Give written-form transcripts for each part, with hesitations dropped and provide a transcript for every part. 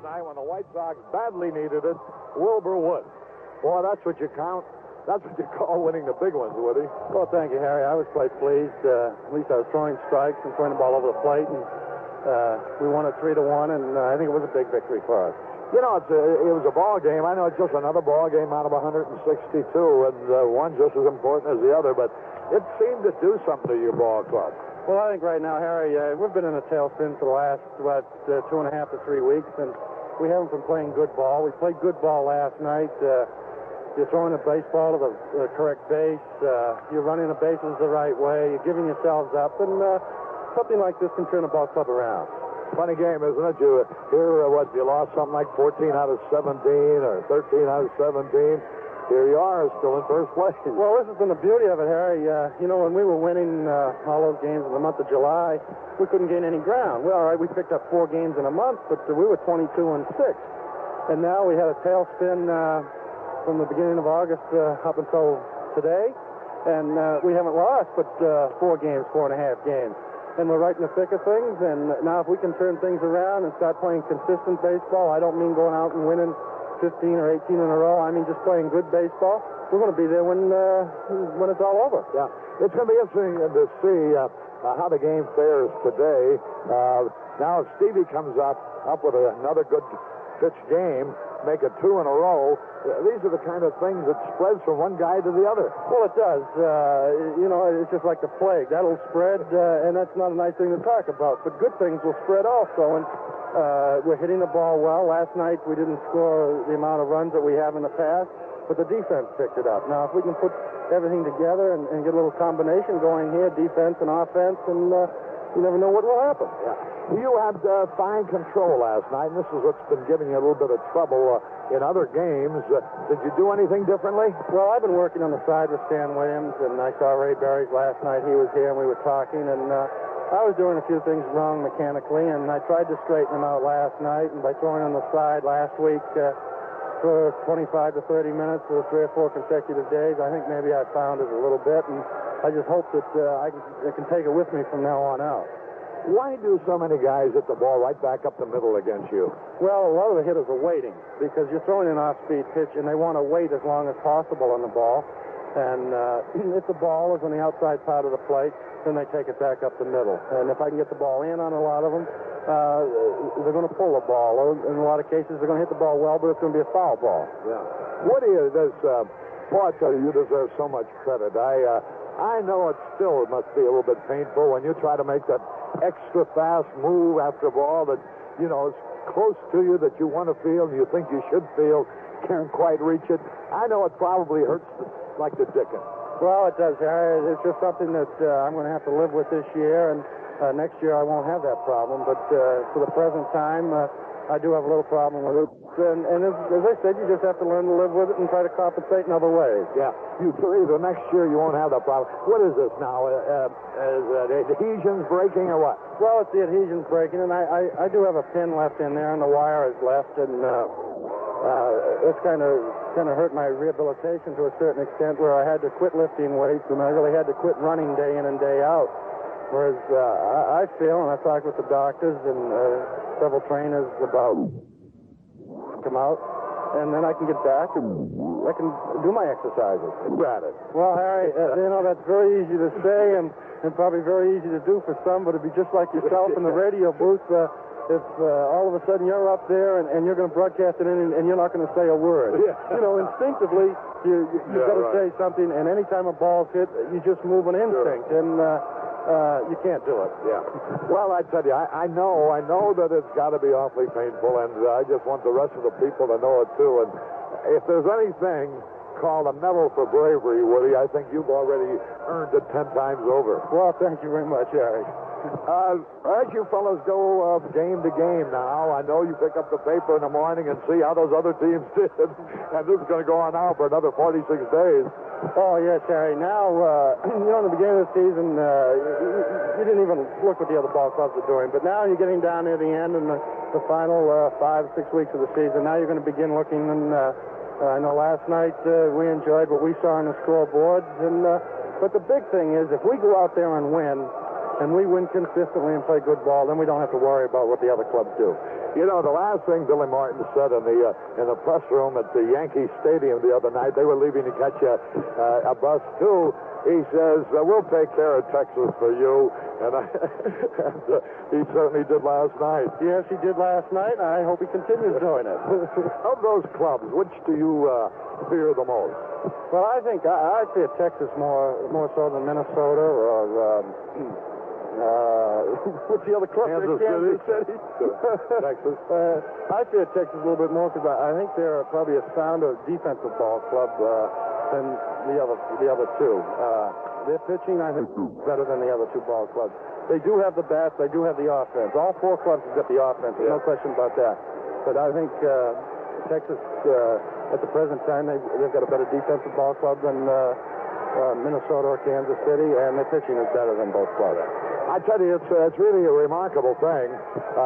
night when the White Sox badly needed it, Wilbur Wood. Boy, that's what you count. That's what you call winning the big ones, Woody. Well, thank you, Harry. I was quite pleased. At least I was throwing strikes and throwing the ball over the plate, and we won it 3-1, and I think it was a big victory for us. You know, it was a ball game. I know it's just another ball game out of 162, and one just as important as the other, but it seemed to do something to your ball club. Well, I think right now, Harry, we've been in a tailspin for the last, 2.5 to 3 weeks, and we haven't been playing good ball. We played good ball last night. You're throwing a baseball to the correct base. You're running the bases the right way. You're giving yourselves up, and something like this can turn a ball club around. Funny game, isn't it? You here, you lost something like 14 out of 17 or 13 out of 17. Here you are, still in first place. Well, this has been the beauty of it, Harry. When we were winning all those games in the month of July, we couldn't gain any ground. Well, all right, we picked up 4 games in a month, but we were 22-6. And now we had a tailspin from the beginning of August up until today, and we haven't lost but 4 games, 4.5 games. And we're right in the thick of things, and now if we can turn things around and start playing consistent baseball, I don't mean going out and winning 15 or 18 in a row. I mean just playing good baseball. We're going to be there when it's all over. Yeah, it's going to be interesting to see how the game fares today. Now, if Stevie comes up with another good pitch game, make it 2 in a row, these are the kind of things that spreads from one guy to the other. Well, it does. It's just like the plague. That'll spread, and that's not a nice thing to talk about. But good things will spread also, and we're hitting the ball well. Last night we didn't score the amount of runs that we have in the past, but the defense picked it up. Now, if we can put everything together and get a little combination going here, defense and offense, and you never know what will happen. Yeah. You had fine control last night, and this is what's been giving you a little bit of trouble in other games. Did you do anything differently? Well, I've been working on the side with Stan Williams, and I saw Ray Berries last night. He was here, and we were talking, and I was doing a few things wrong mechanically, and I tried to straighten them out last night, and by throwing on the side last week for 25 to 30 minutes for 3 or 4 consecutive days, I think maybe I found it a little bit, and I just hope that I can take it with me from now on out. Why do so many guys hit the ball right back up the middle against you? Well, a lot of the hitters are waiting because you're throwing an off-speed pitch, and they want to wait as long as possible on the ball. And if the ball is on the outside part of the plate, then they take it back up the middle. And if I can get the ball in on a lot of them, they're going to pull the ball. In a lot of cases, they're going to hit the ball well, but it's going to be a foul ball. Yeah. Woody, Paul, I tell you, you deserve so much credit. I know it still must be a little bit painful when you try to make that extra fast move after a ball that, is close to you, that you want to feel and you think you should feel, can't quite reach it. I know it probably hurts like the dickens. Well, it does, Harry. It's just something that I'm going to have to live with this year, and next year I won't have that problem. But for the present time, I do have a little problem with it. And as I said, you just have to learn to live with it and try to compensate in other ways. Yeah. The next year you won't have that problem. What is this now? Is adhesions breaking or what? Well, it's the adhesions breaking, and I do have a pin left in there, and the wire is left, and it's kind of hurt my rehabilitation to a certain extent, where I had to quit lifting weights, and I really had to quit running day in and day out. Whereas I feel, and I talked with the doctors and several trainers about come out, and then I can get back and I can do my exercises. Got it. Well, Harry, that's very easy to say and probably very easy to do for some, but it'd be just like yourself in the radio booth. If all of a sudden you're up there and you're going to broadcast it in and you're not going to say a word. Yeah. Instinctively, you've got to say something, and any time a ball's hit, you just move an instinct, and you can't do it. Yeah. Well, I tell you, I know that it's got to be awfully painful, and I just want the rest of the people to know it, too. And if there's anything called a medal for bravery, Woody, I think you've already earned it 10 times over. Well, thank you very much, Harry. As you fellas go game to game now, I know you pick up the paper in the morning and see how those other teams did, and this is going to go on now for another 46 days. Oh, yes, Harry. Now, in the beginning of the season, you didn't even look what the other ball clubs are doing, but now you're getting down near the end and the final 5 or 6 weeks of the season. Now you're going to begin looking, and I know last night we enjoyed what we saw on the scoreboard, but the big thing is if we go out there and win, and we win consistently and play good ball, then we don't have to worry about what the other clubs do. You know, the last thing Billy Martin said in the press room at the Yankee Stadium the other night, they were leaving to catch a bus too. He says, we'll take care of Texas for you. And he certainly did last night. Yes, he did last night, and I hope he continues doing it. Of those clubs, which do you fear the most? Well, I think I fear Texas more so than Minnesota or what's the other club? Kansas City. Texas. I fear Texas a little bit more because I think they're probably a sounder defensive ball club than the other two. Their pitching, I think, is better than the other two ball clubs. They do have the bats. They do have the offense. All four clubs have got the offense. There's no question about that. But I think Texas, at the present time, they've got a better defensive ball club than Minnesota or Kansas City, and their pitching is better than both clubs. I tell you, it's really a remarkable thing.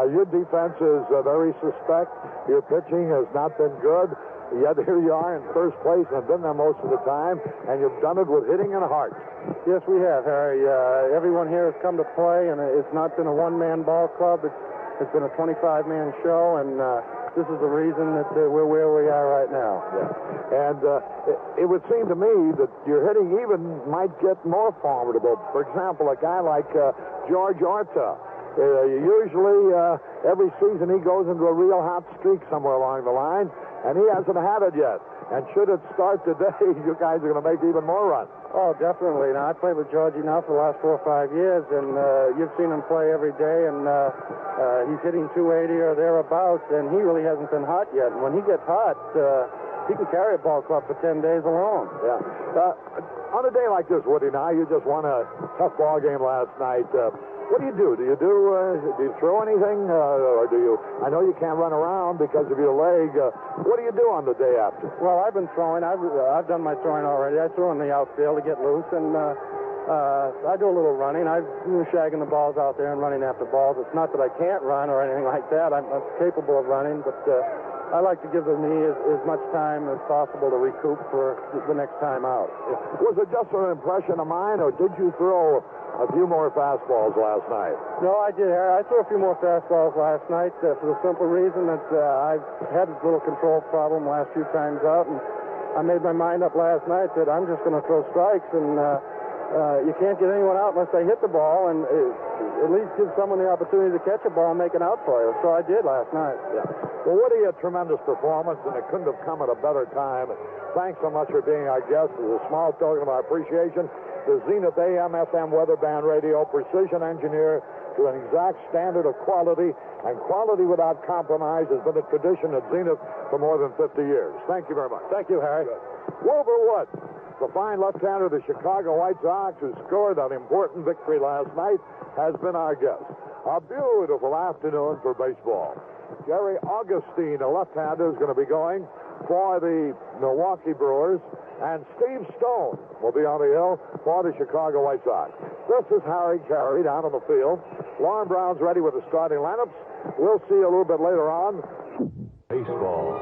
Your defense is very suspect. Your pitching has not been good. Yet here you are in first place and have been there most of the time, and you've done it with hitting and heart. Yes, we have, Harry. Everyone here has come to play, and it's not been a one-man ball club. It's been a 25-man show, and this is the reason that we're where we are right now. Yeah. And it would seem to me that your hitting even might get more formidable. For example, a guy like Jorge Orta. Usually, every season he goes into a real hot streak somewhere along the line, and he hasn't had it yet. And should it start today, you guys are going to make even more runs. Oh, definitely. Now, I played with Georgie now for the last 4 or 5 years, and you've seen him play every day, and he's hitting 280 or thereabouts, and he really hasn't been hot yet. And when he gets hot, he can carry a ball club for 10 days alone. Yeah. On a day like this, Woody, now you just won a tough ball game last night. What do you do? Do you throw anything, or do you? I know you can't run around because of your leg. What do you do on the day after? Well, I've been throwing. I've done my throwing already. I throw in the outfield to get loose, and I do a little running. I'm shagging the balls out there and running after balls. It's not that I can't run or anything like that. I'm capable of running, but I like to give the knee as much time as possible to recoup for the next time out. Was it just an impression of mine, or did you throw a few more fastballs last night? No, I did, Harry. I threw a few more fastballs last night for the simple reason that I've had a little control problem last few times out, and I made my mind up last night that I'm just going to throw strikes, and you can't get anyone out unless they hit the ball, and at least give someone the opportunity to catch a ball and make an out for you. So I did last night. Yeah. Well, Woody, a tremendous performance, and it couldn't have come at a better time. Thanks so much for being our guest. As a small token of our appreciation, the Zenith AM/FM weather band radio precision engineer to an exact standard of quality, and quality without compromise has been a tradition at Zenith for more than 50 years. Thank you very much. Thank you, Harry. Wilbur Wood, the fine left-hander of the Chicago White Sox, who scored an important victory last night, has been our guest. A beautiful afternoon for baseball. Jerry Augustine, a left-hander, is going to be going for the Milwaukee Brewers, and Steve Stone will be on the hill for the Chicago White Sox. This is Harry Carey down on the field. Lauren Brown's ready with the starting lineups. We'll see you a little bit later on. Baseball.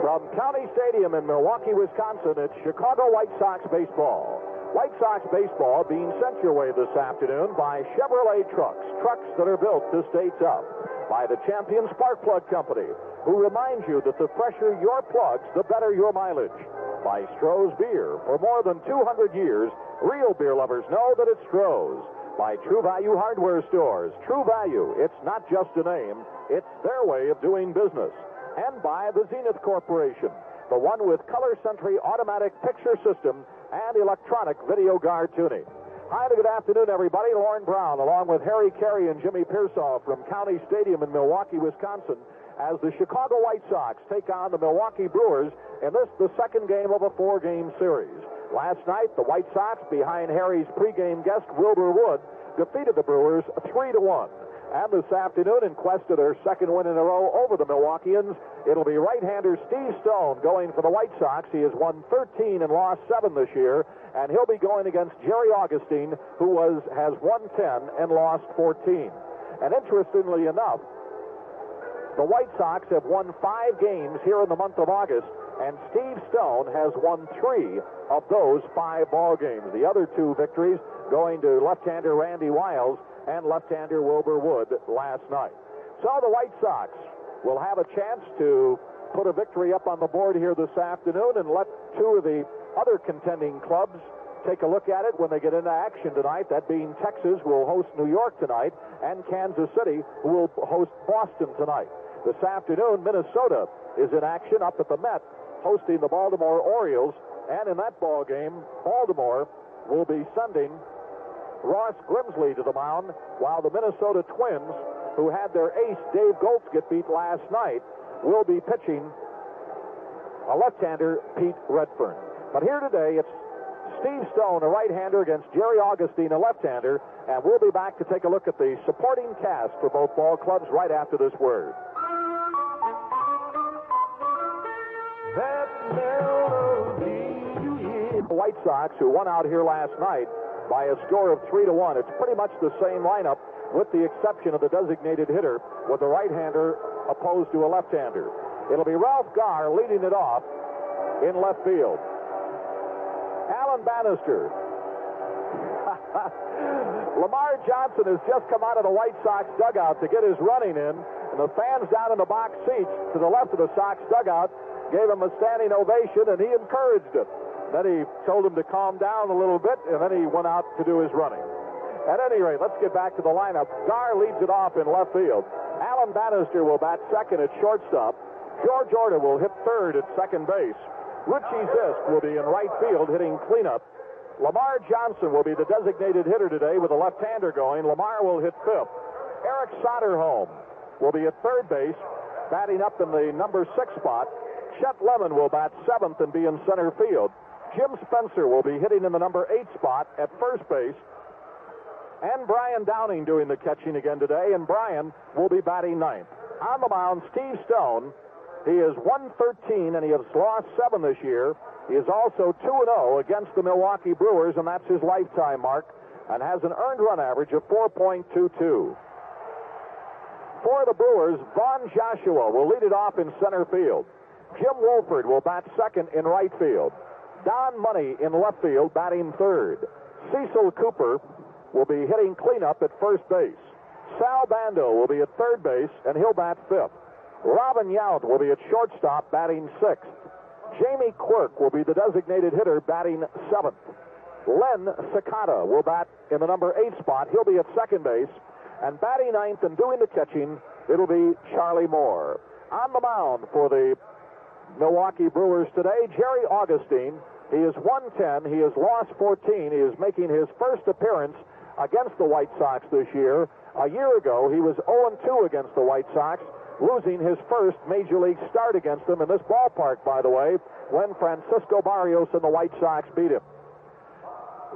From County Stadium in Milwaukee, Wisconsin, it's Chicago White Sox baseball. White Sox baseball being sent your way this afternoon by Chevrolet trucks that are built to stay tough. By the Champion Spark Plug Company, who reminds you that the fresher your plugs, the better your mileage. By Stroh's Beer. For more than 200 years, real beer lovers know that it's Stroh's. By True Value Hardware Stores. True Value, it's not just a name, it's their way of doing business. And by the Zenith Corporation, the one with Color Sentry automatic picture system and electronic video guard tuning. Hi, good afternoon, everybody. Lauren Brown, along with Harry Carey and Jimmy Pearsall from County Stadium in Milwaukee, Wisconsin, as the Chicago White Sox take on the Milwaukee Brewers in this, the second game of a 4-game series. Last night, the White Sox, behind Harry's pregame guest, Wilbur Wood, defeated the Brewers 3-1. And this afternoon, in quest of their second win in a row over the Milwaukeeans, it'll be right-hander Steve Stone going for the White Sox. He has won 13 and lost 7 this year, and he'll be going against Jerry Augustine, who has won 10 and lost 14. And interestingly enough, the White Sox have won 5 games here in the month of August and Steve Stone has won 3 of those 5 ball games. The other 2 victories going to left-hander Randy Wiles and left-hander Wilbur Wood last night. So the White Sox will have a chance to put a victory up on the board here this afternoon and let 2 of the other contending clubs take a look at it when they get into action tonight. That being Texas, who will host New York tonight, and Kansas City, who will host Boston tonight. This afternoon, Minnesota is in action up at the Met, hosting the Baltimore Orioles, and in that ball game, Baltimore will be sending Ross Grimsley to the mound, while the Minnesota Twins, who had their ace Dave Goltz get beat last night, will be pitching a left-hander, Pete Redfern. But here today, it's Steve Stone, a right-hander, against Jerry Augustine, a left-hander, and we'll be back to take a look at the supporting cast for both ball clubs right after this word. That melody you hear. The White Sox, who won out here last night by a score of 3-1. It's pretty much the same lineup, with the exception of the designated hitter, with a right-hander opposed to a left-hander. It'll be Ralph Garr leading it off in left field. Alan Bannister. Lamar Johnson has just come out of the White Sox dugout to get his running in, and the fans down in the box seats to the left of the Sox dugout gave him a standing ovation, and he encouraged it. Then he told him to calm down a little bit, and then he went out to do his running. At any rate, let's get back to the lineup. Garr leads it off in left field. Alan Bannister will bat second at shortstop. Jorge Orta will hit third at second base. Richie Zisk will be in right field hitting cleanup. Lamar Johnson will be the designated hitter today with a left-hander going. Lamar will hit fifth. Eric Soderholm will be at third base, batting up in the number 6 spot. Chet Lemon will bat seventh and be in center field. Jim Spencer will be hitting in the number 8 spot at first base. And Brian Downing doing the catching again today, and Brian will be batting ninth. On the mound, Steve Stone. He is 113, and he has lost 7 this year. He is also 2-0 against the Milwaukee Brewers, and that's his lifetime mark, and has an earned run average of 4.22. For the Brewers, Vaughn Joshua will lead it off in center field. Jim Wohlford will bat second in right field. Don Money in left field, batting third. Cecil Cooper will be hitting cleanup at first base. Sal Bando will be at third base, and he'll bat fifth. Robin Yount will be at shortstop, batting sixth. Jamie Quirk will be the designated hitter, batting seventh. Lenn Sakata will bat in the number 8 spot. He'll be at second base. And batting ninth and doing the catching, it'll be Charlie Moore. On the mound for the Milwaukee Brewers today, Jerry Augustine. He is 110. He has lost 14. He is making his first appearance against the White Sox this year. A year ago, he was 0-2 against the White Sox, losing his first Major League start against them in this ballpark, by the way, when Francisco Barrios and the White Sox beat him.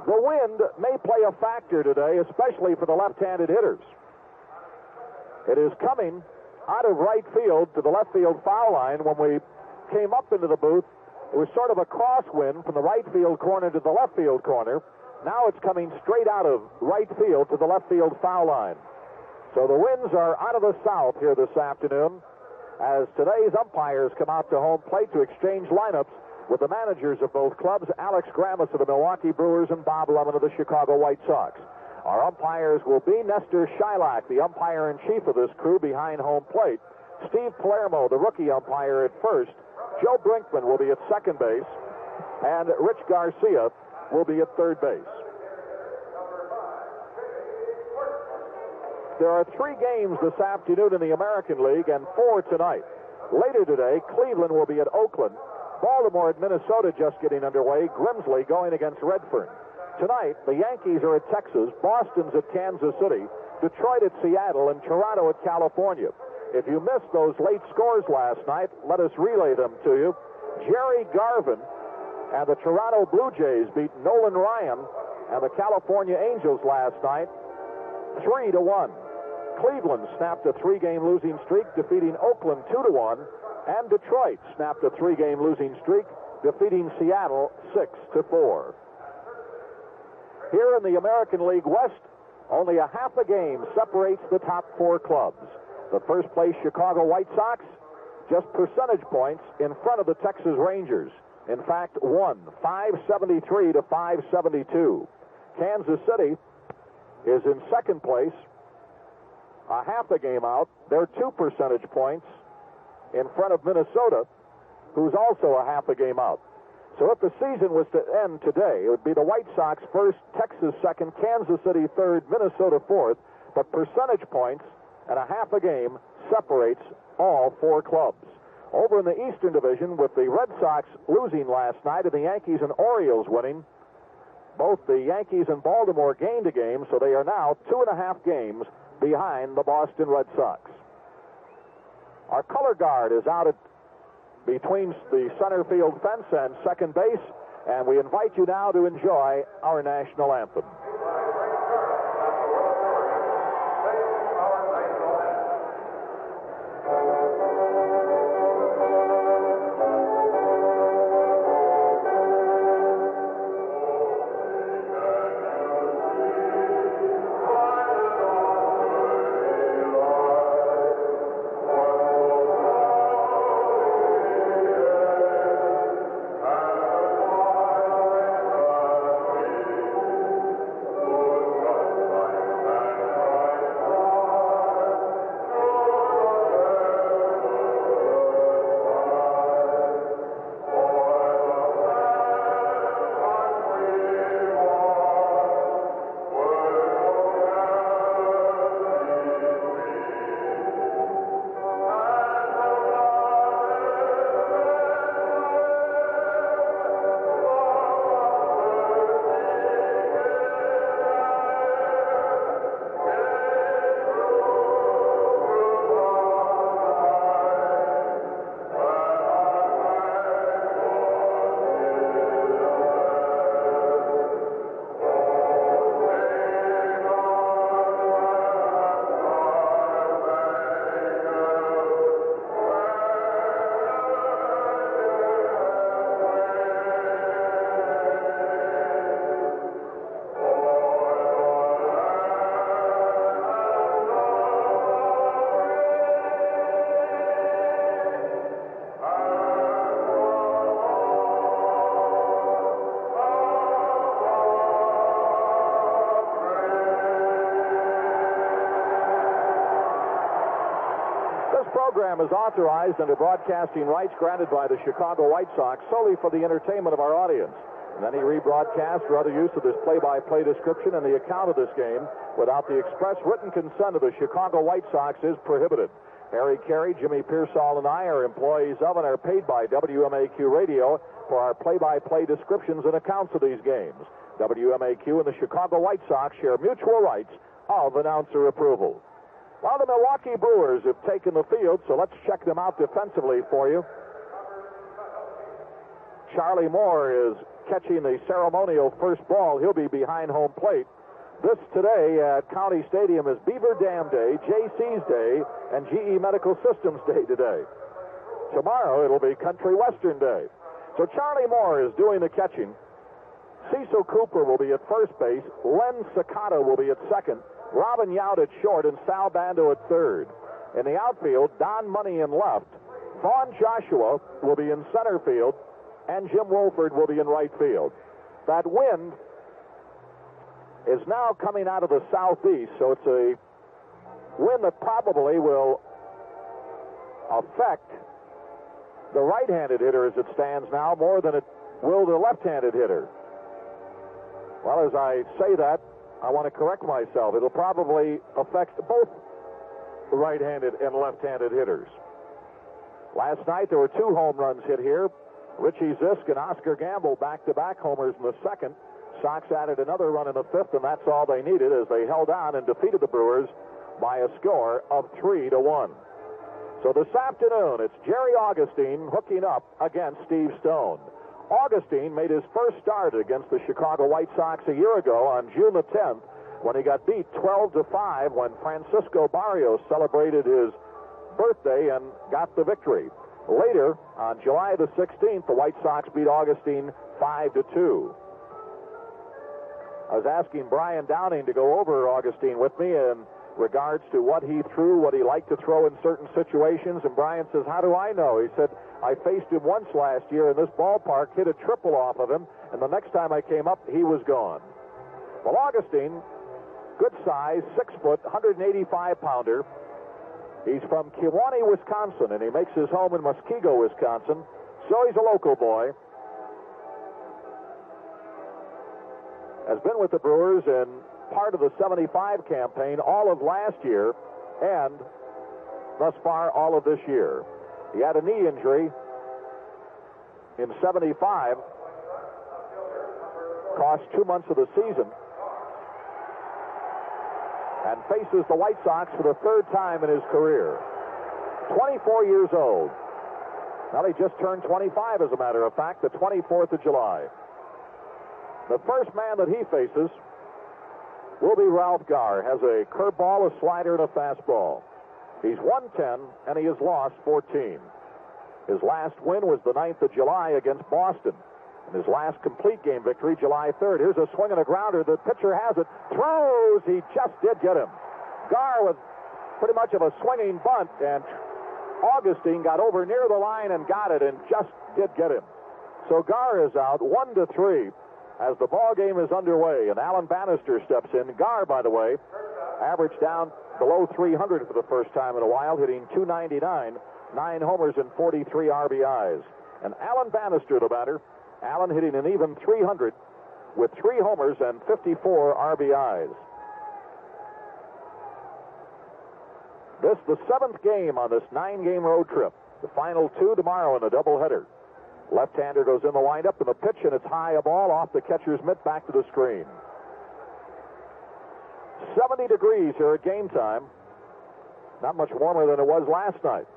The wind may play a factor today, especially for the left-handed hitters. It is coming out of right field to the left field foul line. When we came up into the booth, it was sort of a crosswind from the right field corner to the left field corner. Now it's coming straight out of right field to the left field foul line. So the winds are out of the south here this afternoon as today's umpires come out to home plate to exchange lineups with the managers of both clubs, Alex Grammas of the Milwaukee Brewers and Bob Lemon of the Chicago White Sox. Our umpires will be Nestor Shylock, the umpire-in-chief of this crew behind home plate. Steve Palermo, the rookie umpire, at first. Joe Brinkman will be at second base. And Rich Garcia will be at third base. There are 3 games this afternoon in the American League and 4 tonight. Later today, Cleveland will be at Oakland. Baltimore at Minnesota just getting underway. Grimsley going against Redfern. Tonight, the Yankees are at Texas, Boston's at Kansas City, Detroit at Seattle, and Toronto at California. If you missed those late scores last night, let us relay them to you. Jerry Garvin and the Toronto Blue Jays beat Nolan Ryan and the California Angels last night 3-1. Cleveland snapped a 3-game losing streak, defeating Oakland 2-1, and Detroit snapped a 3-game losing streak, defeating Seattle 6-4. Here in the American League West, only a half a game separates the top 4 clubs. The first place Chicago White Sox just percentage points in front of the Texas Rangers. In fact, won 573 to 572. Kansas City is in second place, a half a game out. They're 2 percentage points in front of Minnesota, who's also a half a game out. So if the season was to end today, it would be the White Sox first, Texas second, Kansas City third, Minnesota fourth, but percentage points and a half a game separates all 4 clubs. Over in the Eastern Division, with the Red Sox losing last night and the Yankees and Orioles winning, both the Yankees and Baltimore gained a game, so they are now 2.5 games behind the Boston Red Sox. Our color guard is out between the center field fence and second base, and we invite you now to enjoy our national anthem. Program is authorized under broadcasting rights granted by the Chicago White Sox solely for the entertainment of our audience. And any rebroadcast or other use of this play-by-play description and the account of this game without the express written consent of the Chicago White Sox is prohibited. Harry Carey, Jimmy Pearsall, and I are employees of and are paid by WMAQ Radio for our play-by-play descriptions and accounts of these games. WMAQ and the Chicago White Sox share mutual rights of announcer approval. Well, the Milwaukee Brewers have taken the field, so let's check them out defensively for you. Charlie Moore is catching the ceremonial first ball. He'll be behind home plate. This today at County Stadium is Beaver Dam Day, JC's Day, and GE Medical Systems Day today. Tomorrow it'll be Country Western Day. So Charlie Moore is doing the catching. Cecil Cooper will be at first base. Lenn Sakata will be at second. Robin Yount at short and Sal Bando at third. In the outfield, Don Money in left. Vaughn Joshua will be in center field, and Jim Wohlford will be in right field. That wind is now coming out of the southeast, so it's a wind that probably will affect the right-handed hitter as it stands now more than it will the left-handed hitter. Well, as I say that, I want to correct myself. It'll probably affect both right-handed and left-handed hitters. Last night, there were 2 home runs hit here. Richie Zisk and Oscar Gamble back-to-back homers in the second. Sox added another run in the fifth, and that's all they needed as they held on and defeated the Brewers by a score of 3-1. So this afternoon, it's Jerry Augustine hooking up against Steve Stone. Augustine made his first start against the Chicago White Sox a year ago on June the 10th when he got beat 12-5 when Francisco Barrios celebrated his birthday and got the victory. Later, on July the 16th, the White Sox beat Augustine 5-2. I was asking Brian Downing to go over Augustine with me, and regards to what he threw, what he liked to throw in certain situations. And Brian says, how do I know? He said, I faced him once last year in this ballpark, hit a triple off of him, and the next time I came up, he was gone. Well, Augustine, good size, 6 foot, 185-pounder. He's from Kewanee, Wisconsin, and he makes his home in Muskego, Wisconsin. So he's a local boy. Has been with the Brewers in part of the 75 campaign all of last year and thus far all of this year. He had a knee injury in 75, cost 2 months of the season, and faces the White Sox for the third time in his career. 24 years old. Now, he just turned 25, as a matter of fact, the 24th of July. The first man that he faces will be Ralph Garr. Has a curveball, a slider, and a fastball. He's 110, and he has lost 14. His last win was the 9th of July against Boston. And his last complete game victory, July 3rd. Here's a swing and a grounder. The pitcher has it. Throws. He just did get him. Garr with pretty much of a swinging bunt, and Augustine got over near the line and got it and just did get him. So Garr is out 1-3 as the ball game is underway, and Alan Bannister steps in. Garr, by the way, averaged down below 300 for the first time in a while, hitting .299, 9 homers and 43 RBIs. And Alan Bannister, the batter. Alan hitting an even .300 with 3 homers and 54 RBIs. This the 7th game on this 9-game road trip. The final 2 tomorrow in a doubleheader. Left-hander goes in the windup, and the pitch, and it's high, a ball off the catcher's mitt back to the screen. 70 degrees here at game time. Not much warmer than it was last night.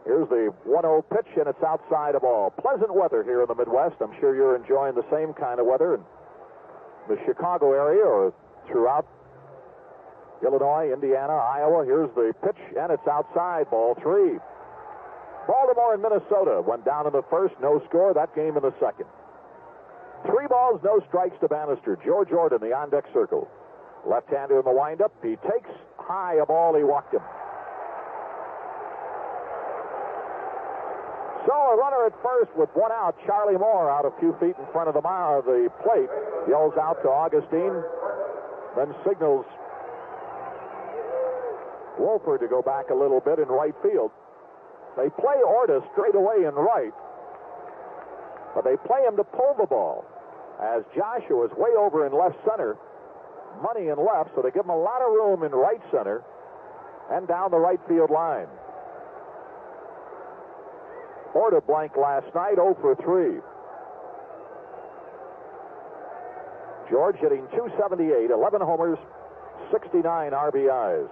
Here's the 1-0 pitch, and it's outside a ball. Pleasant weather here in the Midwest. I'm sure you're enjoying the same kind of weather in the Chicago area or throughout Illinois, Indiana, Iowa. Here's the pitch, and it's outside, ball 3. Baltimore and Minnesota went down in the first, no score. That game in the second. 3 balls, no strikes to Bannister. Jorge Orta in the on-deck circle. Left-hander in the windup. He takes high a ball. He walked him. So a runner at first with 1 out. Charlie Moore out a few feet in front of the plate. Yells out to Augustine. Then signals Wohlford to go back a little bit in right field. They play Orta straight away in right, but they play him to pull the ball, as Joshua is way over in left center, Money in left, so they give him a lot of room in right center and down the right field line. Orta blank last night, 0 for 3. George hitting .278, 11 homers, 69 RBIs.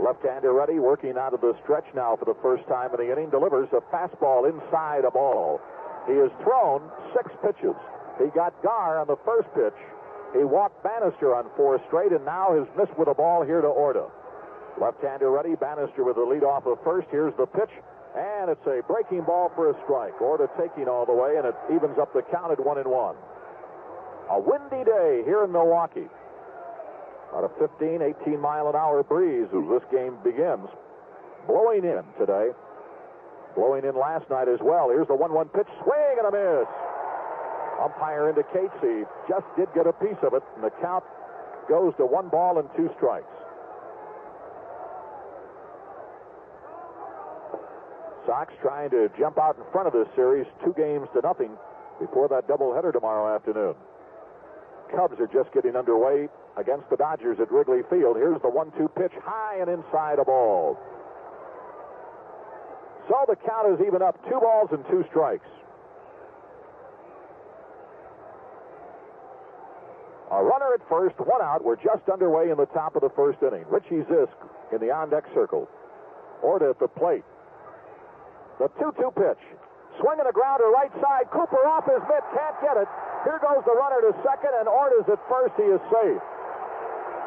Left-hander ready, working out of the stretch now for the first time in the inning. Delivers a fastball inside a ball. He has thrown 6 pitches. He got Garr on the first pitch. He walked Bannister on 4 straight, and now has missed with a ball here to Orta. Left-hander ready, Bannister with the lead off of first. Here's the pitch, and it's a breaking ball for a strike. Orta taking all the way, and it evens up the count at 1-1. A windy day here in Milwaukee. About a 15, 18-mile-an-hour breeze as this game begins. Blowing in today. Blowing in last night as well. Here's the 1-1 pitch. Swing and a miss. Umpire indicates he just did get a piece of it, and the count goes to 1 ball and 2 strikes. Sox trying to jump out in front of this series 2-0 before that doubleheader tomorrow afternoon. Cubs are just getting underway against the Dodgers at Wrigley Field. Here's the 1-2 pitch, high and inside a ball. So the count is even up, 2 balls and 2 strikes. A runner at first, 1 out. We're just underway in the top of the first inning. Richie Zisk in the on-deck circle. Orta at the plate. The 2-2 pitch. Swing and a grounder right side. Cooper off his mitt, can't get it. Here goes the runner to second, and Orta's at first. He is safe.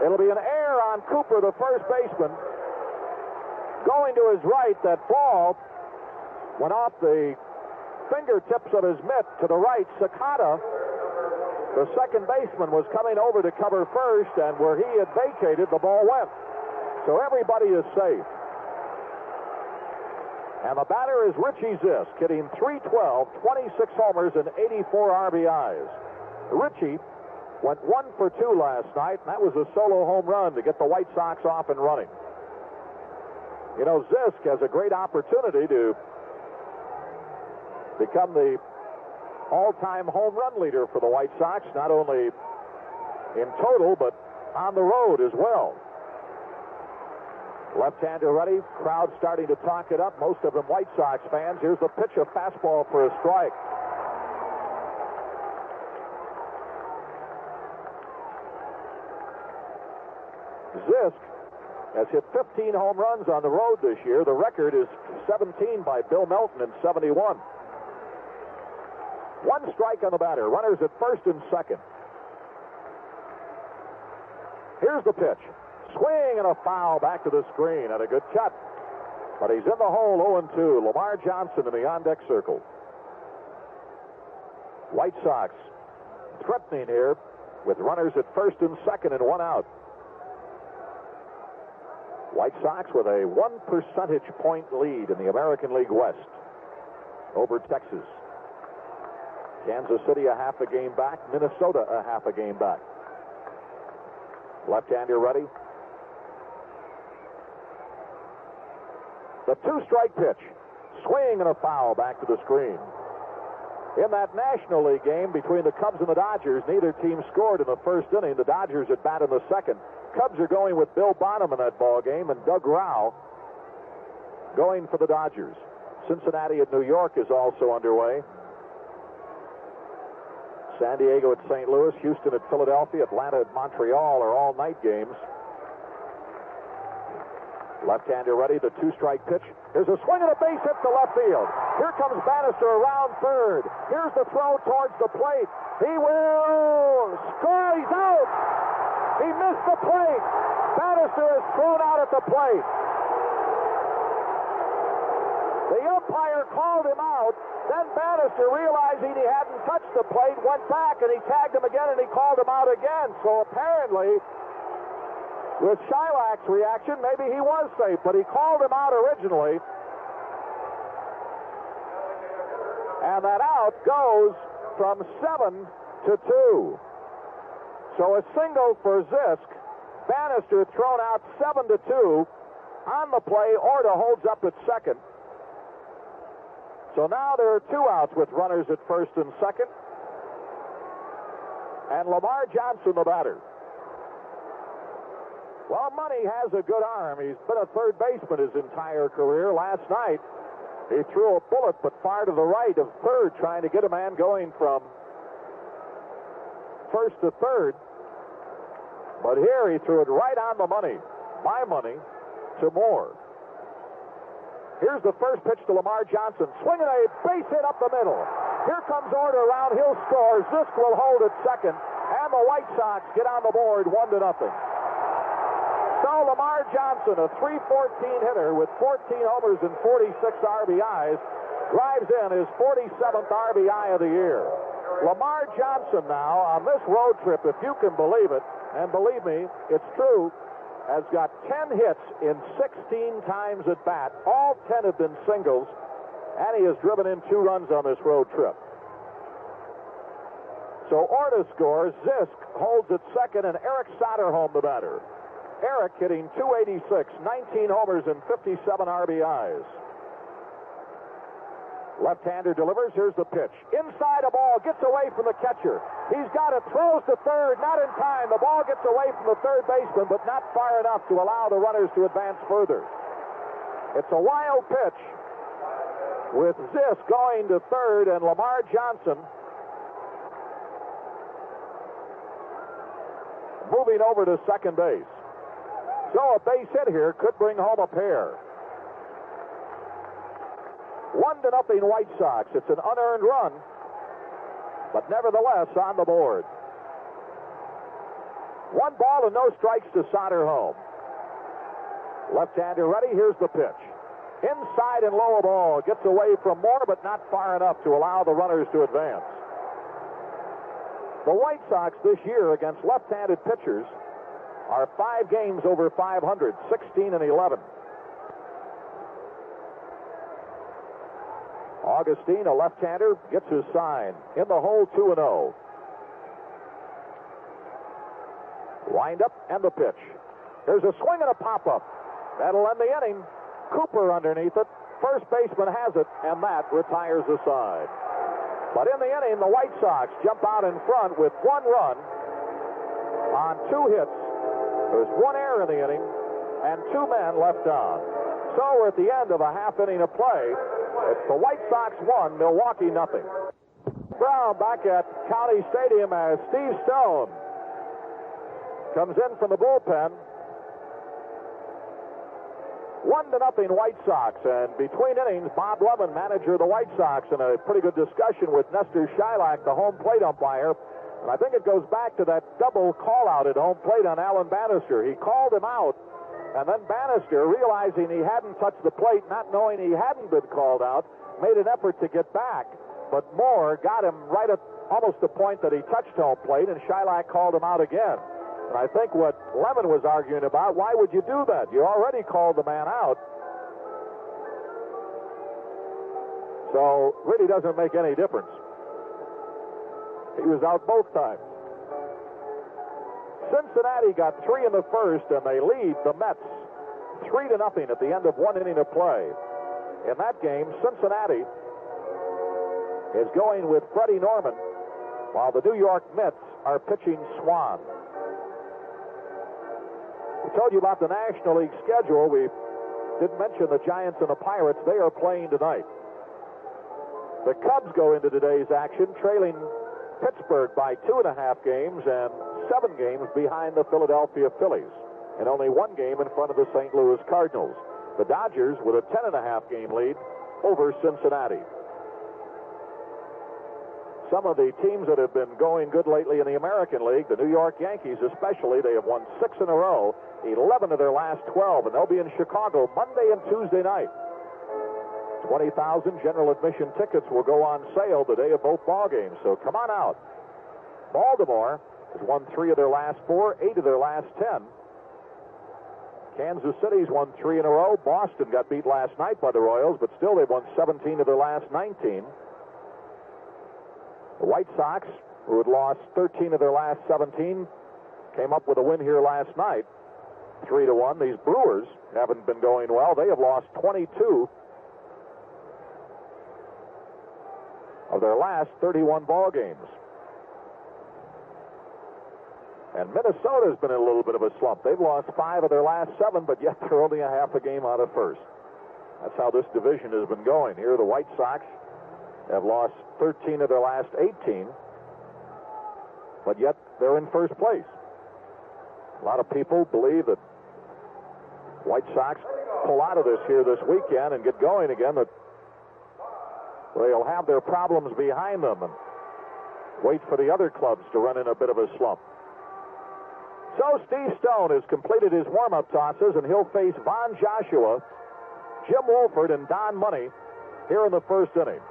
It'll be an error on Cooper, the first baseman. Going to his right, that ball went off the fingertips of his mitt to the right. Sakata The second baseman was coming over to cover first, and where he had vacated, the ball went. So everybody is safe. And the batter is Richie Zisk, hitting .312, 26 homers, and 84 RBIs. Richie went 1 for 2 last night, and that was a solo home run to get the White Sox off and running. You know, Zisk has a great opportunity to become the all-time home run leader for the White Sox, not only in total, but on the road as well. Left-hander ready, crowd starting to talk it up, most of them White Sox fans. Here's the pitch, a fastball for a strike. Zisk has hit 15 home runs on the road this year. The record is 17 by Bill Melton in 71. One strike on the batter. Runners at first and second. Here's the pitch. Swing and a foul back to the screen, and a good cut. But he's in the hole, 0-2. Lamar Johnson in the on-deck circle. White Sox threatening here with runners at first and second and one out. White Sox with a 1 percentage point lead in the American League West over Texas. Kansas City a half a game back. Minnesota a half a game back. Left-hander ready. The two-strike pitch. Swing and a foul back to the screen. In that National League game between the Cubs and the Dodgers, neither team scored in the first inning. The Dodgers at bat in the second. Cubs are going with Bill Bonham in that ball game, and Doug Rao going for the Dodgers. Cincinnati at New York is also underway. San Diego at St. Louis, Houston at Philadelphia, Atlanta at Montreal are all night games. Left-hander ready, the two-strike pitch. There's a swing and a base hit to left field. Here comes Bannister around third. Here's the throw towards the plate. He will score. He's out. He missed the plate. Bannister is thrown out at the plate. The umpire called him out. Then Bannister, realizing he hadn't touched the plate, went back and he tagged him again and he called him out again. So apparently, with Shilak's reaction, maybe he was safe, but he called him out originally. And that out goes from 7 to 2. So a single for Zisk. Bannister thrown out 7 to 2. On the play, Orta holds up at second. So now there are 2 outs with runners at first and second. And Lamar Johnson, the batter. Well, Money has a good arm. He's been a third baseman his entire career. Last night, he threw a bullet but far to the right of third, trying to get a man going from first to third. But here he threw it right on the money. My money to Moore. Here's the first pitch to Lamar Johnson. Swinging a base hit up the middle. Here comes Orta around. He'll score. Zisk will hold at second. And the White Sox get on the board 1-0. So Lamar Johnson, a .314 hitter with 14 homers and 46 RBIs, drives in his 47th RBI of the year. Lamar Johnson now on this road trip, if you can believe it, and believe me, it's true, has got 10 hits in 16 times at bat. All 10 have been singles, and he has driven in 2 runs on this road trip. So Orta scores, Zisk holds at second, and Eric Soderholm the batter. Eric hitting .286, 19 homers and 57 RBIs. Left-hander delivers. Here's the pitch. Inside a ball, gets away from the catcher. He's got it, throws to third, not in time. The ball gets away from the third baseman, but not far enough to allow the runners to advance further. It's a wild pitch with Zisk going to third and Lamar Johnson moving over to second base. So a base hit here could bring home a pair. 1-0 White Sox. It's an unearned run, but nevertheless on the board. 1 ball and no strikes to Soderholm. Left-hander ready. Here's the pitch. Inside and low ball. Gets away from Moore, but not far enough to allow the runners to advance. The White Sox this year against left-handed pitchers are 5 games over 500, 16-11. Augustine, a left-hander, gets his sign. In the hole, 2-0. Wind up and the pitch. There's a swing and a pop-up. That'll end the inning. Cooper underneath it. First baseman has it, and that retires the side. But in the inning, the White Sox jump out in front with 1 run on 2 hits. There's 1 error in the inning, and 2 men left on. So we're at the end of a half inning of play. It's the White Sox 1, Milwaukee nothing. Brown back at County Stadium as Steve Stone comes in from the bullpen. 1-0 White Sox, and between innings, Bob Lemon, manager of the White Sox, in a pretty good discussion with Nestor Shylock, the home plate umpire. And I think it goes back to that double call-out at home plate on Alan Bannister. He called him out, and then Bannister, realizing he hadn't touched the plate, not knowing he hadn't been called out, made an effort to get back. But Moore got him right at almost the point that he touched home plate, and Shylock called him out again. And I think what Lemon was arguing about, why would you do that? You already called the man out. So, really doesn't make any difference. He was out both times. Cincinnati got 3 in the first, and they lead the Mets 3-0 at the end of 1 inning of play. In that game, Cincinnati is going with Freddie Norman, while the New York Mets are pitching Swan. We told you about the National League schedule. We didn't mention the Giants and the Pirates. They are playing tonight. The Cubs go into today's action, trailing Pittsburgh by 2.5 games and 7 games behind the Philadelphia Phillies, and only 1 game in front of the St. Louis Cardinals. The Dodgers with a 10.5 game lead over Cincinnati. Some of the teams that have been going good lately in the American League, the New York Yankees especially, they have won 6 in a row, 11 of their last 12, and they'll be in Chicago Monday and Tuesday night. 20,000 general admission tickets will go on sale the day of both ball games, so come on out. Baltimore has won 3 of their last 4, 8 of their last 10. Kansas City's won 3 in a row. Boston got beat last night by the Royals, but still they've won 17 of their last 19. The White Sox, who had lost 13 of their last 17, came up with a win here last night, 3-1. These Brewers haven't been going well. They have lost 22 of their last 31 ball games. And Minnesota's been in a little bit of a slump. They've lost 5 of their last 7, but yet they're only a half a game out of first. That's how this division has been going. Here, the White Sox have lost 13 of their last 18, but yet they're in first place. A lot of people believe that White Sox pull out of this here this weekend and get going again, that they'll have their problems behind them and wait for the other clubs to run in a bit of a slump. So Steve Stone has completed his warm-up tosses, and he'll face Von Joshua, Jim Wohlford, and Don Money here in the first inning.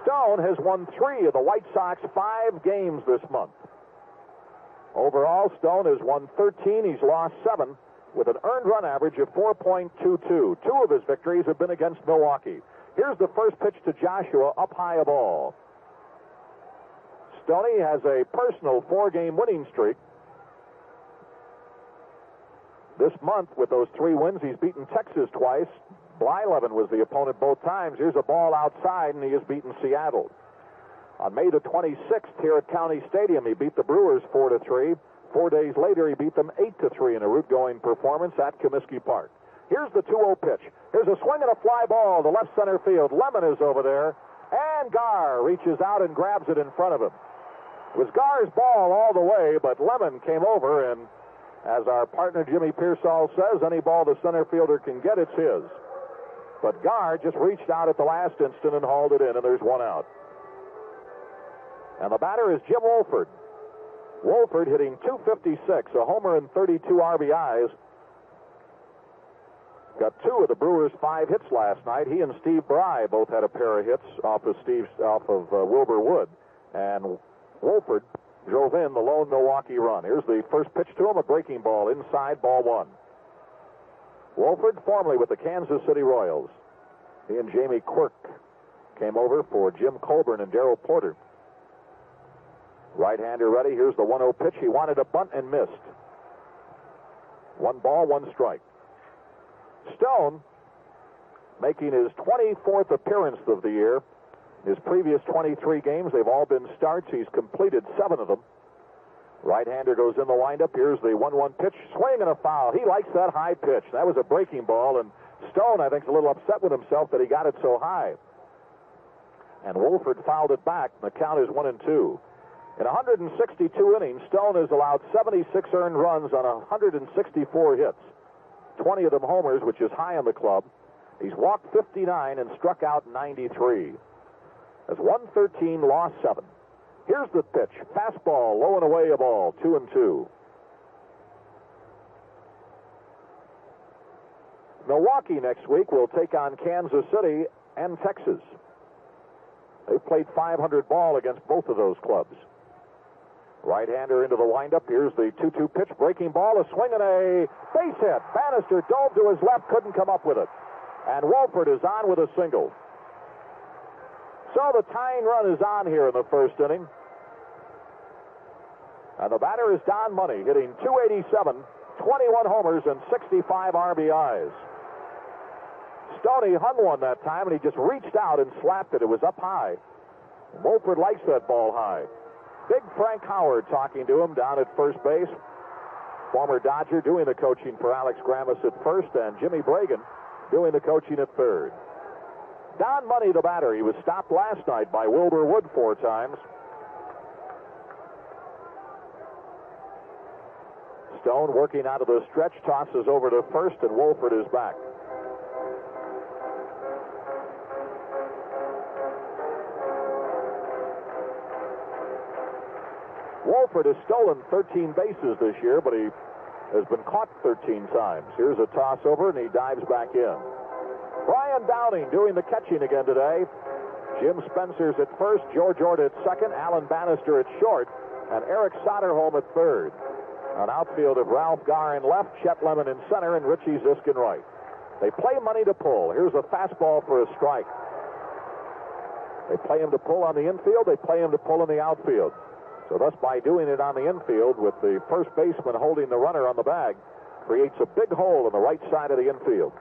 Stone has won 3 of the White Sox 5 games this month. Overall, Stone has won 13. He's lost 7 with an earned run average of 4.22. 2 of his victories have been against Milwaukee. Here's the first pitch to Joshua, up high a ball. Stoney has a personal 4-game winning streak. This month, with those 3 wins, he's beaten Texas twice. Blyleven was the opponent both times. Here's a ball outside, and he has beaten Seattle. On May the 26th here at County Stadium, he beat the Brewers 4-3. 4 days later, he beat them 8-3 in a route-going performance at Comiskey Park. Here's the 2-0 pitch. Here's a swing and a fly ball to left center field. Lemon is over there, and Garr reaches out and grabs it in front of him. It was Garr's ball all the way, but Lemon came over, and as our partner Jimmy Pearsall says, any ball the center fielder can get, it's his. But Garr just reached out at the last instant and hauled it in, and there's 1 out. And the batter is Jim Wohlford. Wohlford hitting .256, a homer and 32 RBIs. Got 2 of the Brewers' 5 hits last night. He and Steve Bry both had a pair of hits off of Wilbur Wood. And Wohlford drove in the lone Milwaukee run. Here's the first pitch to him, a breaking ball inside, ball one. Wohlford, formerly with the Kansas City Royals. He and Jamie Quirk came over for Jim Colburn and Darrell Porter. Right-hander ready. Here's the 1-0 pitch. He wanted a bunt and missed. 1 ball, 1 strike. Stone making his 24th appearance of the year. His previous 23 games, they've all been starts. He's completed 7 of them. Right-hander goes in the windup. Here's the 1-1 pitch. Swing and a foul. He likes that high pitch. That was a breaking ball, and Stone, I think, is a little upset with himself that he got it so high. And Wohlford fouled it back. The count is 1-2. In 162 innings, Stone has allowed 76 earned runs on 164 hits. 20 of them homers, which is high in the club. He's walked 59 and struck out 93. That's 113, lost 7. Here's the pitch. Fastball, low and away a ball, 2-2. Milwaukee next week will take on Kansas City and Texas. They've played 500 ball against both of those clubs. Right-hander into the windup. Here's the 2-2 pitch. Breaking ball, a swing and a base hit. Bannister dove to his left, couldn't come up with it. And Wohlford is on with a single. So the tying run is on here in the first inning. And the batter is Don Money, hitting .287, 21 homers, and 65 RBIs. Stoney hung one that time, and he just reached out and slapped it. It was up high. Wohlford likes that ball high. Big Frank Howard talking to him down at first base. Former Dodger doing the coaching for Alex Grammas at first, and Jimmy Bragan doing the coaching at third. Don Money, the batter. He was stopped last night by Wilbur Wood 4 times. Stone working out of the stretch, tosses over to first, and Wohlford is back. Wohlford has stolen 13 bases this year, but he has been caught 13 times. Here's a toss over, and he dives back in. Brian Downing doing the catching again today. Jim Spencer's at first, Jorge Orta at second, Alan Bannister at short, and Eric Soderholm at third. An outfield of Ralph Garr in left, Chet Lemon in center, and Richie Zisk in right. They play money to pull. Here's a fastball for a strike. They play him to pull on the infield. They play him to pull in the outfield. So thus, by doing it on the infield with the first baseman holding the runner on the bag, creates a big hole in the right side of the infield.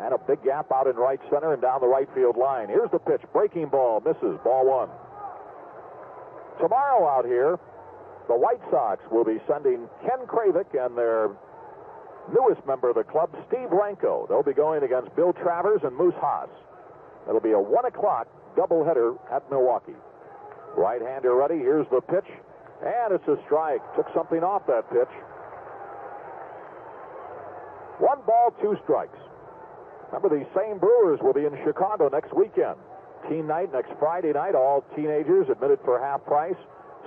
And a big gap out in right center and down the right field line. Here's the pitch. Breaking ball. Misses. Ball 1. Tomorrow out here, the White Sox will be sending Ken Kravick and their newest member of the club, Steve Renko. They'll be going against Bill Travers and Moose Haas. It'll be a 1 o'clock doubleheader at Milwaukee. Right-hander ready. Here's the pitch. And it's a strike. Took something off that pitch. 1 ball, 2 strikes. Remember, these same Brewers will be in Chicago next weekend. Teen night next Friday night. All teenagers admitted for half price.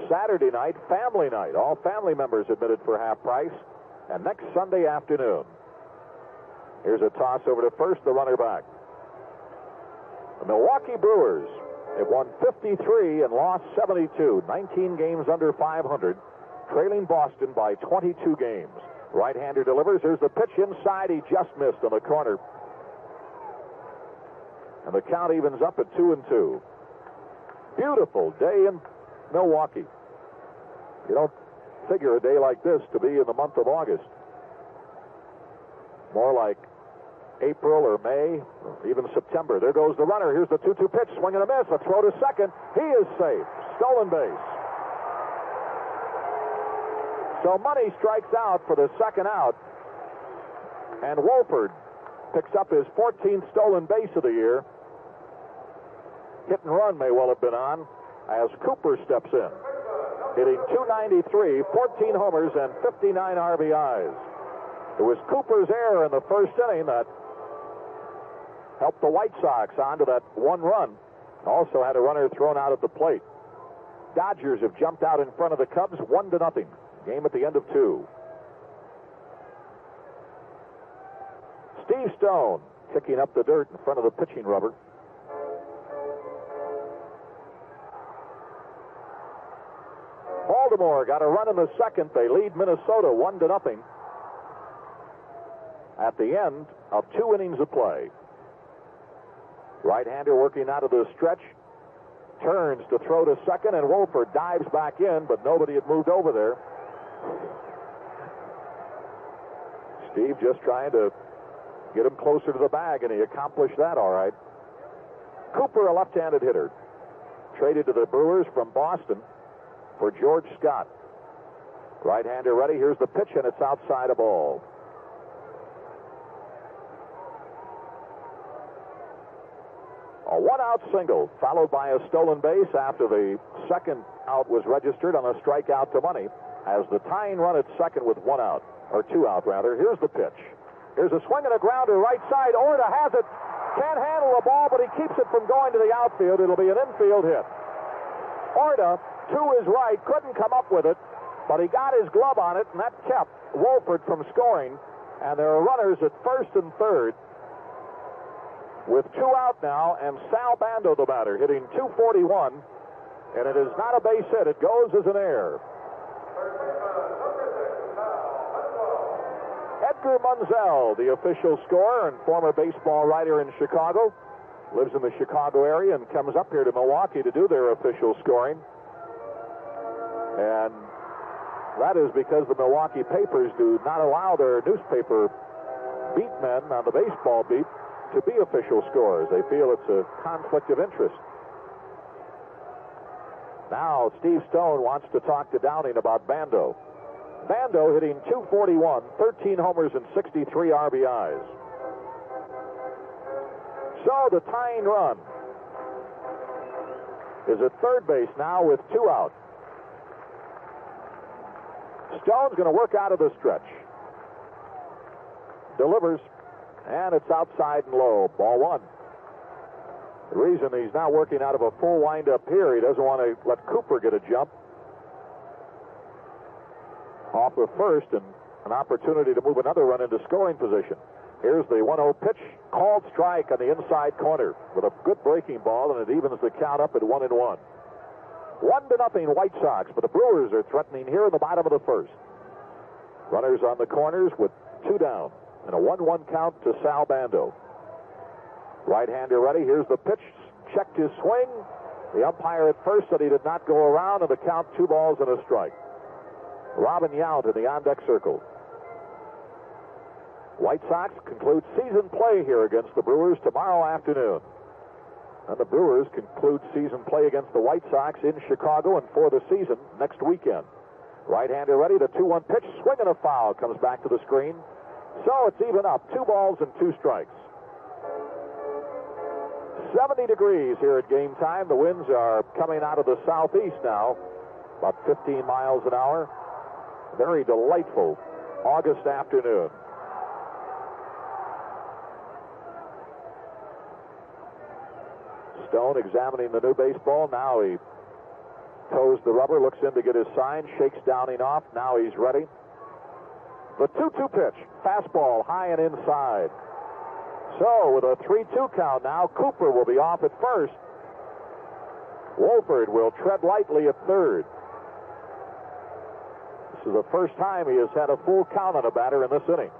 Saturday night, family night. All family members admitted for half price. And next Sunday afternoon. Here's a toss over to first, the runner back. The Milwaukee Brewers have won 53 and lost 72. 19 games under 500. Trailing Boston by 22 games. Right-hander delivers. Here's the pitch inside. He just missed on the corner. And the count evens up at 2-2. Beautiful day in Milwaukee. You don't figure a day like this to be in the month of August. More like April or May, or even September. There goes the runner. Here's the 2-2 pitch. Swing and a miss. A throw to second. He is safe. Stolen base. So Money strikes out for the second out. And Wohlford picks up his 14th stolen base of the year. Hit and run may well have been on as Cooper steps in, hitting .293, 14 homers, and 59 RBIs. It was Cooper's error in the first inning that helped the White Sox onto that 1 run. Also had a runner thrown out at the plate. Dodgers have jumped out in front of the Cubs 1-0. Game at the end of 2. Steve Stone kicking up the dirt in front of the pitching rubber. Baltimore got a run in the second. They lead Minnesota 1-0 at the end of 2 innings of play. Right-hander working out of the stretch. Turns to throw to second, and Wohlford dives back in, but nobody had moved over there. Steve just trying to get him closer to the bag, and he accomplished that all right. Cooper, a left-handed hitter, traded to the Brewers from Boston for George Scott. Right-hander ready. Here's the pitch, and it's outside a ball. A 1-out single, followed by a stolen base after the second out was registered on a strikeout to money, as the tying run at second with 1 out, or 2 out rather. Here's the pitch. Here's a swing and a grounder right side. Orta has it. Can't handle the ball, but he keeps it from going to the outfield. It'll be an infield hit. Orta, to his right, couldn't come up with it, but he got his glove on it, and that kept Wohlford from scoring. And there are runners at first and third with 2 out now, and Sal Bando, the batter, hitting .241, and it is not a base hit. It goes as an error. Edgar Munzel, the official scorer and former baseball writer in Chicago, lives in the Chicago area and comes up here to Milwaukee to do their official scoring. And that is because the Milwaukee papers do not allow their newspaper beat men on the baseball beat to be official scorers. They feel it's a conflict of interest. Now Steve Stone wants to talk to Downing about Bando. Bando hitting .241, 13 homers and 63 RBIs. So the tying run is at third base now with 2 out. Stone's going to work out of the stretch. Delivers, and it's outside and low. Ball 1. The reason he's not working out of a full windup here, he doesn't want to let Cooper get a jump off the first and an opportunity to move another run into scoring position. Here's the 1-0 pitch, called strike on the inside corner with a good breaking ball, and it evens the count up at 1-1. 1-0 White Sox, but the Brewers are threatening here in the bottom of the first. Runners on the corners with 2 down, and a 1-1 count to Sal Bando. Right-hander ready. Here's the pitch. Checked his swing. The umpire at first said he did not go around, and the count 2 balls and a strike. Robin Yount in the on-deck circle. White Sox conclude season play here against the Brewers tomorrow afternoon. And the Brewers conclude season play against the White Sox in Chicago and for the season next weekend. Right-hander ready. The 2-1 pitch. Swing and a foul. Comes back to the screen. So it's even up. 2 balls and 2 strikes. 70 degrees here at game time. The winds are coming out of the southeast now, about 15 miles an hour. Very delightful August afternoon. Stone examining the new baseball. Now he toes the rubber, looks in to get his sign, shakes Downing off. Now he's ready. The 2-2 pitch. Fastball high and inside. So with a 3-2 count now, Cooper will be off at first. Wohlford will tread lightly at third. This is the first time he has had a full count on a batter in this inning.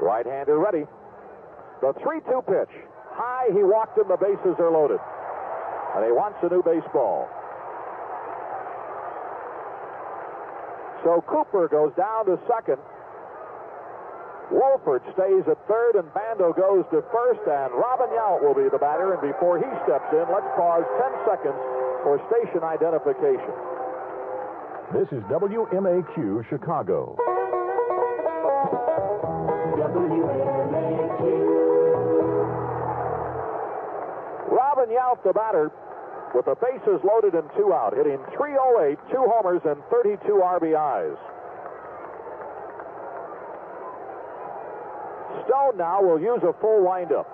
Right-hander ready. The 3-2 pitch. High, he walked him, the bases are loaded. And he wants a new baseball. So Cooper goes down to second. Wohlford stays at third, and Bando goes to first, and Robin Yount will be the batter. And before he steps in, let's pause 10 seconds for station identification. This is WMAQ Chicago. WMAQ. Robin Yount, the batter, with the bases loaded and 2 out, hitting .308, 2 homers, and 32 RBIs. Stone now will use a full windup.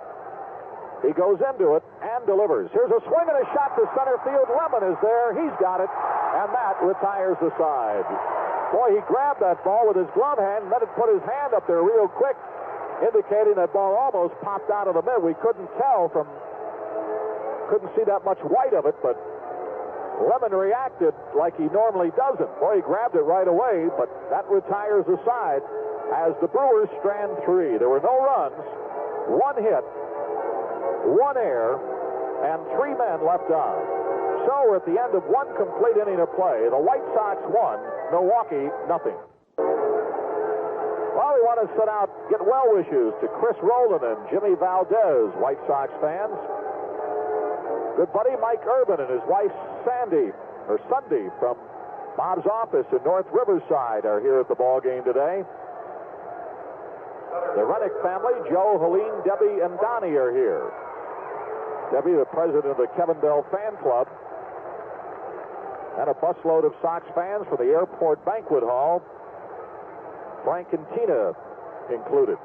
He goes into it and delivers. Here's a swing and a shot to center field. Lemon is there. He's got it, and that retires the side. Boy, he grabbed that ball with his glove hand and let it put his hand up there real quick, indicating that ball almost popped out of the mitt. We couldn't see that much white of it, but Lemon reacted like he normally doesn't. Boy, he grabbed it right away, but that retires the side as the Brewers strand 3. There were no runs, 1 hit, 1 error, and 3 men left on. So at the end of 1 complete inning of play, the White Sox won, Milwaukee nothing. Well, we want to send out get well wishes to Chris Rowland and Jimmy Valdez, White Sox fans. Good buddy Mike Urban and his wife Sunday from Bob's office in North Riverside are here at the ball game today. The Rennick family, Joe, Helene, Debbie, and Donnie are here. Debbie, the president of the Kevin Bell Fan Club. And a busload of Sox fans from the Airport Banquet Hall. Frank and Tina included.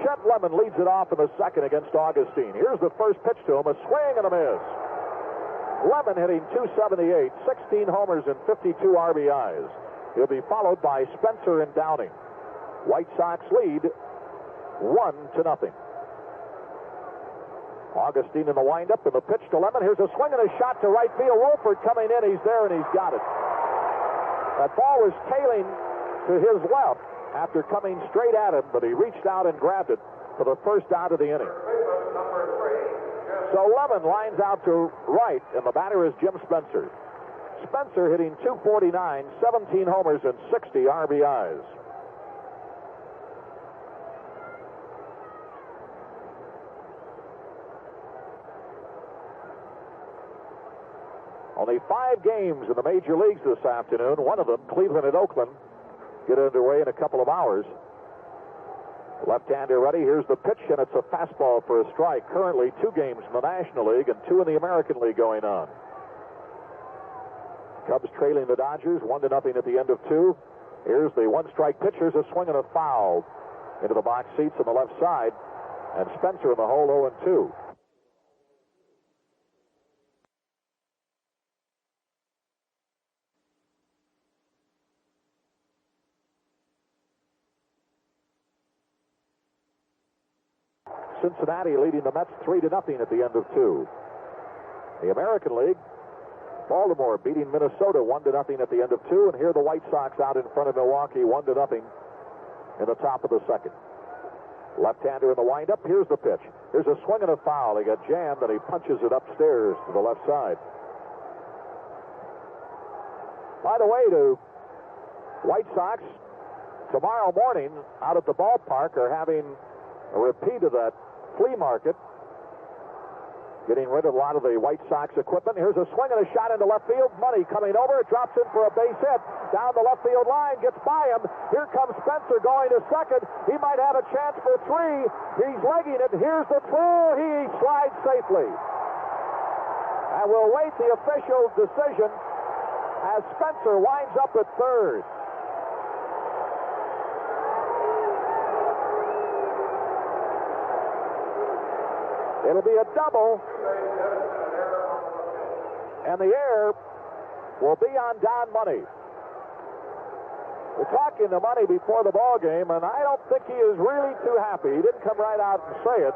Chet Lemon leads it off in the second against Augustine. Here's the first pitch to him, a swing and a miss. Lemon hitting .278, 16 homers and 52 RBIs. He'll be followed by Spencer and Downing. White Sox lead 1-0. Augustine in the windup and the pitch to Lemon. Here's a swing and a shot to right field. Wohlford coming in. He's there and he's got it. That ball was tailing to his left after coming straight at him, but he reached out and grabbed it for the first out of the inning. So Lemon lines out to right, and the batter is Jim Spencer. Spencer hitting .249, 17 homers and 60 RBIs. Only 5 games in the major leagues this afternoon. One of them, Cleveland at Oakland, get underway in a couple of hours. Left-hander ready. Here's the pitch, and it's a fastball for a strike. Currently 2 games in the National League and 2 in the American League going on. Cubs trailing the Dodgers 1-0 at the end of 2. Here's the 1-strike pitch. Here's a swing and a foul into the box seats on the left side, and Spencer in the hole 0-2. Cincinnati leading the Mets 3-0 at the end of 2. The American League, Baltimore beating Minnesota 1-0 at the end of 2, and here the White Sox out in front of Milwaukee 1-0 in the top of the second. Left-hander in the windup. Here's the pitch. Here's a swing and a foul. He got jammed, and he punches it upstairs to the left side. By the way, to White Sox, tomorrow morning out at the ballpark are having a repeat of that flea market, getting rid of a lot of the White Sox equipment. Here's a swing and a shot into left field. Money coming over. It drops in for a base hit. Down the left field line. Gets by him. Here comes Spencer going to second. He might have a chance for 3. He's legging it. Here's the throw. He slides safely. And we'll wait the official decision as Spencer winds up at third. It'll be a double, and the error will be on Don Money. We're talking to Money before the ball game, and I don't think he is really too happy. He didn't come right out and say it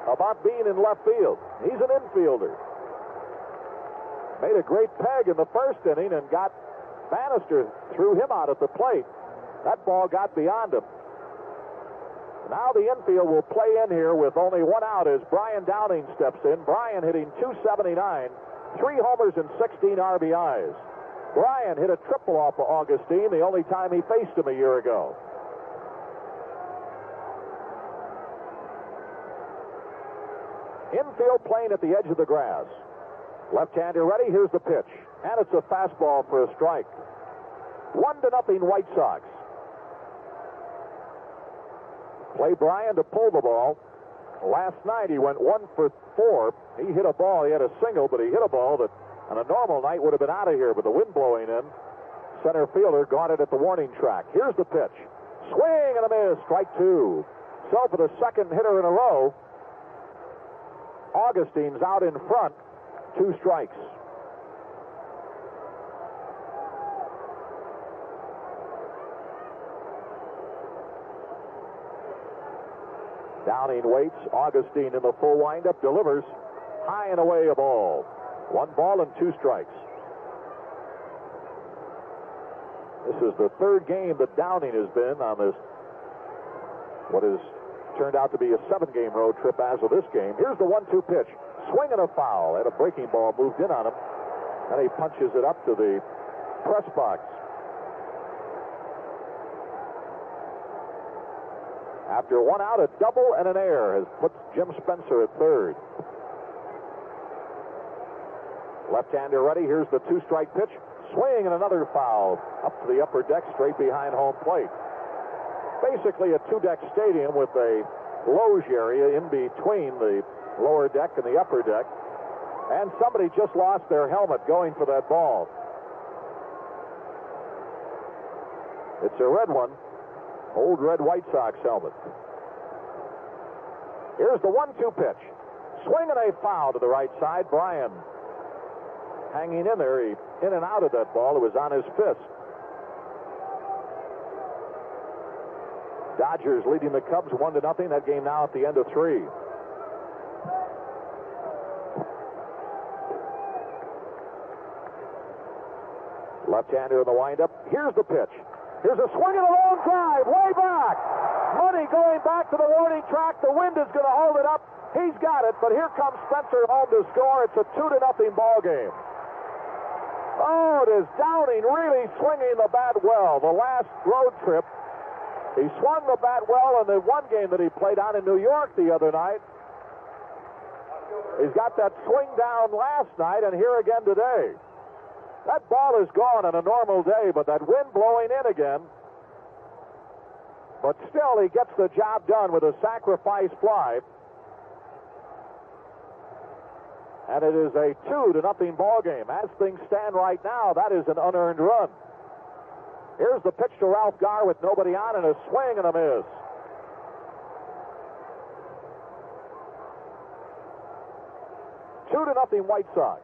about being in left field. He's an infielder. Made a great peg in the first inning and got Bannister, threw him out at the plate. That ball got beyond him. Now the infield will play in here with only 1 out as Brian Downing steps in. Brian hitting .279, 3 homers and 16 RBIs. Brian hit a triple off of Augustine, the only time he faced him a year ago. Infield playing at the edge of the grass. Left-hander ready. Here's the pitch, and it's a fastball for a strike. 1-0 White Sox. Play Brian to pull the ball. Last night he went 1 for 4. He hit a ball. He had a single, but he hit a ball that on a normal night would have been out of here, but the wind blowing in. Center fielder got it at the warning track. Here's the pitch. Swing and a miss. Strike 2. So for the second hitter in a row, Augustine's out in front. 2 strikes. Downing waits. Augustine in the full windup delivers. High and away a ball. 1 ball and 2 strikes. This is the 3rd game that Downing has been on this, what has turned out to be a 7-game road trip as of this game. Here's the 1-2 pitch. Swing and a foul. Had a breaking ball moved in on him, and he punches it up to the press box. After 1 out, a double and an error has put Jim Spencer at 3rd. Left-hander ready. Here's the 2-strike pitch. Swing and another foul up to the upper deck, straight behind home plate. Basically a 2-deck stadium with a loge area in between the lower deck and the upper deck. And somebody just lost their helmet going for that ball. It's a red one. Old red White Sox helmet. Here's the 1-2 pitch. Swing and a foul to the right side. Bryan hanging in there. He in and out of that ball. It was on his fist. Dodgers leading the Cubs 1-0. That game now at the end of 3. Left-hander in the windup. Here's the pitch. Here's a swing and a long drive way back. Money going back to the warning track. The wind is going to hold it up. He's got it, but here comes Spencer home to score. It's a 2-0 ball game. Oh, it is Downing really swinging the bat well. The last road trip, he swung the bat well in the one game that he played on in New York the other night. He's got that swing down last night and here again today. That ball is gone on a normal day, but that wind blowing in again. But still, he gets the job done with a sacrifice fly. And it is a 2-0 ball game. As things stand right now, that is an unearned run. Here's the pitch to Ralph Garr with nobody on and a swing and a miss. Two to nothing White Sox.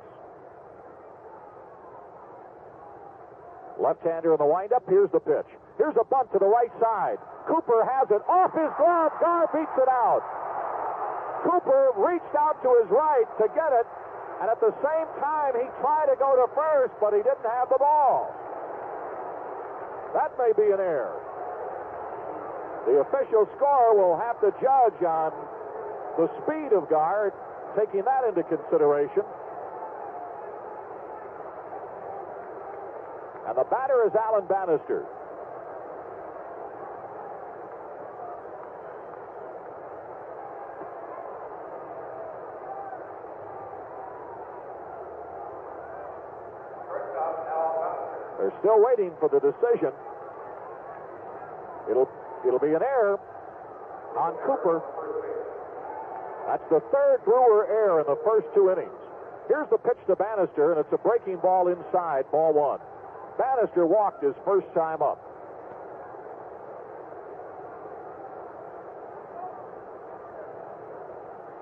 Left-hander in the windup. Here's the pitch. Here's a bunt to the right side. Cooper has it off his glove. Garr beats it out. Cooper reached out to his right to get it, and at the same time he tried to go to first, but he didn't have the ball. That may be an error. The official score will have to judge on the speed of Garr, taking that into consideration. And the batter is Alan Bannister. They're still waiting for the decision. It'll be an error on Cooper. That's the third Brewer error in the first 2 innings. Here's the pitch to Bannister, and it's a breaking ball inside, ball 1. Bannister walked his first time up.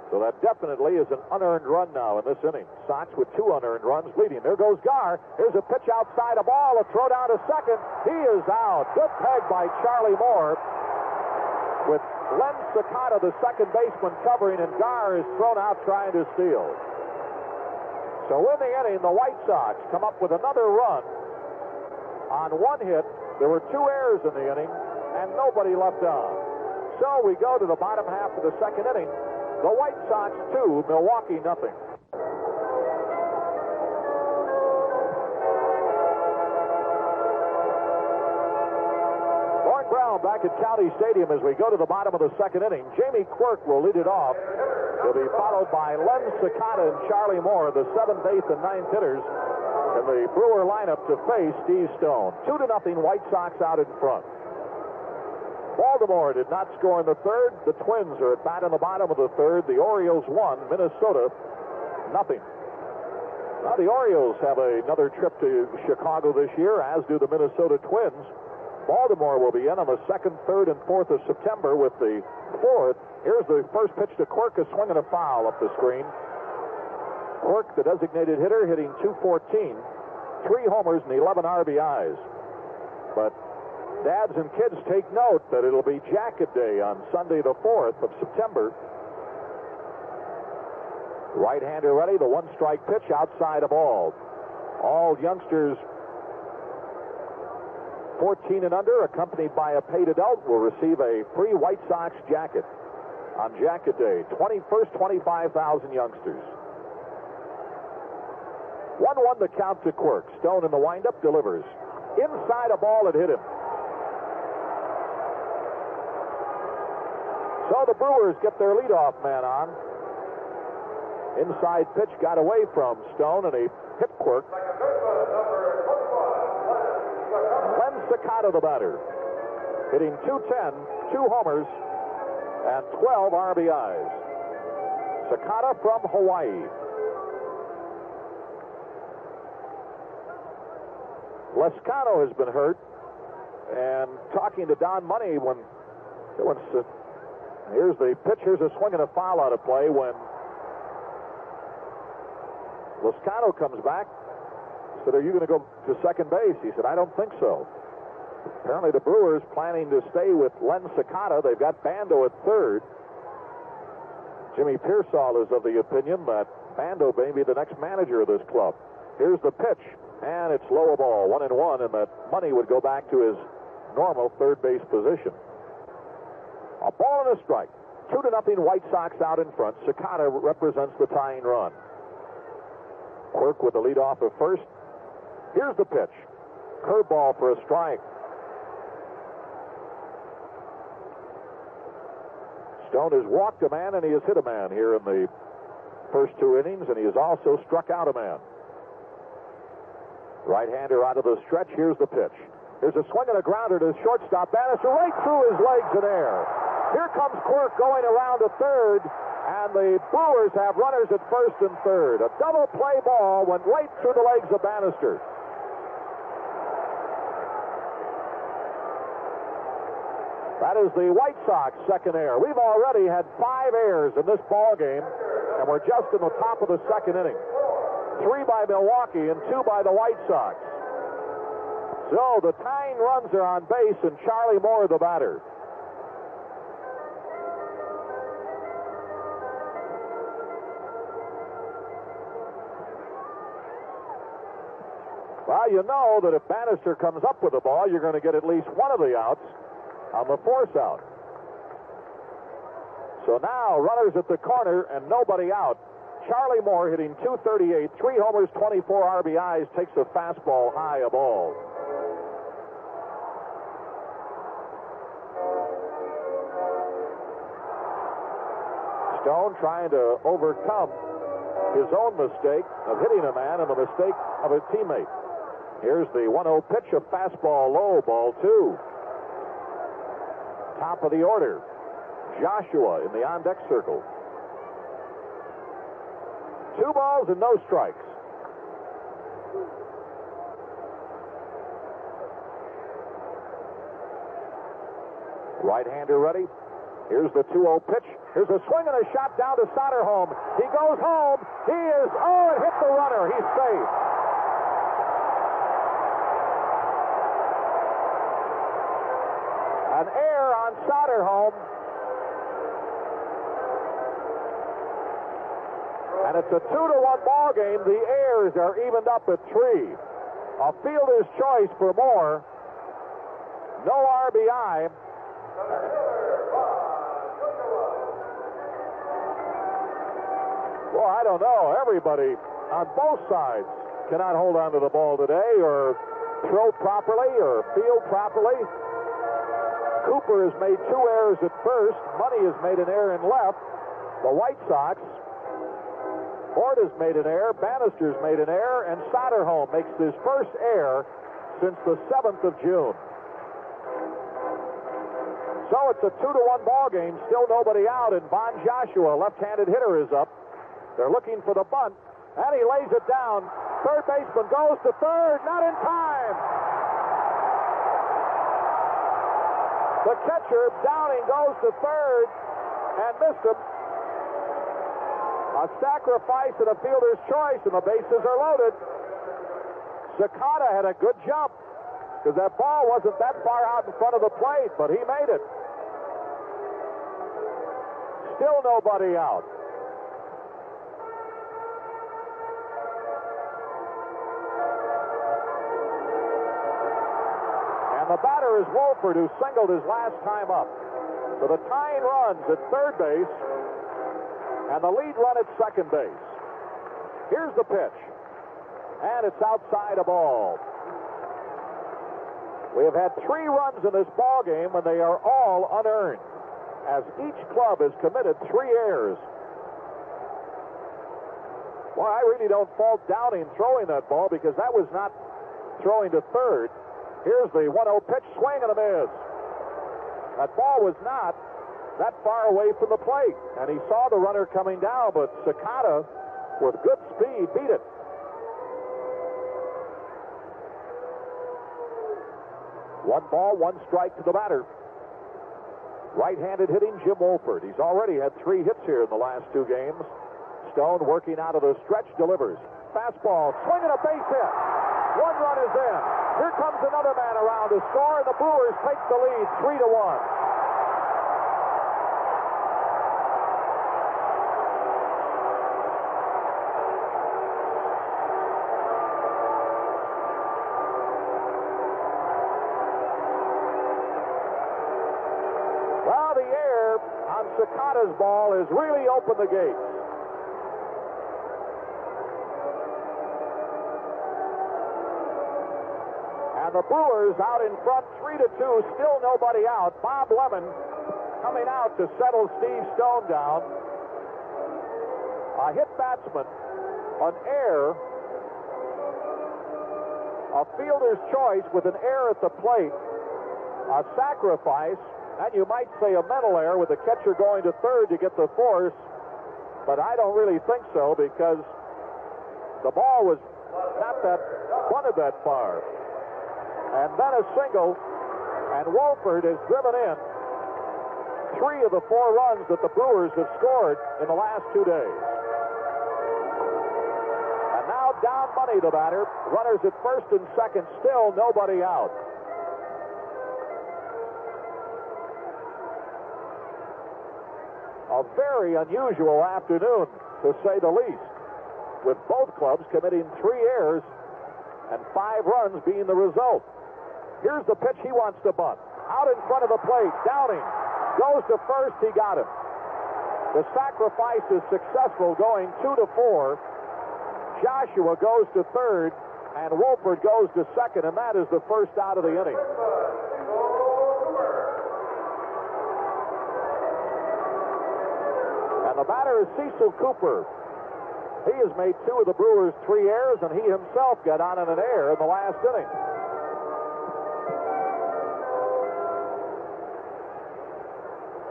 So that definitely is an unearned run now in this inning. Sox with 2 unearned runs leading. There goes Garr. Here's a pitch outside, a ball, a throw down to second. He is out. Good peg by Charlie Moore with Lenn Sakata, the second baseman, covering, and Garr is thrown out trying to steal. So in the inning, the White Sox come up with another run on 1 hit. There were 2 errors in the inning, and nobody left on. So we go to the bottom half of the second inning. The White Sox 2, Milwaukee nothing. Gordon Brown back at County Stadium as we go to the bottom of the second inning. Jamie Quirk will lead it off. He'll be followed by Lenn Sakata and Charlie Moore, the 7th, 8th, and 9th hitters in the Brewer lineup to face Steve Stone. 2-0 White Sox out in front. Baltimore did not score in the third. The Twins are at bat in the bottom of the third. The Orioles won. Minnesota, nothing. Now the Orioles have another trip to Chicago this year, as do the Minnesota Twins. Baltimore will be in on the 2nd, 3rd, and 4th of September with the 4th. Here's the first pitch to Quirk, a swing and a foul up the screen. Quirk, the designated hitter, hitting .214, 3 homers and 11 RBIs. But dads and kids take note that it'll be Jacket Day on Sunday the 4th of September. Right-hander ready, the one-strike pitch outside a ball. All youngsters 14 and under, accompanied by a paid adult, will receive a free White Sox jacket on Jacket Day. First 25,000 youngsters. 1-1 the count to Quirk. Stone in the windup delivers. Inside a ball that hit him. So the Brewers get their leadoff man on. Inside pitch got away from Stone, and he hit Quirk. Lenn Sakata, the batter, hitting .210, 2 homers, and 12 RBIs. Sakata from Hawaii. Lescano has been hurt, and talking to Don Money here's the pitch. Here's a swing and a foul out of play when Lescano comes back. He said, "Are you going to go to second base?" He said, "I don't think so." Apparently the Brewers planning to stay with Lenn Sakata. They've got Bando at third. Jimmy Pearsall is of the opinion that Bando may be the next manager of this club. Here's the pitch, and it's low ball, 1-1, and that Money would go back to his normal third base position. A ball and a strike. 2-0 White Sox out in front. Sakata represents the tying run. Quirk with the leadoff of first. Here's the pitch. Curveball for a strike. Stone has walked a man and he has hit a man here in the first 2 innings, and he has also struck out a man. Right-hander out of the stretch. Here's the pitch. There's a swing and a grounder to shortstop. Bannister right through his legs in air. Here comes Quirk going around to third, and the Brewers have runners at first and third. A double play ball went right through the legs of Bannister. That is the White Sox second error. We've already had 5 errors in this ball game, and we're just in the top of the second inning. 3 by Milwaukee and 2 by the White Sox. So the tying runs are on base, and Charlie Moore the batter. Well, you know that if Bannister comes up with the ball, you're going to get at least one of the outs on the force out. So now runners at the corner and nobody out. Charlie Moore hitting .238, 3 homers, 24 RBIs, takes a fastball high a ball. Stone trying to overcome his own mistake of hitting a man and the mistake of a teammate. Here's the 1-0 pitch, a fastball low, ball 2. Top of the order, Joshua in the on-deck circle. 2 balls and no strikes. Right-hander ready. Here's the 2-0 pitch. Here's a swing and a shot down to Soderholm. He goes home. He is, it hit the runner. He's safe. An error on Soderholm. And it's a 2-1 ball game. The errors are evened up at 3. A fielder's choice for Moore. No RBI. Well, I don't know. Everybody on both sides cannot hold on to the ball today or throw properly or field properly. Cooper has made 2 errors at first. Money has made an error in left. The White Sox, Orta's made an error, Bannister's made an error, and Soderholm makes his first error since the 7th of June. So it's a 2-1 ball game, still nobody out, and Von Joshua, left-handed hitter, is up. They're looking for the bunt, and he lays it down. Third baseman goes to third, not in time. The catcher, Downing, goes to third and missed him. A sacrifice and a fielder's choice, and the bases are loaded. Sakata had a good jump because that ball wasn't that far out in front of the plate, but he made it. Still nobody out. And the batter is Wohlford, who singled his last time up. So the tying runs at third base and the lead run at second base. Here's the pitch. And it's outside a ball. We have had 3 runs in this ball game, and they are all unearned, as each club has committed 3 errors. Well, I really don't fault Downing throwing that ball, because that was not throwing to third. Here's the 1-0 pitch, swing and a miss. That ball was not that far away from the plate, and he saw the runner coming down, but Sakata, with good speed, beat it. One ball, 1 strike to the batter. Right-handed hitting Jim Wohlford. He's already had 3 hits here in the last 2 games. Stone working out of the stretch, delivers. Fastball, swinging a base hit. 1 run is in. Here comes another man around to score, and the Brewers take the lead 3-1. Well, the air on Sakata's ball has really opened the gates. And the Brewers out in front, 3-2, still nobody out. Bob Lemon coming out to settle Steve Stone down. A hit batsman, an error, a fielder's choice with an error at the plate, a sacrifice, and you might say a mental error with the catcher going to third to get the force, but I don't really think so, because the ball was not that punted that far. And then a single, and Wohlford has driven in 3 of the 4 runs that the Brewers have scored in the last 2 days. And now down Money, the batter. Runners at first and second, still nobody out. A very unusual afternoon, to say the least, with both clubs committing 3 errors and 5 runs being the result. Here's the pitch he wants to bunt. Out in front of the plate, Downing goes to first, he got him. The sacrifice is successful, going 2-4. Joshua goes to third, and Wohlford goes to second, and that is the first out of the inning. And the batter is Cecil Cooper. He has made 2 of the Brewers' 3 errors, and he himself got on in an error in the last inning.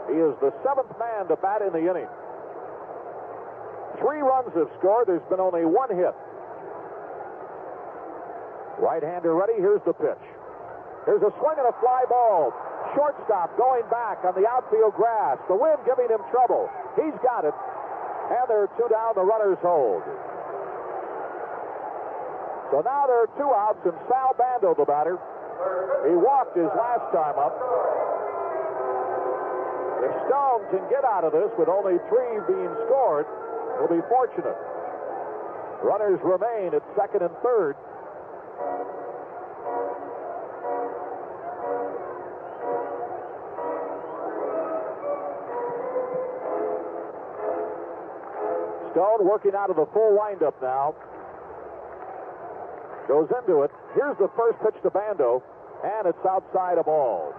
He is the 7th man to bat in the inning. 3 runs have scored. There's been only 1 hit. Right-hander ready. Here's the pitch. There's a swing and a fly ball. Shortstop going back on the outfield grass. The wind giving him trouble. He's got it. And there are 2 down. The runners hold. So now there are 2 outs, and Sal Bando, the batter. He walked his last time up. If Stone can get out of this with only 3 being scored, he'll be fortunate. Runners remain at second and third. Stone working out of the full windup now. Goes into it. Here's the first pitch to Bando, and it's outside a ball.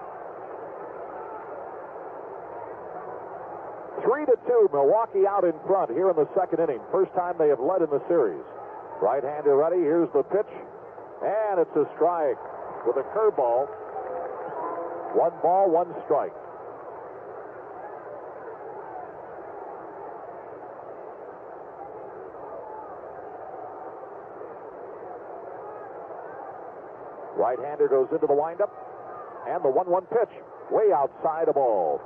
3-2, Milwaukee out in front here in the second inning. First time they have led in the series. Right-hander ready. Here's the pitch, and it's a strike with a curveball. 1 ball, 1 strike. Right-hander goes into the windup, and the 1-1 pitch, way outside a ball.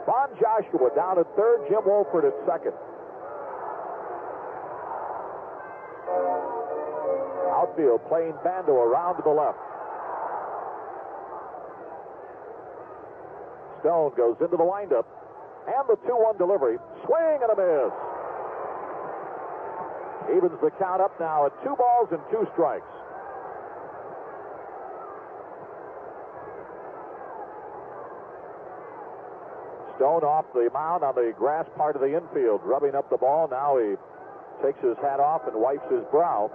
Von Joshua down at third, Jim Wohlford at second. Outfield playing Bando around to the left. Stone goes into the windup, and the 2-1 delivery. Swing and a miss. Evens the count up now at 2 balls and 2 strikes. Stone off the mound on the grass part of the infield, rubbing up the ball. Now he takes his hat off and wipes his brow.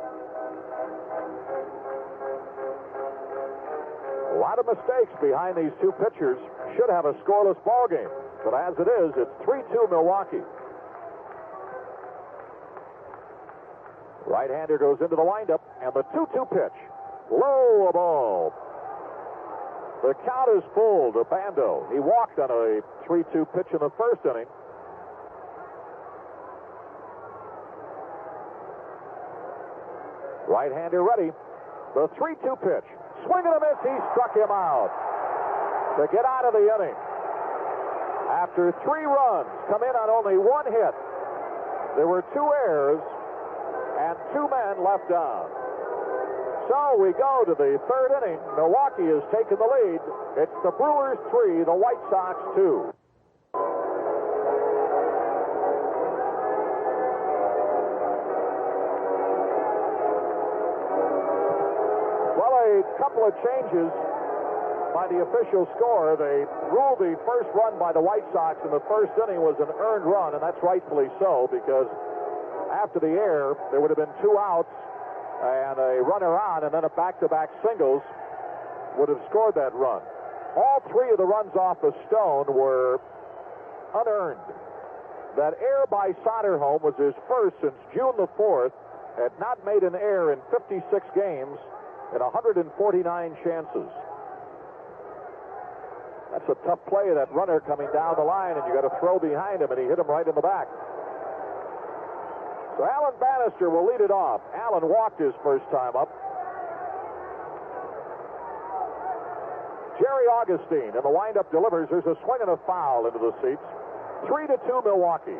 A lot of mistakes behind these two pitchers. Should have a scoreless ball game. But as it is, it's 3-2 Milwaukee. Right-hander goes into the windup, and the 2-2 pitch. Low a ball. The count is full to Bando. He walked on a 3-2 pitch in the first inning. Right-hander ready. The 3-2 pitch. Swing and a miss. He struck him out to get out of the inning. After 3 runs, come in on only 1 hit. There were 2 errors and 2 men left on. So we go to the 3rd inning. Milwaukee has taken the lead. It's the Brewers 3, the White Sox 2. Well, a couple of changes by the official score. They ruled the first run by the White Sox in the first inning was an earned run, and that's rightfully so, because after the error, there would have been 2 outs and a runner on, and then a back-to-back singles would have scored that run. All 3 of the runs off of Stone were unearned. That error by Soderholm was his first since June the 4th. Had not made an error in 56 games and 149 chances. That's a tough play, that runner coming down the line, and you got to throw behind him, and he hit him right in the back. So Alan Bannister will lead it off. Alan walked his first time up. Jerry Augustine in the windup delivers. There's a swing and a foul into the seats. 3-2 Milwaukee.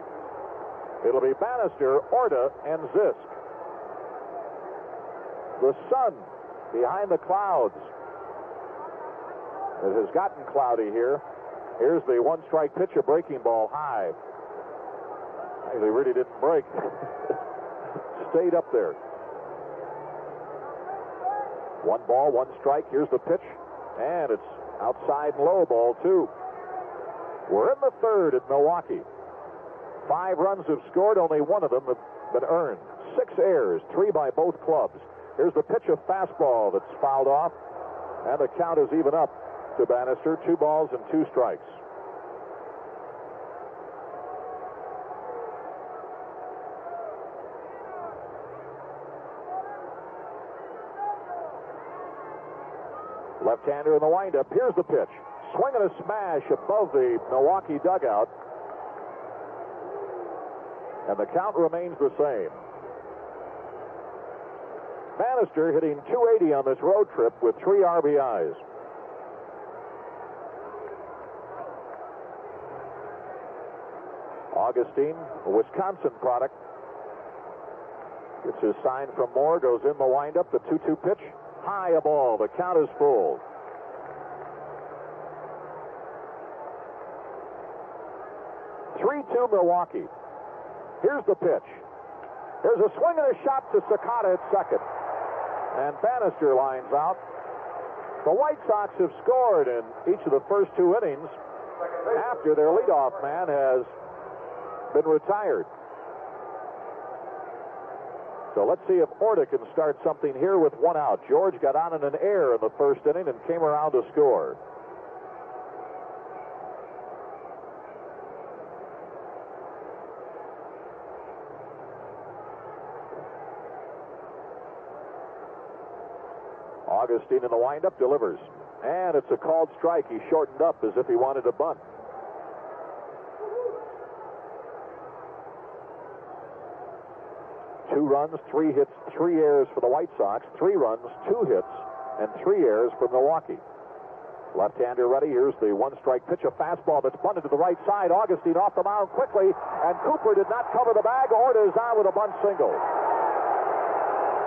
It'll be Bannister, Orta, and Zisk. The sun behind the clouds. It has gotten cloudy here. Here's the 1-strike pitch, a breaking ball high. They really didn't break. Stayed up there. 1 ball, 1 strike. Here's the pitch. And it's outside and low ball, 2. We're in the 3rd at Milwaukee. 5 runs have scored. Only 1 of them have been earned. 6 errors, 3 by both clubs. Here's the pitch, a fastball that's fouled off. And the count is even up to Bannister. 2 balls and 2 strikes. Left-hander in the windup. Here's the pitch. Swing and a smash above the Milwaukee dugout. And the count remains the same. Bannister hitting .280 on this road trip with 3 RBIs. Augustine, a Wisconsin product, gets his sign from Moore, goes in the windup. The 2-2 pitch. High a ball. The count is full. 3-2 Milwaukee. Here's the pitch. There's a swing and a shot to Sakata at second. And Bannister lines out. The White Sox have scored in each of the first 2 innings after their leadoff man has been retired. So let's see if Orta can start something here with 1 out. George got on in an error in the first inning and came around to score. Augustine in the windup delivers. And it's a called strike. He shortened up as if he wanted to bunt. Two runs, 3 hits, 3 errors for the White Sox. 3 runs, 2 hits, and 3 errors for Milwaukee. Left-hander ready. Here's the 1-strike pitch, a fastball that's bunted to the right side. Augustine off the mound quickly, and Cooper did not cover the bag. Orta is on with a bunt single.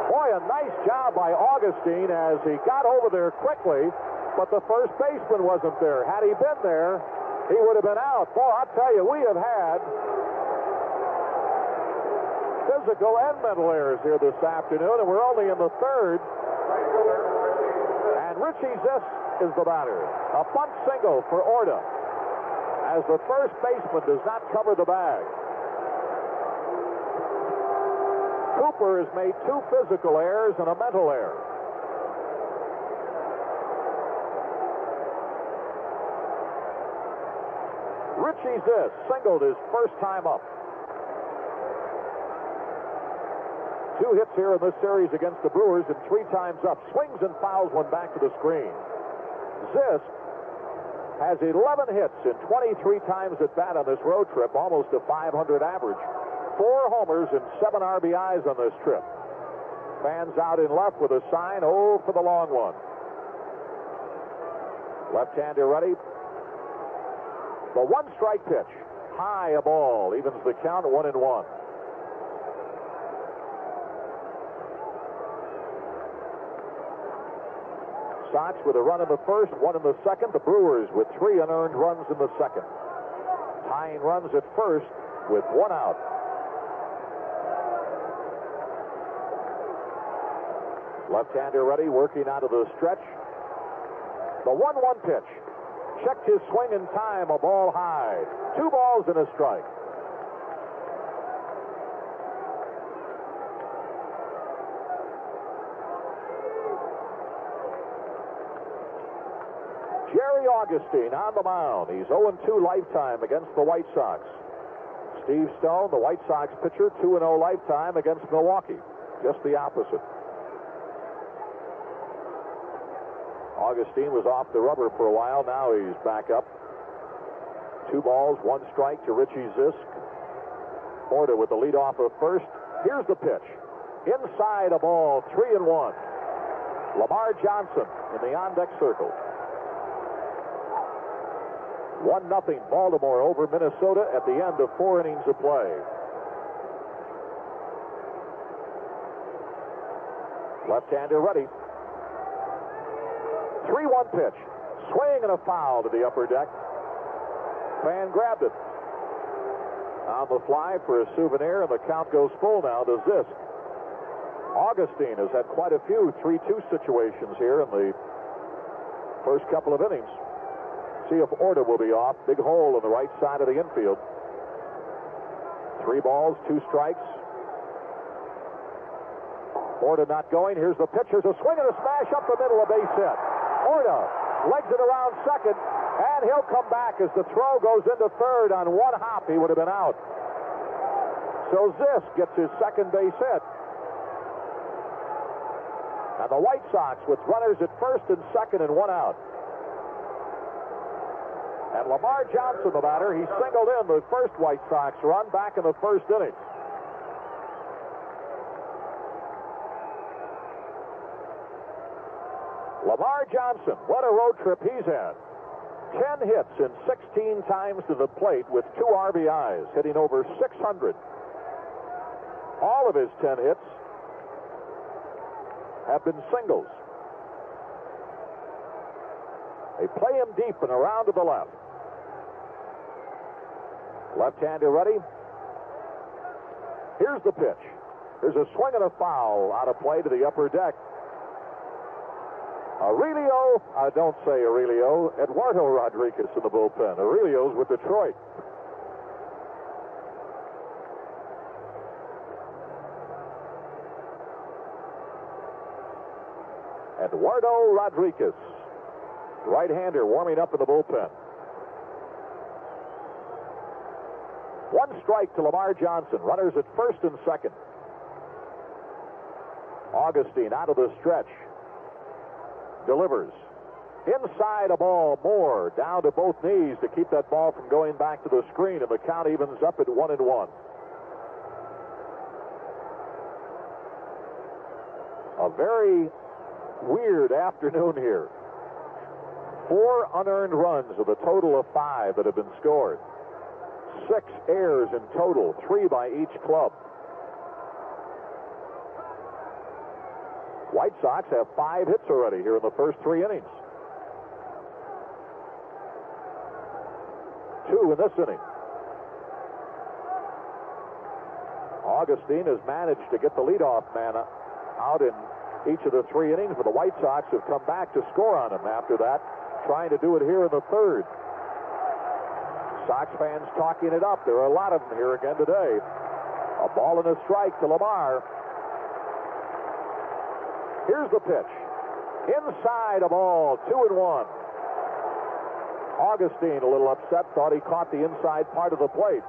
Boy, a nice job by Augustine as he got over there quickly, but the first baseman wasn't there. Had he been there, he would have been out. Boy, I'll tell you, we have had physical and mental errors here this afternoon, and we're only in the 3rd. And Richie Zisk is the batter. A bunt single for Orta. as the first baseman does not cover the bag. Cooper has made 2 physical errors and a mental error. Richie Zisk singled his first time up. 2 hits here in this series against the Brewers and 3 times up. Swings and fouls one back to the screen. Zisk has 11 hits in 23 times at bat on this road trip, almost a .500 average. 4 homers and 7 RBIs on this trip. Fans out in left with a sign, oh, for the long one. Left-hander ready. The 1-strike pitch. High a ball. Evens the count 1-1. Sox with a run in the first, 1 in the second. The Brewers with 3 unearned runs in the second. Tying runs at first with 1 out. Left-hander ready, working out of the stretch. The 1-1 pitch. Checked his swing in time, a ball high. 2 balls and a strike. Jerry Augustine on the mound. He's 0-2 lifetime against the White Sox. Steve Stone, the White Sox pitcher, 2-0 lifetime against Milwaukee. Just the opposite. Augustine was off the rubber for a while. Now he's back up. 2 balls, 1 strike to Richie Zisk. Orta with the leadoff of first. Here's the pitch. Inside a ball, 3-1. Lamar Johnson in the on-deck circle. 1-0 Baltimore over Minnesota at the end of 4 innings of play. Left-hander ready. 3-1 pitch. Swing and a foul to the upper deck. Fan grabbed it. On the fly for a souvenir, and the count goes full now to Zisk. Augustine has had quite a few 3-2 situations here in the first couple of innings. See if Orta will be off. Big hole in the right side of the infield. 3 balls, 2 strikes. Orta not going. Here's the pitch. There's a swing and a smash up the middle, a base hit. Orta legs it around second, and he'll come back as the throw goes into third. On 1 hop, he would have been out. So Zisk gets his second base hit. And the White Sox with runners at first and second and 1 out. And Lamar Johnson, the batter, he singled in the first White Sox run back in the first inning. Lamar Johnson, what a road trip he's had. 10 hits and 16 times to the plate with 2 RBIs, hitting over 600. All of his 10 hits have been singles. They play him deep and around to the left. Left-hander ready. Here's the pitch. There's a swing and a foul out of play to the upper deck. Aurelio, don't say Aurelio, Eduardo Rodriguez in the bullpen. Aurelio's with Detroit. Eduardo Rodriguez, right-hander, warming up in the bullpen. 1 strike to Lamar Johnson. Runners at first and second. Augustine out of the stretch. Delivers. Inside a ball, Moore down to both knees to keep that ball from going back to the screen, and the count evens up at 1-1. A very weird afternoon here. 4 unearned runs of a total of 5 that have been scored. 6 errors in total, 3 by each club. White Sox have 5 hits already here in the first 3 innings. 2 in this inning. Augustine has managed to get the leadoff man out in each of the 3 innings, but the White Sox have come back to score on him after that, trying to do it here in the third. Sox fans talking it up. There are a lot of them here again today. A ball and a strike to Lamar. Here's the pitch. Inside a ball, 2-1. Augustine a little upset, thought he caught the inside part of the plate.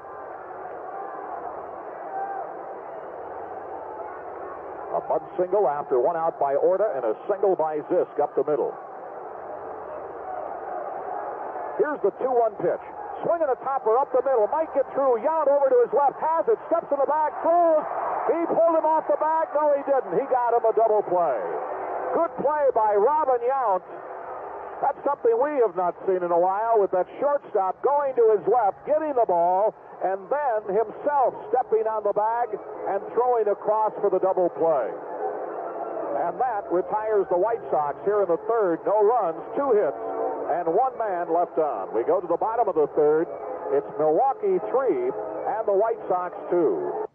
A bunt single after one out by Orta and a single by Zisk up the middle. Here's the 2-1 pitch. Swinging a topper up the middle. Might get through. Yount over to his left. Has it. Steps in the bag. Throws. He pulled him off the bag. No, he didn't. He got him a double play. Good play by Robin Yount. That's something we have not seen in a while, with that shortstop going to his left, getting the ball, and then himself stepping on the bag and throwing across for the double play. And that retires the White Sox here in the third. No runs, 2 hits, and 1 man left on. We go to the bottom of the third. It's Milwaukee 3 and the White Sox 2.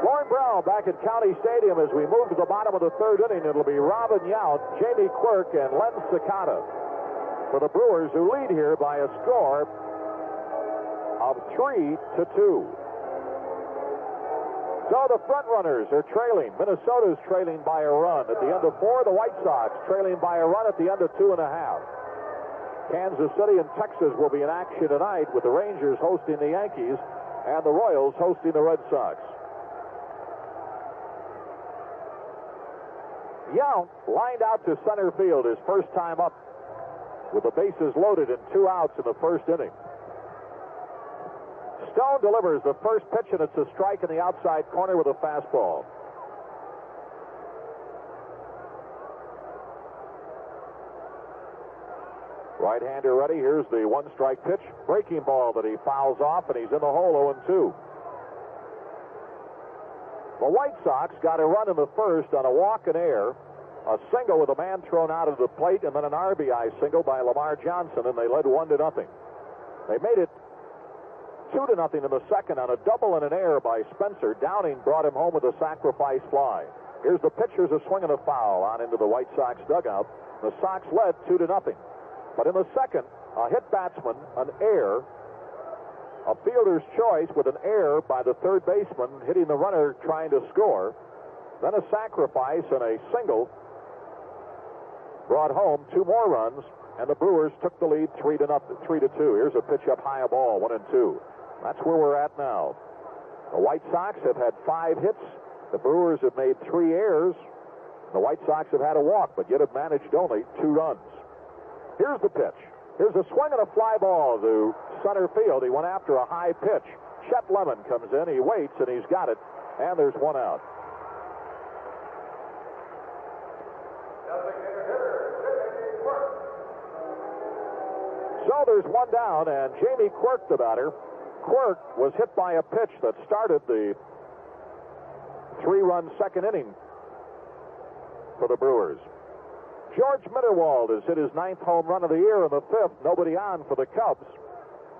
Lauren Brown back at County Stadium as we move to the bottom of the third inning. It'll be Robin Yount, Jamie Quirk, and Lenn Sakata for the Brewers, who lead here by a score of 3-2. So the front runners are trailing. Minnesota's trailing by a run at the end of 4. The White Sox trailing by a run at the end of 2.5. Kansas City and Texas will be in action tonight, with the Rangers hosting the Yankees and the Royals hosting the Red Sox. Yount lined out to center field his first time up, with the bases loaded and 2 outs in the first inning. Stone delivers the first pitch, and it's a strike in the outside corner with a fastball. Right-hander ready. Here's the 1-strike pitch. Breaking ball that he fouls off, and he's in the hole 0-2. The White Sox got a run in the first on a walk and air, a single with a man thrown out of the plate, and then an RBI single by Lamar Johnson, and they led 1-0. They made it 2-0 in the second on a double and an air by Spencer. Downing brought him home with a sacrifice fly. Here's the pitcher's a swing and a foul on into the White Sox dugout. The Sox led 2-0. But in the second, a hit batsman, an air, a fielder's choice with an error by the third baseman hitting the runner trying to score. Then a sacrifice and a single brought home 2 more runs, and the Brewers took the lead 3-2. Here's a pitch up high, a ball, 1-2. That's where we're at now. The White Sox have had 5 hits. The Brewers have made 3 errors. The White Sox have had a walk, but yet have managed only 2 runs. Here's the pitch. Here's a swing and a fly ball to center field. He went after a high pitch. Chet Lemon comes in. He waits, and he's got it. And there's 1 out. So there's 1 down, and Jamie Quirk, the batter. Quirk was hit by a pitch that started the 3-run second inning for the Brewers. George Mitterwald has hit his 9th home run of the year in the 5th. Nobody on for the Cubs.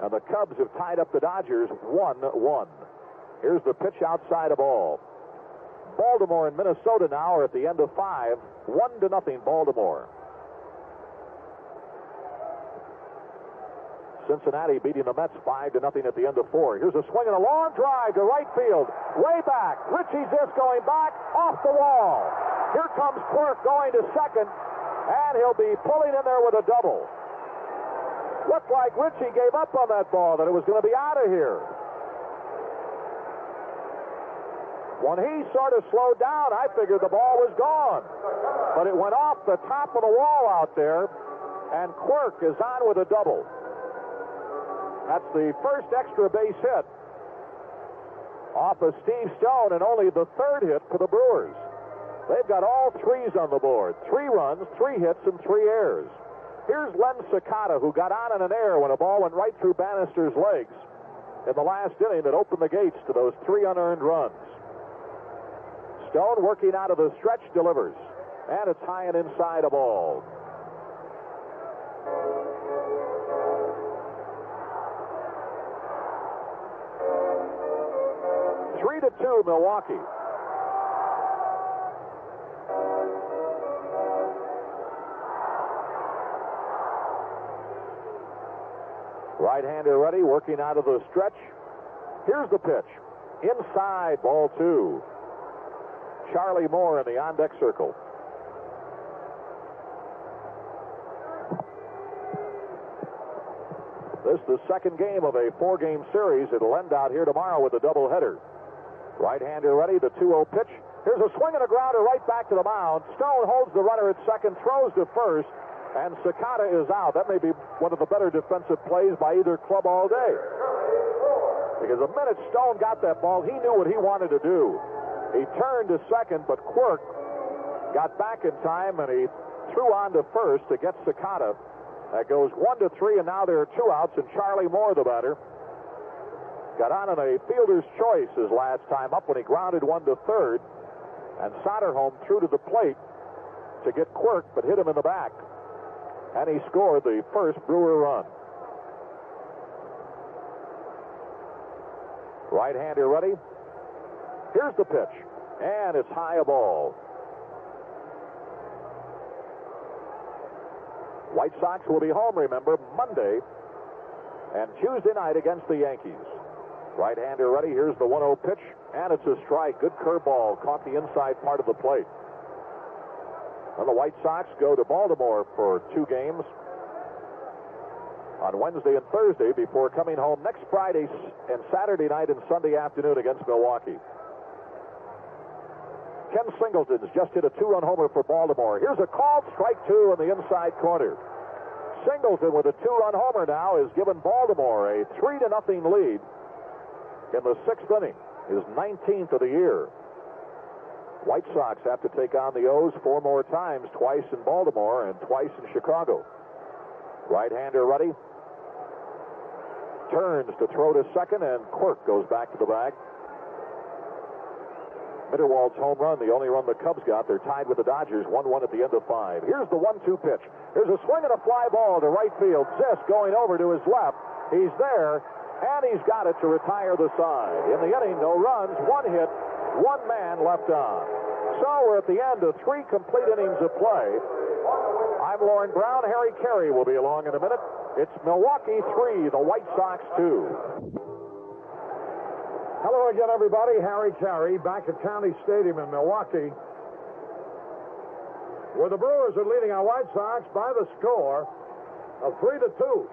And the Cubs have tied up the Dodgers 1-1. Here's the pitch outside a ball. Baltimore and Minnesota now are at the end of 5. 1-0 Baltimore. Cincinnati beating the Mets 5-0 at the end of 4. Here's a swing and a long drive to right field. Way back. Richie Zisk going back off the wall. Here comes Quirk going to second, and he'll be pulling in there with a double. Looked like Richie gave up on that ball, that it was going to be out of here. When he sort of slowed down, I figured the ball was gone. But it went off the top of the wall out there, and Quirk is on with a double. That's the first extra base hit off of Steve Stone, and only the 3rd hit for the Brewers. They've got all 3s on the board. 3 runs, 3 hits, and 3 errors. Here's Lenn Sakata, who got on an air when a ball went right through Bannister's legs in the last inning that opened the gates to those 3 unearned runs. Stone working out of the stretch delivers, and it's high and inside a ball. Three to 2 Milwaukee. Right-hander ready, working out of the stretch. Here's the pitch. Inside, ball 2. Charlie Moore in the on-deck circle. This is the second game of a 4-game series. It'll end out here tomorrow with a doubleheader. Right-hander ready, the 2-0 pitch. Here's a swing and a grounder right back to the mound. Stone holds the runner at second, throws to first, and Sakata is out. That may be one of the better defensive plays by either club all day. Because the minute Stone got that ball, he knew what he wanted to do. He turned to second, but Quirk got back in time, and he threw on to first to get Sakata. That goes 1-3, and now there are 2 outs, and Charlie Moore, the batter, got on in a fielder's choice his last time up when he grounded 1 to third, and Soderholm threw to the plate to get Quirk, but hit him in the back, and he scored the first Brewer run. Right-hander ready. Here's the pitch, and it's high a ball. White Sox will be home, remember, Monday and Tuesday night against the Yankees. Right-hander ready. Here's the 1-0 pitch, and it's a strike. Good curveball. Caught the inside part of the plate. And the White Sox go to Baltimore for 2 games on Wednesday and Thursday before coming home next Friday and Saturday night and Sunday afternoon against Milwaukee. Ken Singleton's just hit a 2-run homer for Baltimore. Here's a called strike 2 in the inside corner. Singleton with a 2-run homer now has given Baltimore a 3-0 lead in the 6th inning, his 19th of the year. White Sox have to take on the O's 4 more times, twice in Baltimore and twice in Chicago. Right-hander ready. Turns to throw to second, and Quirk goes back to the bag. Mitterwald's home run, the only run the Cubs got. They're tied with the Dodgers, 1-1 at the end of 5. Here's the 1-2 pitch. There's a swing and a fly ball to right field. Zisk going over to his left. He's there, and he's got it to retire the side. In the inning, no runs, 1 hit, 1 man left on. So we're at the end of 3 complete innings of play. I'm Lauren Brown. Harry Carey will be along in a minute. It's Milwaukee 3, the White Sox 2. Hello again, everybody. Harry Carey back at County Stadium in Milwaukee, where the Brewers are leading our White Sox by the score of 3-2.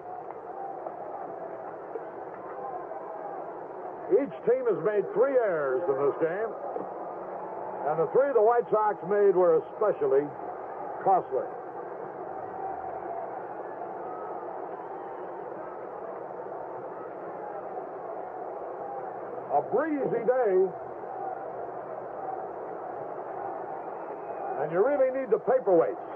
Each team has made 3 errors in this game, and the 3 the White Sox made were especially costly. A breezy day, and you really need the paperweights.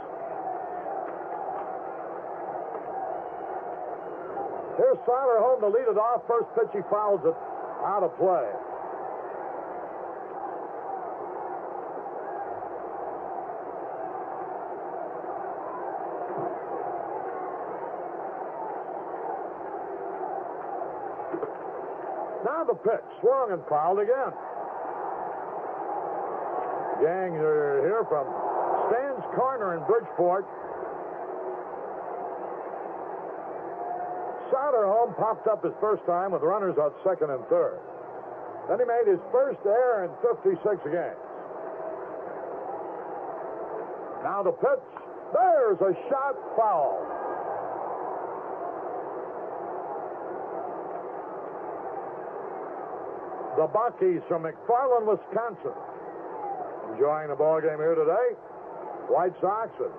Here's Soderholm to lead it off. First pitch, he fouls it out of play. Now the pitch, swung and fouled again. Gang are here from Stan's Corner in Bridgeport. Soderholm popped up his first time with runners on second and third. Then he made his first error in 56 games. Now the pitch. There's a shot, foul. The Buckies from McFarland, Wisconsin, enjoying the ball game here today. White Sox and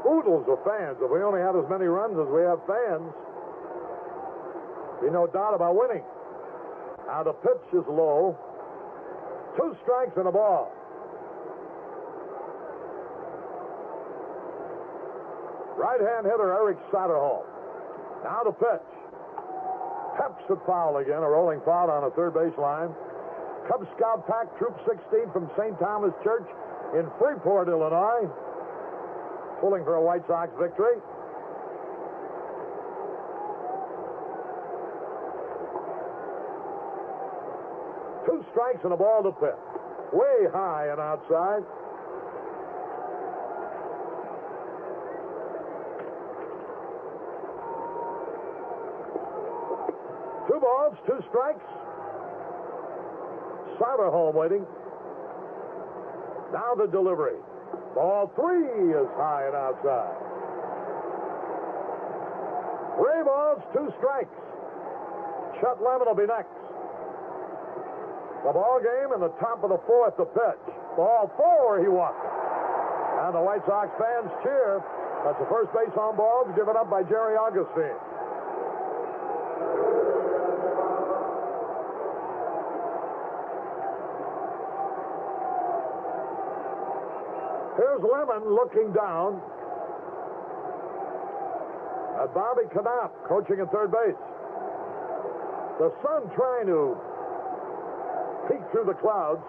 oodles of fans. If we only had as many runs as we have fans, be no doubt about winning. Now the pitch is low. 2 strikes and a ball. Right-hand hitter Eric Soderholm. Now the pitch. Peps at foul again, a rolling foul on the third base line. Cub Scout Pack Troop 16 from St. Thomas Church in Freeport, Illinois, pulling for a White Sox victory. Two strikes and a ball to pitch. Way high and outside. balls, 2 strikes. Soderholm waiting. Now the delivery. Ball 3 is high and outside. 3 balls, 2 strikes. Chet Lemon will be next. The ball game in the top of the 4th, the pitch. Ball 4, he walked it. And the White Sox fans cheer. That's the first base on balls given up by Jerry Augustine. Here's Lemon looking down at Bobby Knapp, coaching at third base. The sun trying to peek through the clouds.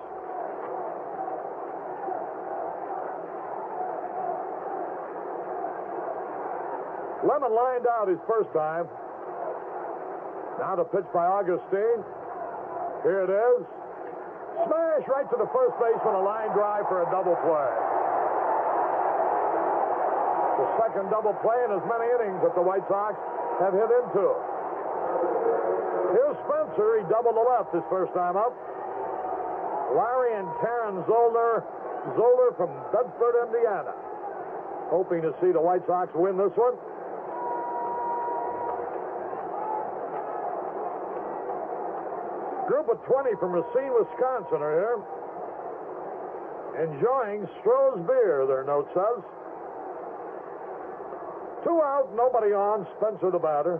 Lemon lined out his first time. Now the pitch by Augustine. Here it is. Smash right to the first baseman, a line drive for a double play. The second double play in as many innings that the White Sox have hit into. Here's Spencer. He doubled the left his first time up. Larry and Karen Zoller from Bedford, Indiana, hoping to see the White Sox win this one. Group of 20 from Racine, Wisconsin are here. Enjoying Stroh's beer, their note says. 2 out, nobody on. Spencer the batter.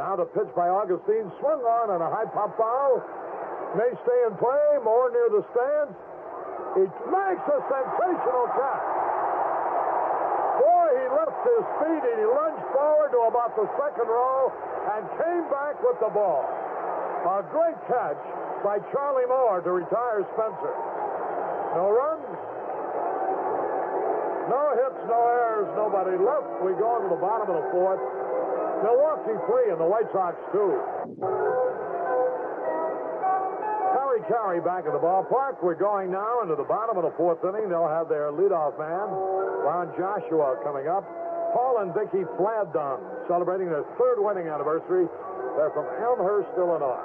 Now the pitch by Augustine. Swung on and a high pop foul. May stay in play. More near the stands. He makes a sensational catch. Boy, he left his feet and he lunged forward to about the second row and came back with the ball. A great catch by Charlie Moore to retire Spencer. No runs, no hits, no errors, nobody left. We go into the bottom of the 4th. Milwaukee 3 and the White Sox 2. Carry back at the ballpark. We're going now into the bottom of the 4th inning. They'll have their leadoff man, Ron Joshua, coming up. Paul and Vicki Fladdon celebrating their 3rd wedding anniversary. They're from Elmhurst, Illinois.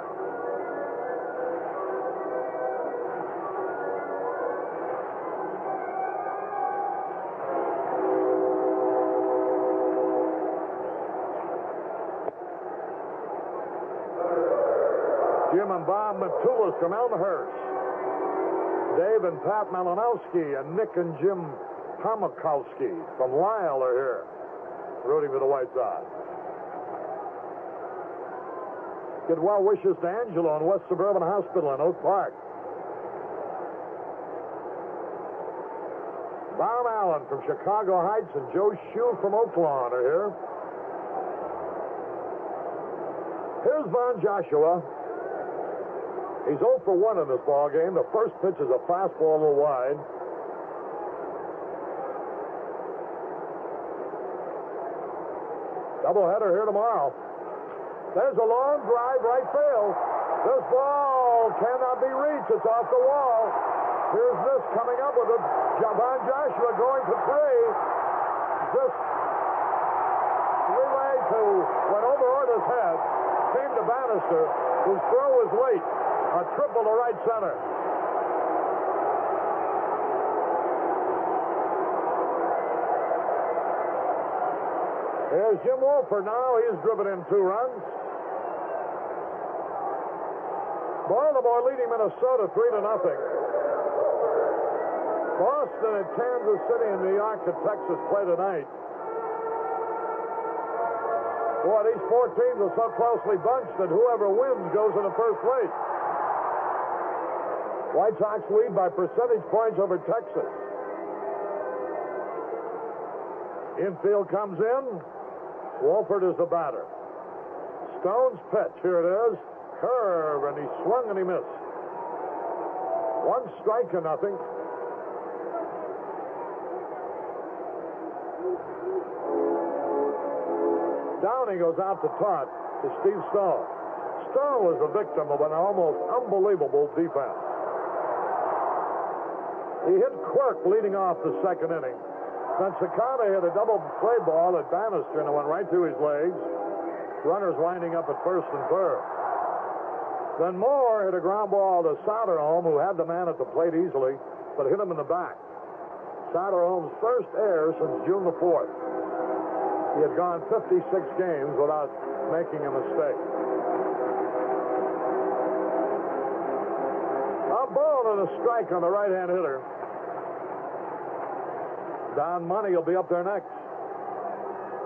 Jim and Bob Matulis from Elmhurst. Dave and Pat Malinowski and Nick and Jim Tomakowski from Lyle are here, rooting for the White Sox. Get well wishes to Angelo in West Suburban Hospital in Oak Park. Bob Allen from Chicago Heights and Joe Shue from Oaklawn are here. Here's Von Joshua. He's 0 for 1 in this ball game. The first pitch is a fastball a little wide. Doubleheader here tomorrow. There's a long drive right field. This ball cannot be reached. It's off the wall. Here's this coming up with it. Von Joshua going for 3. This relay to went over Orta's head. Came to Bannister, whose throw was late. A triple to right center. Here's Jim Wohlford now. He's driven in 2 runs. Baltimore leading Minnesota 3-0. Boston and Kansas City and New York and Texas play tonight. Boy, these 4 teams are so closely bunched that whoever wins goes into first place. White Sox lead by percentage points over Texas. Infield comes in. Wohlford is the batter. Stone's pitch. Here it is. Curve, and he swung and he missed. 1 strike to nothing. Downey goes out to Todd to Steve Stone. Stone was the victim of an almost unbelievable defense. He hit Quirk leading off the 2nd inning. Then Sakata hit a double play ball at Bannister and it went right through his legs. Runners winding up at 1st and 3rd. Then Moore hit a ground ball to Soderholm, who had the man at the plate easily, but hit him in the back. Soderholm's first error since June the 4th. He had gone 56 games without making a mistake. A ball and a strike on the right-hand hitter. Don Money will be up there next.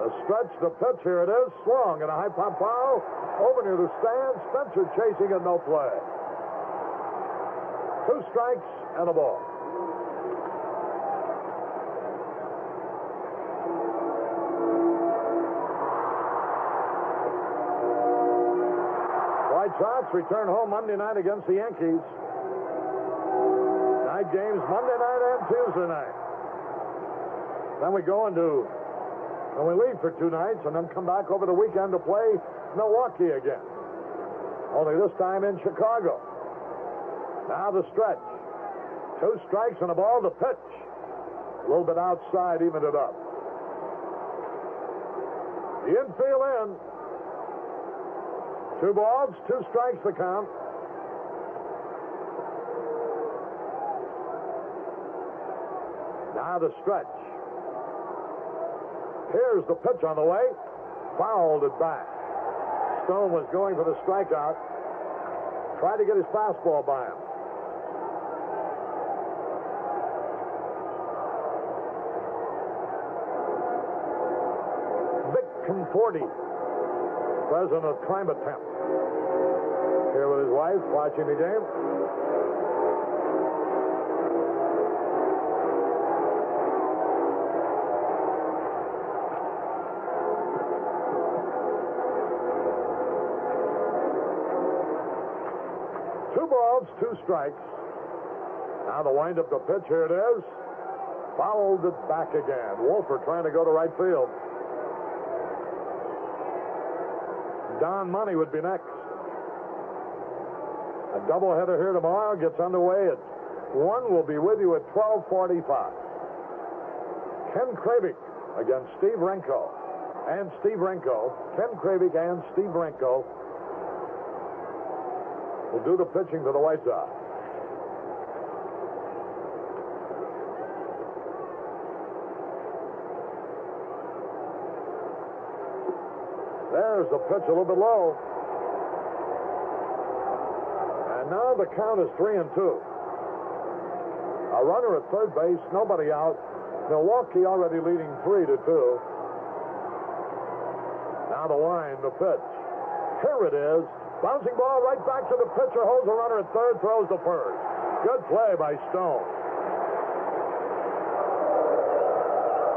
The stretch, the pitch, here it is. Swung and a high pop foul. Over near the stands. Spencer chasing it, no play. 2 strikes and a ball. White Sox return home Monday night against the Yankees. Night games Monday night and Tuesday night. Then we go into, and we leave for 2 nights and then come back over the weekend to play Milwaukee again. Only this time in Chicago. Now the stretch. 2 strikes and a ball. The pitch. A little bit outside, evened it up. The infield in. 2 balls, 2 strikes the count. Now the stretch. Here's the pitch on the way. Fouled it back. Stone was going for the strikeout. Tried to get his fastball by him. Vic Conforti, president of Climate Temp, here with his wife, watching the game. Two strikes. Now the wind-up, the pitch. Here it is. Fouled it back again. Wohlford trying to go to right field. Don Money would be next. A doubleheader here tomorrow gets underway at 1. We'll be with you at 12:45. Ken Kravick against Steve Renko. And Steve Renko. Ken Kravick and Steve Renko will do the pitching for the White Sox. There's the pitch, a little bit low. And now the count is 3-2. A runner at third base, nobody out. Milwaukee already leading 3-2. Now the wind, the pitch. Here it is. Bouncing ball right back to the pitcher, holds a runner at third, throws to first. Good play by Stone.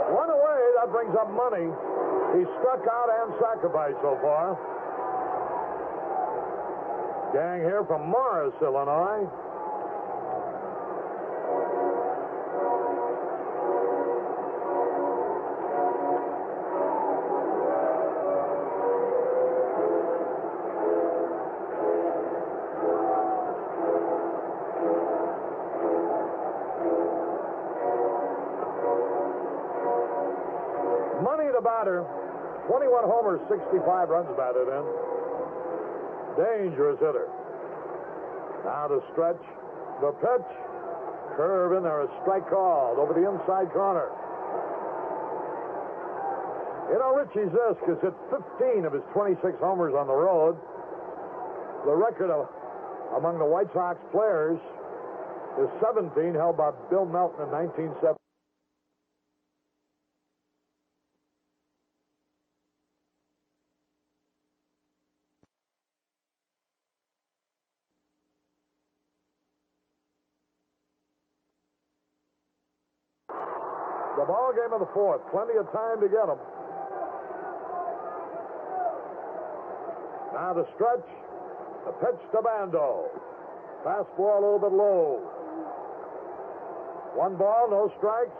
1 away, that brings up Money. He's struck out and sacrificed so far. Gang here from Morris, Illinois. Batter, 21 homers, 65 runs batted in. Dangerous hitter. Now the stretch, the pitch, curve in there, a strike called over the inside corner. You know, Richie Zisk has hit 15 of his 26 homers on the road. The record among the White Sox players is 17, held by Bill Melton in 1970. The ball game of the 4th. Plenty of time to get them. Now the stretch. The pitch to Bando. Fastball a little bit low. 1 ball, no strikes.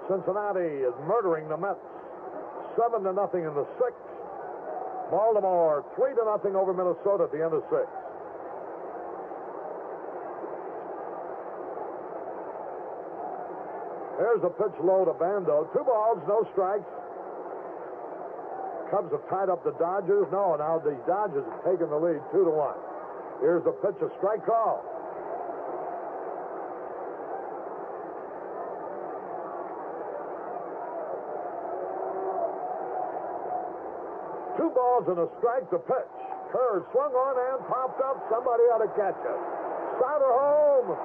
Cincinnati is murdering the Mets. 7-0 in the 6th. Baltimore 3-0 over Minnesota at the end of 6. Here's a pitch low to Bando. 2 balls, no strikes. Cubs have tied up the Dodgers. No, now the Dodgers have taken the lead 2-1. Here's the pitch, a strike call. Two balls and a strike, the pitch. Curve swung on and popped up. Somebody ought to catch it. Soderholm.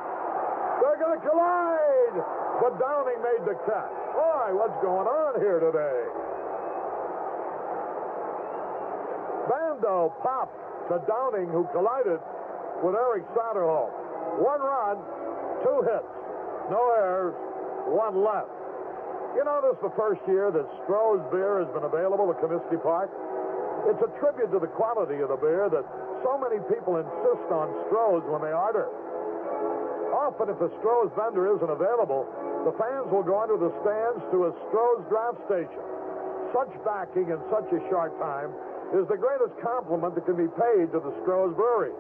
They're going to collide. But Downing made the catch. Boy, what's going on here today? Bando popped to Downing, who collided with Eric Soderholm. 1 run, 2 hits, no errors, 1 left. You notice the first year that Stroh's beer has been available at Comiskey Park? It's a tribute to the quality of the beer that so many people insist on Stroh's when they order. Often, if a Stroh's vendor isn't available, the fans will go into the stands to a Stroh's draft station. Such backing in such a short time is the greatest compliment that can be paid to the Stroh's Brewery.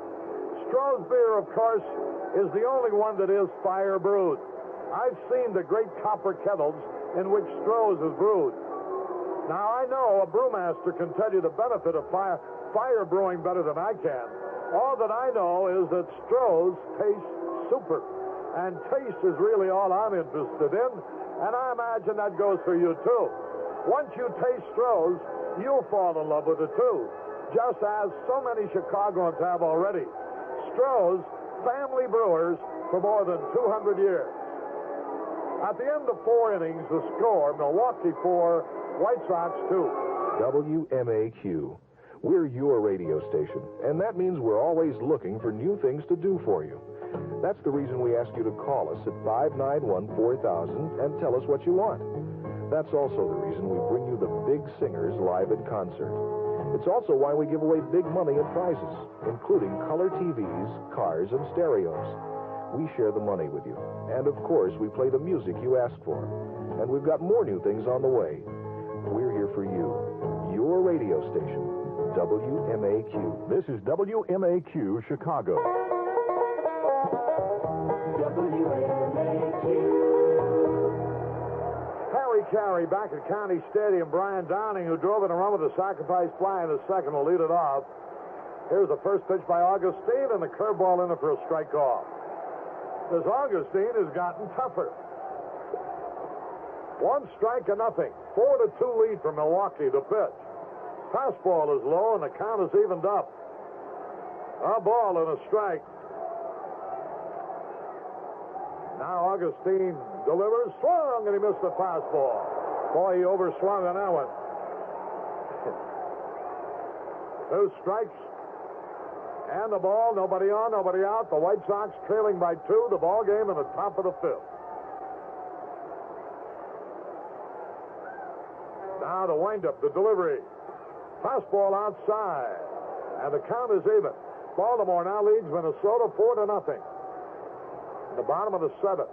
Stroh's beer, of course, is the only one that is fire brewed. I've seen the great copper kettles in which Stroh's is brewed. Now, I know a brewmaster can tell you the benefit of fire brewing better than I can. All that I know is that Stroh's tastes super. And taste is really all I'm interested in. And I imagine that goes for you, too. Once you taste Stroh's, you'll fall in love with it, too. Just as so many Chicagoans have already. Stroh's, family brewers for more than 200 years. At the end of 4 innings, the score, Milwaukee 4, White Sox 2. WMAQ. We're your radio station, and that means we're always looking for new things to do for you. That's the reason we ask you to call us at 591-4000 and tell us what you want. That's also the reason we bring you the big singers live in concert. It's also why we give away big money and prizes, including color TVs, cars, and stereos. We share the money with you. And, of course, we play the music you ask for. And we've got more new things on the way. We're here for you. Your radio station, WMAQ. This is WMAQ Chicago. WMAQ. Harry Carey back at County Stadium. Brian Downing, who drove in a run with a sacrifice fly in the second, will lead it off. Here's the first pitch by Augustine, and the curveball in it for a strike off. This Augustine has gotten tougher. 1 strike to nothing. 4-2 lead for Milwaukee. The pitch. Fastball is low, and the count is evened up. A ball and a strike. Now Augustine delivers, swung, and he missed the fastball. Boy, he overswung on that one. 2 strikes. And the ball, nobody on, nobody out. The White Sox trailing by 2. The ball game in the top of the 5th. Now the windup, the delivery. Fastball outside. And the count is even. Baltimore now leads Minnesota 4-0. In the bottom of the 7th.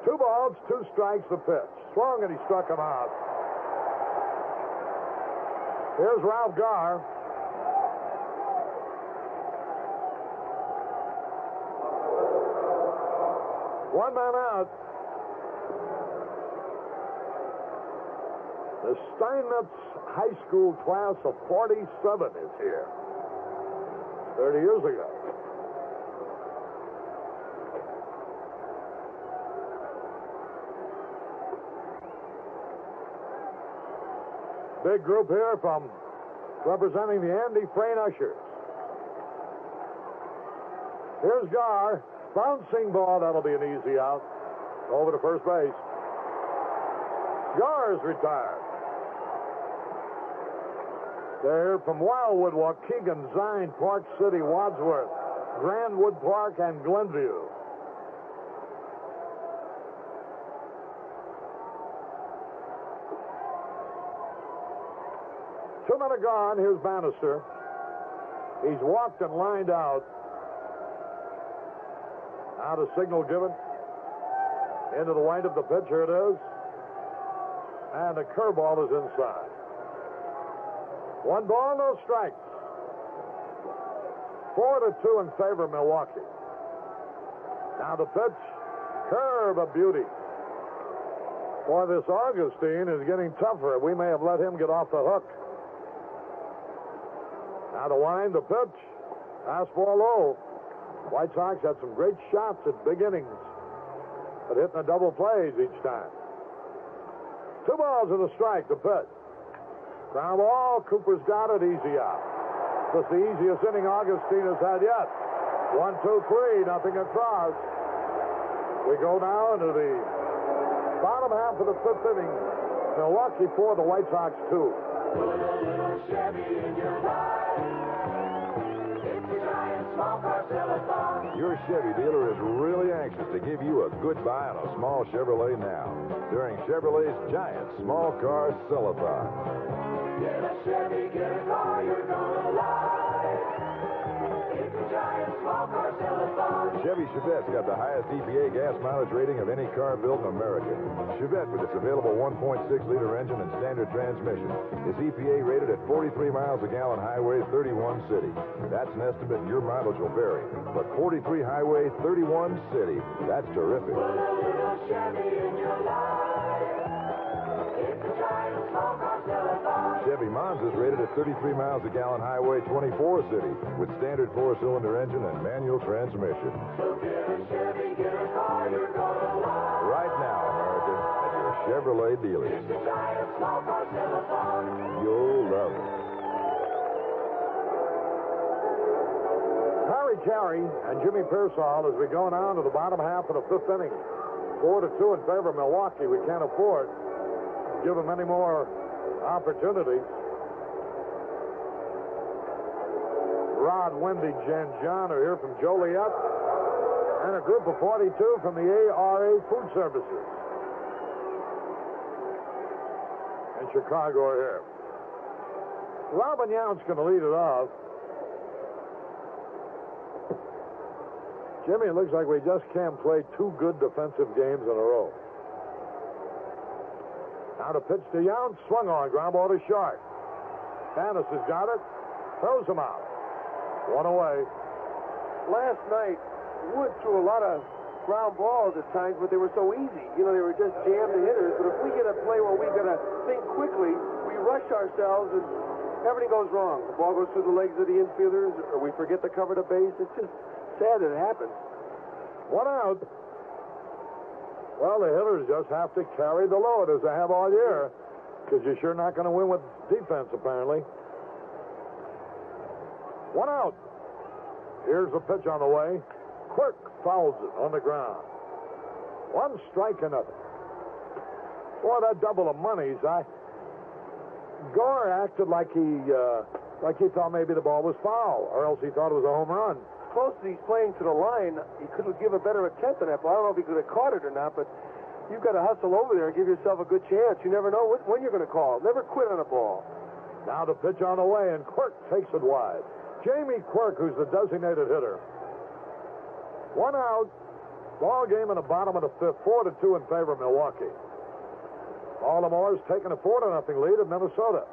2 balls, 2 strikes, the pitch. Swung, and he struck him out. Here's Ralph Garr. One man out. The Steinmetz High School class of 47 is here. 30 years ago. Big group here from representing the Andy Frayne Ushers. Here's Garr. Bouncing ball, that'll be an easy out. Over to first base. Garr is retired. They're from Wildwood, Waukegan, Zion, Park City, Wadsworth, Grandwood Park, and Glenview. Two men are gone. Here's Bannister. He's walked and lined out. Now the signal given. Into the windup, the pitch. Here it is. And the curveball is inside. 1 ball, no strikes. 4-2 in favor of Milwaukee. Now the pitch. Curve, a beauty. Boy, this Augustine is getting tougher. We may have let him get off the hook. Now the wind, the pitch. Fastball low. White Sox had some great shots at big innings, but hitting the double plays each time. 2 balls and a strike to pitch. Ground ball. Cooper's got it. Easy out. Just the easiest inning Augustine has had yet. 1, 2, 3. Nothing across. We go now into the bottom half of the 5th inning. Milwaukee 4, the White Sox 2. Put a little Chevy in your life. It's a giant small car sell-a-thon. Your Chevy dealer is really anxious to give you a good buy on a small Chevrolet now during Chevrolet's Giant Small Car Sell-a-thon. Get a Chevy, get a car you're gonna like. It's a giant small car sell-a-thon. Chevy Chevette's got the highest EPA gas mileage rating of any car built in America. Chevette, with its available 1.6-liter engine and standard transmission, is EPA rated at 43 miles a gallon highway, 31 city. That's an estimate, and your mileage will vary. But 43 highway, 31 city. That's terrific. Put a little Chevy in your life. It's a giant small car sell-a-thon. Chevy Monza's rated at 33 miles a gallon highway, 24 city, with standard 4-cylinder engine and manual transmission. So get a Chevy, get a car you're gonna like. Right now, America, at your Chevrolet dealers. It's a giant small car sell-a-thon. You'll love it. Harry Carey and Jimmy Pearsall as we go now to the bottom half of the 5th inning. 4-2 in favor of Milwaukee. We can't afford to give them any more opportunities. Rod, Wendy, Jan John are here from Joliet, and a group of 42 from the ARA Food Services. In Chicago are here. Robin Yount's going to lead it off. Jimmy, it looks like we just can't play 2 good defensive games in a row. Now to pitch to Yount, swung on, ground ball to short. Bannister's got it, throws him out. 1 away. Last night, Wood threw a lot of ground balls at times, but they were so easy. You know, they were just jammed to hitters. But if we get a play where we've got to think quickly, we rush ourselves and everything goes wrong. The ball goes through the legs of the infielders, or we forget to cover the base. It's just sad that it happens. 1 out. Well, the hitters just have to carry the load as they have all year, because you're sure not going to win with defense, apparently. 1 out. Here's the pitch on the way. Quirk fouls it on the ground. 1 strike and nothing. Boy, that double of monies. Garr acted like he thought maybe the ball was foul, or else he thought it was a home run. Close as he's playing to the line, he could give a better attempt than that ball. I don't know if he could have caught it or not, but you've got to hustle over there and give yourself a good chance. You never know when you're going to call. Never quit on a ball. Now the pitch on the way, and Quirk takes it wide. Jamie Quirk, who's the designated hitter. 1 out. Ball game in the bottom of the 5th. 4-2 in favor of Milwaukee. Baltimore's taking a 4-0 lead at Minnesota.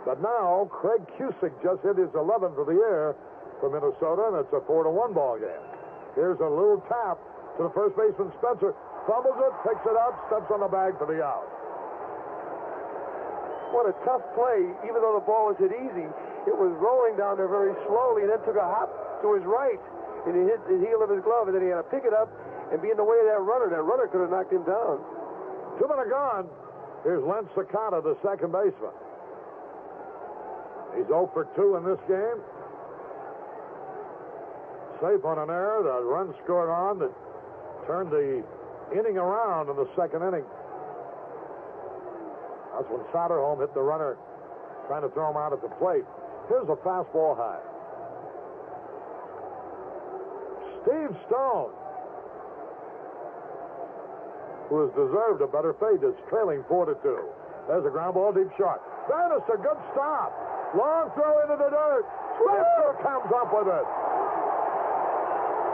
But now, Craig Cusick just hit his 11th of the year for Minnesota, and it's a 4-1 ball game. Here's a little tap to the first baseman, Spencer. Fumbles it, picks it up, steps on the bag for the out. What a tough play. Even though the ball was hit easy, it was rolling down there very slowly, and then took a hop to his right, and he hit the heel of his glove, and then he had to pick it up and be in the way of that runner. That runner could have knocked him down. 2 men are gone. Here's Lenn Sakata, the second baseman. He's 0 for 2 in this game. Safe on an error. The run scored on that turned the inning around in the 2nd inning. That's when Soderholm hit the runner trying to throw him out at the plate. Here's a fastball high. Steve Stone, who has deserved a better fate, is trailing 4-2. There's a ground ball deep short. Bannister, good stop. Long throw into the dirt. Spencer comes up with it.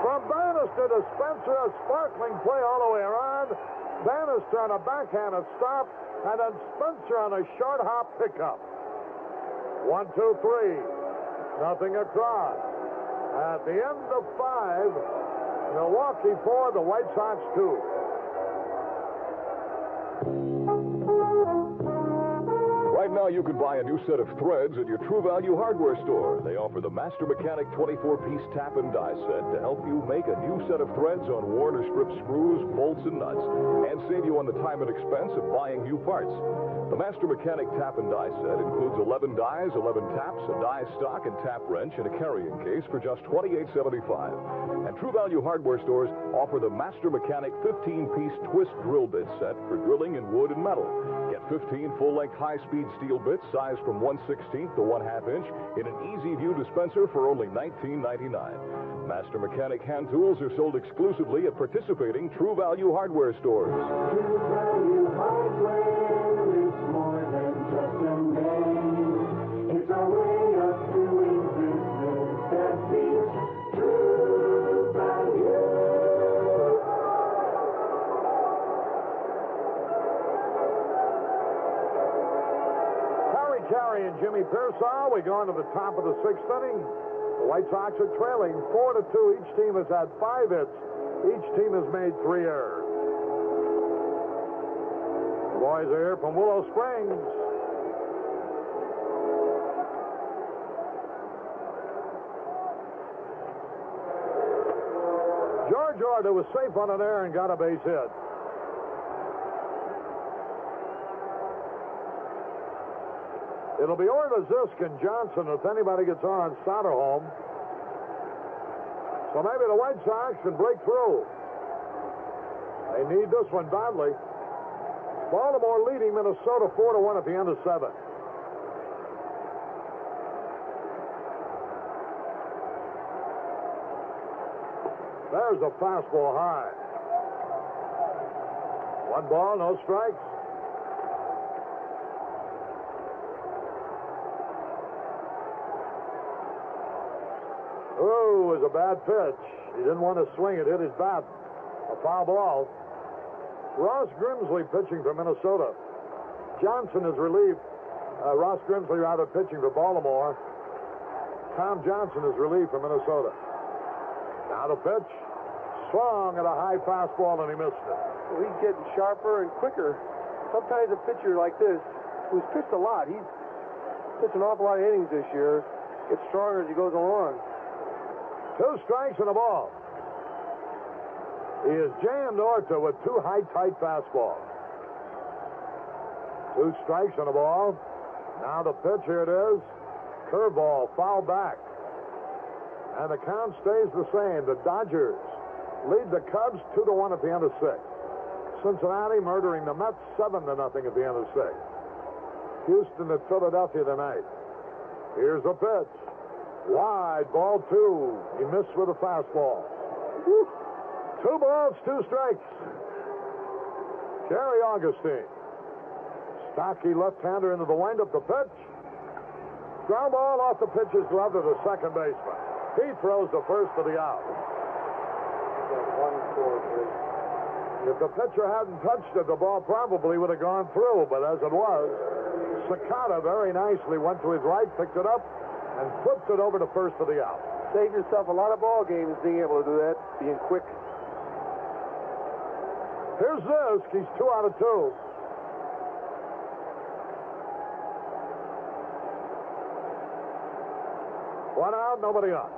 From Bannister to Spencer, a sparkling play all the way around. Bannister on a backhanded stop, and then Spencer on a short hop pickup. 1, 2, 3. Nothing across. At the end of 5, Milwaukee 4, the White Sox 2. Right now, you can buy a new set of threads at your True Value hardware store. They offer the Master Mechanic 24-piece tap and die set to help you make a new set of threads on worn or stripped screws, bolts, and nuts, and save you on the time and expense of buying new parts. The Master Mechanic tap and die set includes 11 dies, 11 taps, a die stock and tap wrench, and a carrying case for just $28.75. And True Value hardware stores offer the Master Mechanic 15-piece twist drill bit set for drilling in wood and metal. Get 15 full-length high-speed steel bits sized from 1/16 to 1/2 inch in an easy view dispenser for only $19.99. Master Mechanic hand tools are sold exclusively at participating True Value hardware stores. True Value Hardware is more than just a name. It's a way of doing business that beats True Value. Carey and Jimmy Pearsall, we go into the top of the 6th inning. The White Sox are trailing 4-2. Each team has had 5 hits. Each team has made 3 errors. The boys are here from Willow Springs. Jorge Orta was safe on an error and got a base hit. It'll be Orta, Zisk, and Johnson if anybody gets on Soderholm. So maybe the White Sox can break through. They need this one badly. Baltimore leading Minnesota 4-1 at the end of 7. There's a fastball high. 1 ball, no strikes. Oh, it was a bad pitch. He didn't want to swing it, hit his bat. A foul ball. Ross Grimsley pitching for Minnesota. Johnson is relieved. Ross Grimsley rather pitching for Baltimore. Tom Johnson is relieved for Minnesota. Now the pitch. Swung at a high fastball and he missed it. Well, he's getting sharper and quicker. Sometimes a pitcher like this, who's pitched a lot, he's pitched an awful lot of innings this year, gets stronger as he goes along. 2 strikes and a ball. He has jammed Orta with 2 high, tight fastballs. 2 strikes and a ball. Now the pitch, here it is. Curveball, foul back. And the count stays the same. The Dodgers lead the Cubs 2-1 at the end of 6. Cincinnati murdering the Mets 7-0 at the end of 6. Houston at Philadelphia tonight. Here's the pitch. Wide, ball 2. He missed with a fastball. 2 balls, 2 strikes. Jerry Augustine. Stocky left-hander into the windup. The pitch. Ground ball off the pitcher's glove to the second baseman. He throws the first to the out. 1-4-3. If the pitcher hadn't touched it, the ball probably would have gone through. But as it was, Sakata very nicely went to his right, picked it up, and flipped it over to first for the out. Save yourself a lot of ball games being able to do that, being quick. Here's Zisk. He's 2 out of 2. One out, nobody on.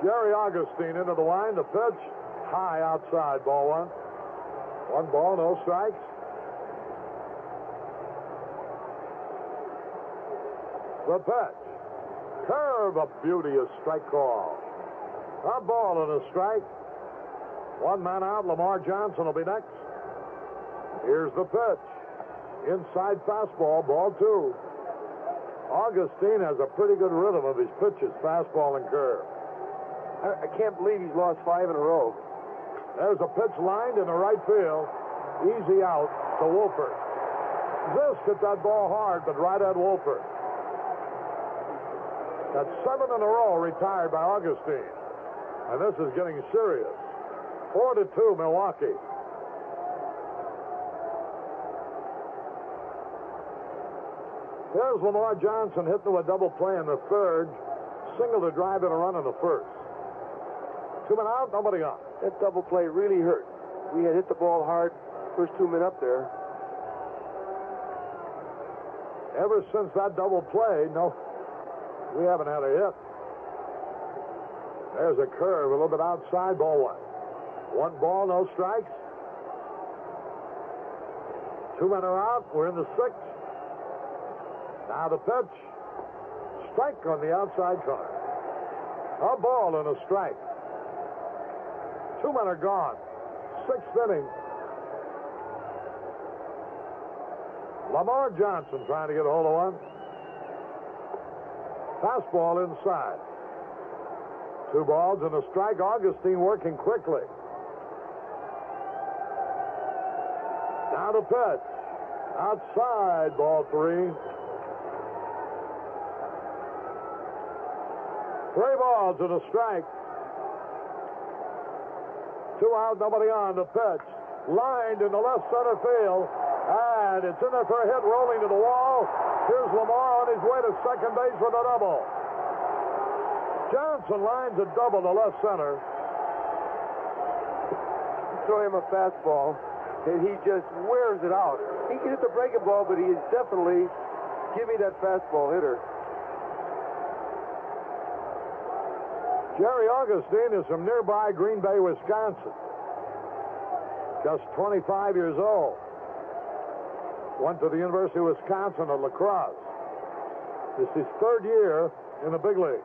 Jerry Augustine into the line. The pitch high outside. Ball 1. 1 ball, no strikes. The pitch. Curve, a beauty, a strike call. A ball and a strike. 1 man out. Lamar Johnson will be next. Here's the pitch. Inside fastball, ball 2. Augustine has a pretty good rhythm of his pitches, fastball and curve. I can't believe he's lost 5 in a row. There's a pitch lined in the right field. Easy out to Wohlford. Zisk hit that ball hard, but right at Wohlford. That's 7 in a row retired by Augustine. And this is getting serious. 4-2, Milwaukee. Here's Lamar Johnson hitting to a double play in the 3rd. Single to drive in a run in the 1st. 2 men out, nobody on. That double play really hurt. We had hit the ball hard first 2 men up there. Ever since that double play, no, we haven't had a hit. There's a curve, a little bit outside, ball one. 1 ball, no strikes. 2 men are out. We're in the 6th. Now the pitch. Strike on the outside corner. A ball and a strike. 2 men are gone. 6th inning. Lamar Johnson trying to get a hold of one. Fastball inside. 2 balls and a strike. Augustine working quickly. Now the pitch. Outside, ball 3. 3 balls and a strike. 2 out, nobody on. The pitch. Lined in the left center field. And it's in there for a hit, rolling to the wall. Here's Lamar on his way to second base with a double. Johnson lines a double to left center. Throw him a fastball, and he just wears it out. He can hit the breaking ball, but he is definitely give me that fastball hitter. Jerry Augustine is from nearby Green Bay, Wisconsin. Just 25 years old. Went to the University of Wisconsin at La Crosse. This is his 3rd year in the big league.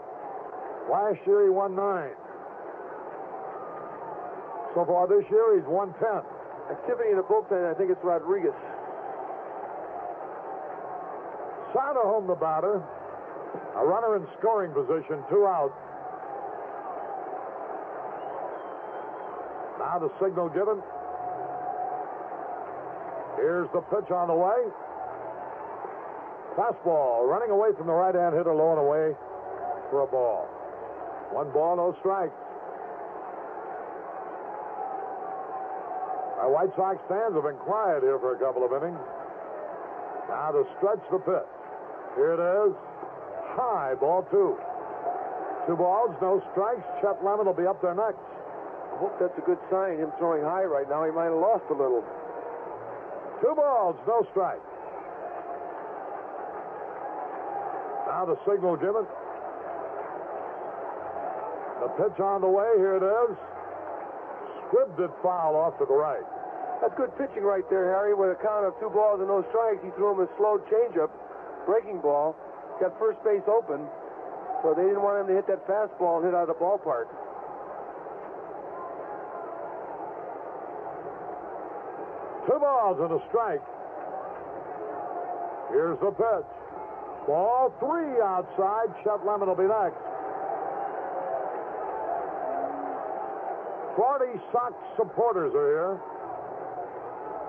Last year he won 9. So far this year he's won 10. Activity in the bullpen, I think it's Rodriguez. Soderholm the batter. A runner in scoring position, 2 out. Now the signal given. Here's the pitch on the way. Fastball running away from the right-hand hitter, low and away for a ball. 1 ball, no strikes. Our White Sox fans have been quiet here for a couple of innings. Now to stretch the pitch. Here it is. High, ball 2. 2 balls, no strikes. Chet Lemon will be up there next. I hope that's a good sign. Him throwing high right now, he might have lost a little. 2 balls, no strike. Now the signal given. The pitch on the way. Here it is. Squibbed it foul off to the right. That's good pitching right there, Harry. With a count of 2 balls and no strikes, he threw him a slow changeup, breaking ball. Got first base open, so they didn't want him to hit that fastball and hit out of the ballpark. Two balls and a strike. Here's the pitch. Ball 3 outside. Chet Lemon will be next. 40 Sox supporters are here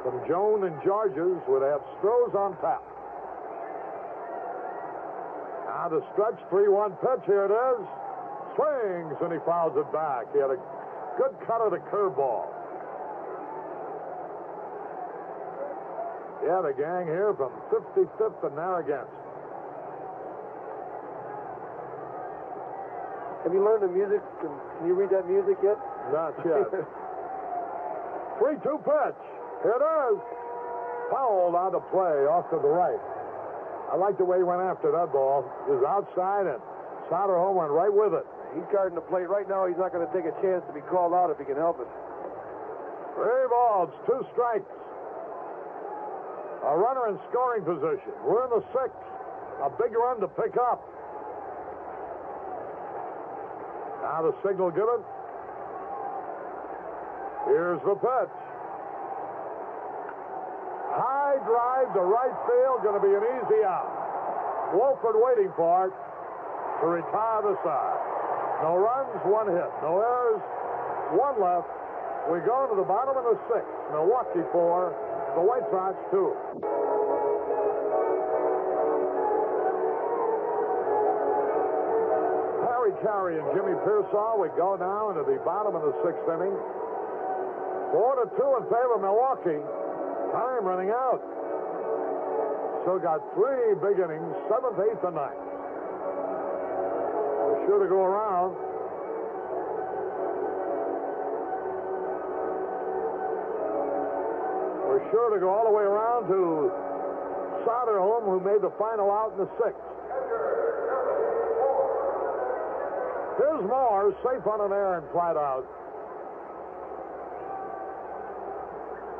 from Joan and George's with Astros on tap. Now the stretch 3-1 pitch. Here it is. Swings and he fouls it back. He had a good cut of the curveball. Yeah, the gang here from 55th and Narragansett. Have you learned the music? Can you read that music yet? Not yet. 3-2 pitch. Here it is. Fouled out of play off to the right. I like the way he went after that ball. It was outside, and Soderholm went right with it. He's guarding the plate. Right now, he's not going to take a chance to be called out if he can help it. 3 balls, 2 strikes. A runner in scoring position. We're in the 6th. A big run to pick up. Now the signal given. Here's the pitch. High drive to right field. Going to be an easy out. Wohlford waiting for it to retire the side. No runs, 1 hit. No errors, 1 left. We go to the bottom of the 6th. Milwaukee 4. The White Sox 2. Harry Carey and Jimmy Pearsall. We go now into the bottom of the 6th inning. 4-2 in favor of Milwaukee. Time running out. Still got 3 big innings, 7th, 8th, and 9th. We're sure to go around. We're sure to go all the way around to Soderholm, who made the final out in the 6th. Here's Moore, safe on an errand, flat out.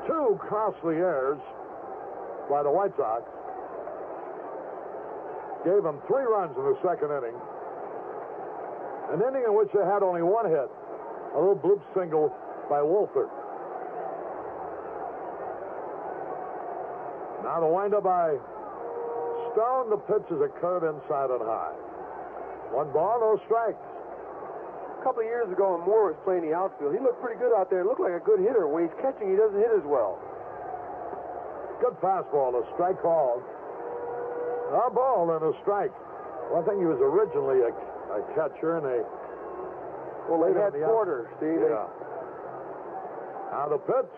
2 costly errors by the White Sox. Gave them 3 runs in the 2nd inning. An inning in which they had only 1 hit. A little bloop single by Wohlford. Now the windup by Stone. The pitch is a curve inside and high. 1 ball, no strikes. A couple of years ago when Moore was playing the outfield, he looked pretty good out there. Looked like a good hitter. When he's catching, he doesn't hit as well. Good fastball, a strike called. A ball and a strike. Well, I think he was originally a catcher, and they... Well, they had quarters, Steve. Yeah. Now the pitch,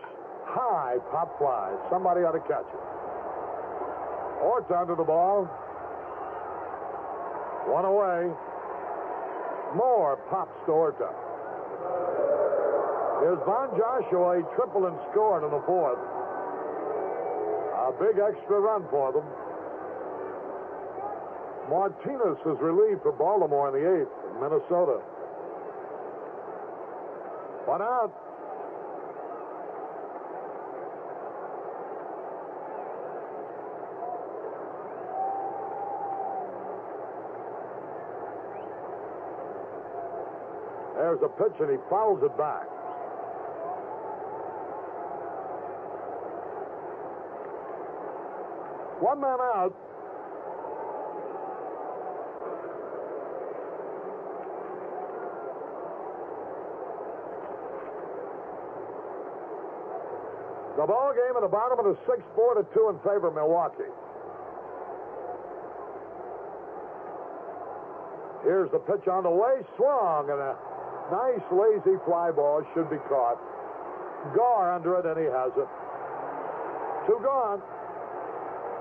high, pop fly. Somebody ought to catch it. Orta under the ball. 1 away. Moore pops to Orta. Here's Von Joshua. He tripled and scored in the 4th. A big extra run for them. Martinez is relieved for Baltimore in the 8th in Minnesota. 1 out. There's a pitch, and he fouls it back. One man out. The ball game at the bottom of the 6th, 4-2 in favor of Milwaukee. Here's the pitch on the way, swung, and a nice lazy fly ball should be caught. Garr under it, and he has it. 2 gone.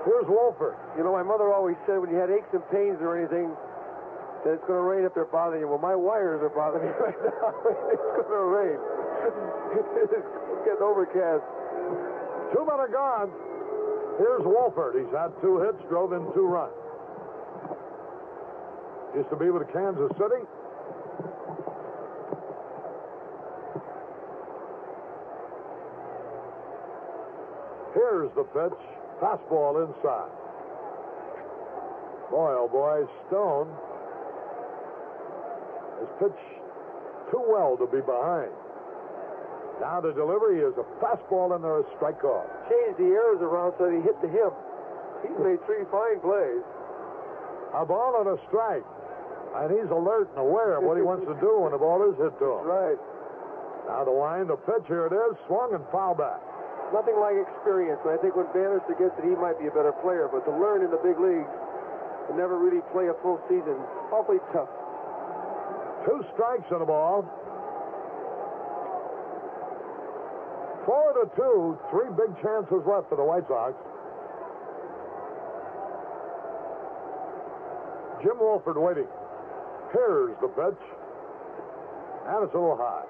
Here's Wohlford. You know, my mother always said when you had aches and pains or anything, that it's going to rain if they're bothering you. Well, my wires are bothering me right now. It's going to rain. It's getting overcast. 2 men are gone. Here's Wohlford. He's had 2 hits, drove in 2 runs. Used to be with Kansas City. Here's the pitch. Fastball inside. Boy, oh boy, Stone has pitched too well to be behind. Now the delivery is a fastball and there, a strike call. Changed the errors around so that he hit to him. He's made 3 fine plays. A ball and a strike. And he's alert and aware of what he wants to do when the ball is hit to him. Right. Now the wind, the pitch, here it is, swung and foul back. Nothing like experience. And I think when Bannister gets it, he might be a better player. But to learn in the big leagues and never really play a full season, awfully tough. 2 strikes on the ball. 4-2, 3 big chances left for the White Sox. Jim Wohlford waiting. Here's the pitch. And it's a little high.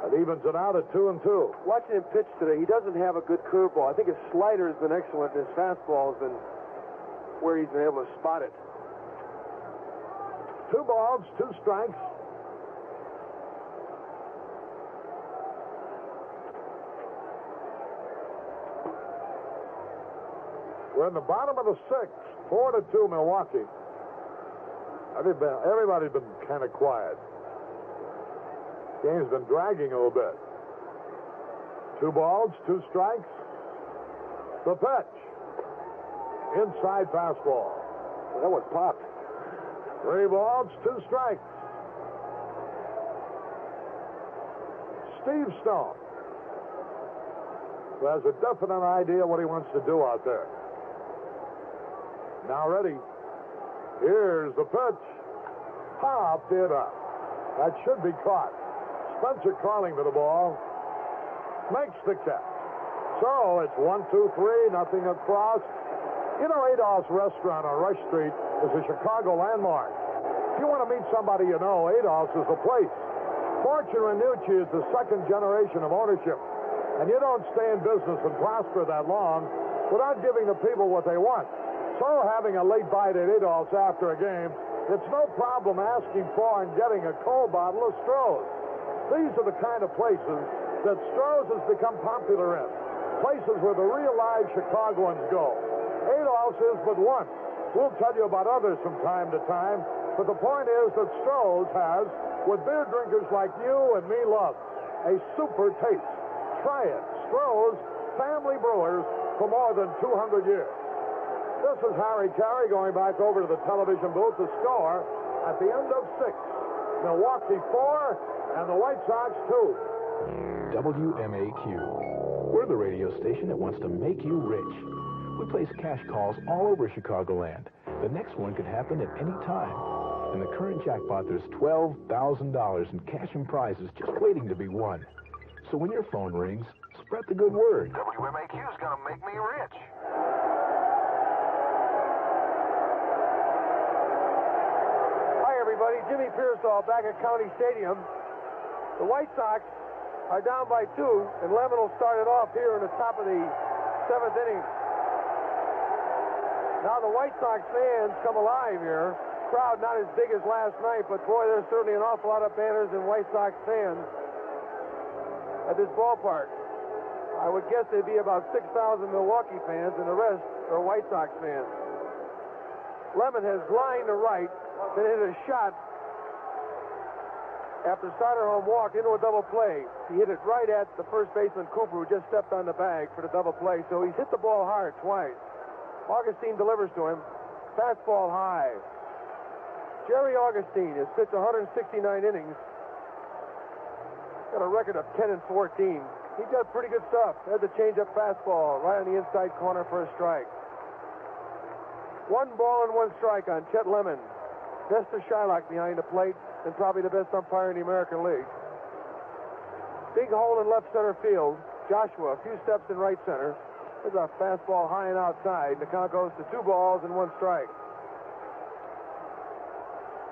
That evens it out at 2-2. Watching him pitch today, he doesn't have a good curveball. I think his slider has been excellent, and his fastball has been where he's been able to spot it. 2 balls, 2 strikes. We're in the bottom of the 6th, 4-2 Milwaukee. Everybody's been kind of quiet. Game's been dragging a little bit. 2 balls, 2 strikes. The pitch. Inside fastball. Well, that was popped. 3 balls, 2 strikes. Steve Stone, who has a definite idea what he wants to do out there. Now ready. Here's the pitch. Popped it up. That should be caught. Spencer Carling to the ball. Makes the catch. So it's 1-2-3, nothing across. You know, Adolph's Restaurant on Rush Street is a Chicago landmark. If you want to meet somebody you know, Adolph's is the place. Fortune Ranucci is the 2nd generation of ownership. And you don't stay in business and prosper that long without giving the people what they want. So having a late bite at Adolph's after a game, it's no problem asking for and getting a cold bottle of Stroh's. These are the kind of places that Stroh's has become popular in. Places where the real live Chicagoans go. Adolph's is but one. We'll tell you about others from time to time, but the point is that Stroh's has what beer drinkers like you and me love, a super taste. Try it. Stroh's, family brewers for more than 200 years. This is Harry Carey going back over to the television booth to score at the end of 6. Milwaukee 4 and the White Sox 2. WMAQ. We're the radio station that wants to make you rich. We place cash calls all over Chicagoland. The next one could happen at any time. In the current jackpot, there's $12,000 in cash and prizes just waiting to be won. So when your phone rings, spread the good word. WMAQ's gonna make me rich. Everybody, Jimmy Pearsall back at County Stadium. The White Sox are down by 2, and Lemon will start it off here in the top of the 7th inning. Now the White Sox fans come alive here. Crowd not as big as last night, but boy, there's certainly an awful lot of banners and White Sox fans at this ballpark. I would guess there'd be about 6,000 Milwaukee fans, and the rest are White Sox fans. Lemon has lined to right, then hit a shot after Soderholm walked into a double play. He hit it right at the first baseman Cooper, who just stepped on the bag for the double play. So he's hit the ball hard twice. Augustine delivers to him. Fastball high. Jerry Augustine has pitched 169 innings. Got a record of 10 and 14. He got pretty good stuff. Had the change-up fastball right on the inside corner for a strike. 1 ball and 1 strike on Chet Lemon. Nestor Shylock behind the plate, and probably the best umpire in the American League. Big hole in left center field. Joshua, a few steps in right center. There's a fastball high and outside. The count goes to 2 balls and 1 strike.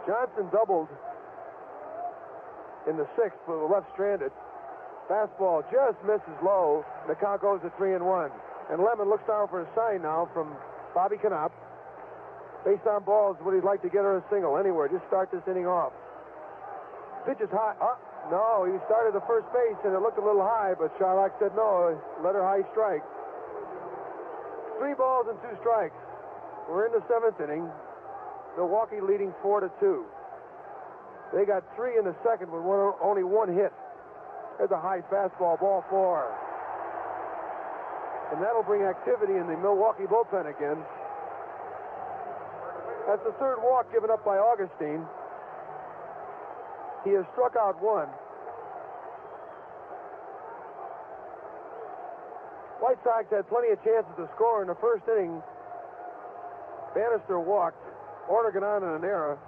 Johnson doubled in the 6th, but was left stranded. Fastball just misses low. The count goes to 3-1. And Lemon looks down for a sign now from Bobby Knopp. Based on balls, would he like to get her a single anywhere? Just start this inning off. Pitch is high. No, he started the first base, and it looked a little high, but Shylock said no. Let her high strike. 3 balls and 2 strikes. We're in the 7th inning. Milwaukee leading 4-2. They got 3 in the 2nd with only 1 hit. There's a high fastball, ball 4. And that'll bring activity in the Milwaukee bullpen again. That's the 3rd walk given up by Augustine. He has struck out 1. White Sox had plenty of chances to score in the 1st inning. Bannister walked. Orta got on in an error.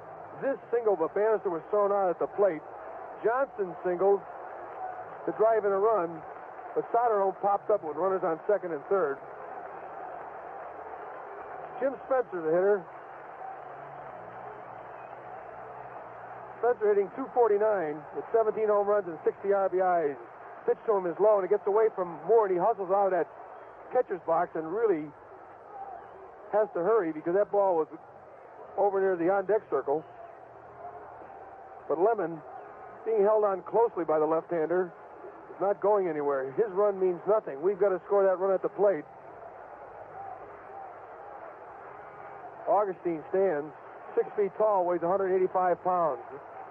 This single, but Bannister was thrown out at the plate. Johnson singled to drive in a run, but Soderholm popped up with runners on 2nd and 3rd. Jim Spencer, the hitter. Spencer hitting .249 with 17 home runs and 60 RBIs. Pitch to him is low, and it gets away from Moore, and he hustles out of that catcher's box and really has to hurry because that ball was over near the on-deck circle. But Lemon, being held on closely by the left-hander, is not going anywhere. His run means nothing. We've got to score that run at the plate. Augustine stands, 6 feet tall, weighs 185 pounds.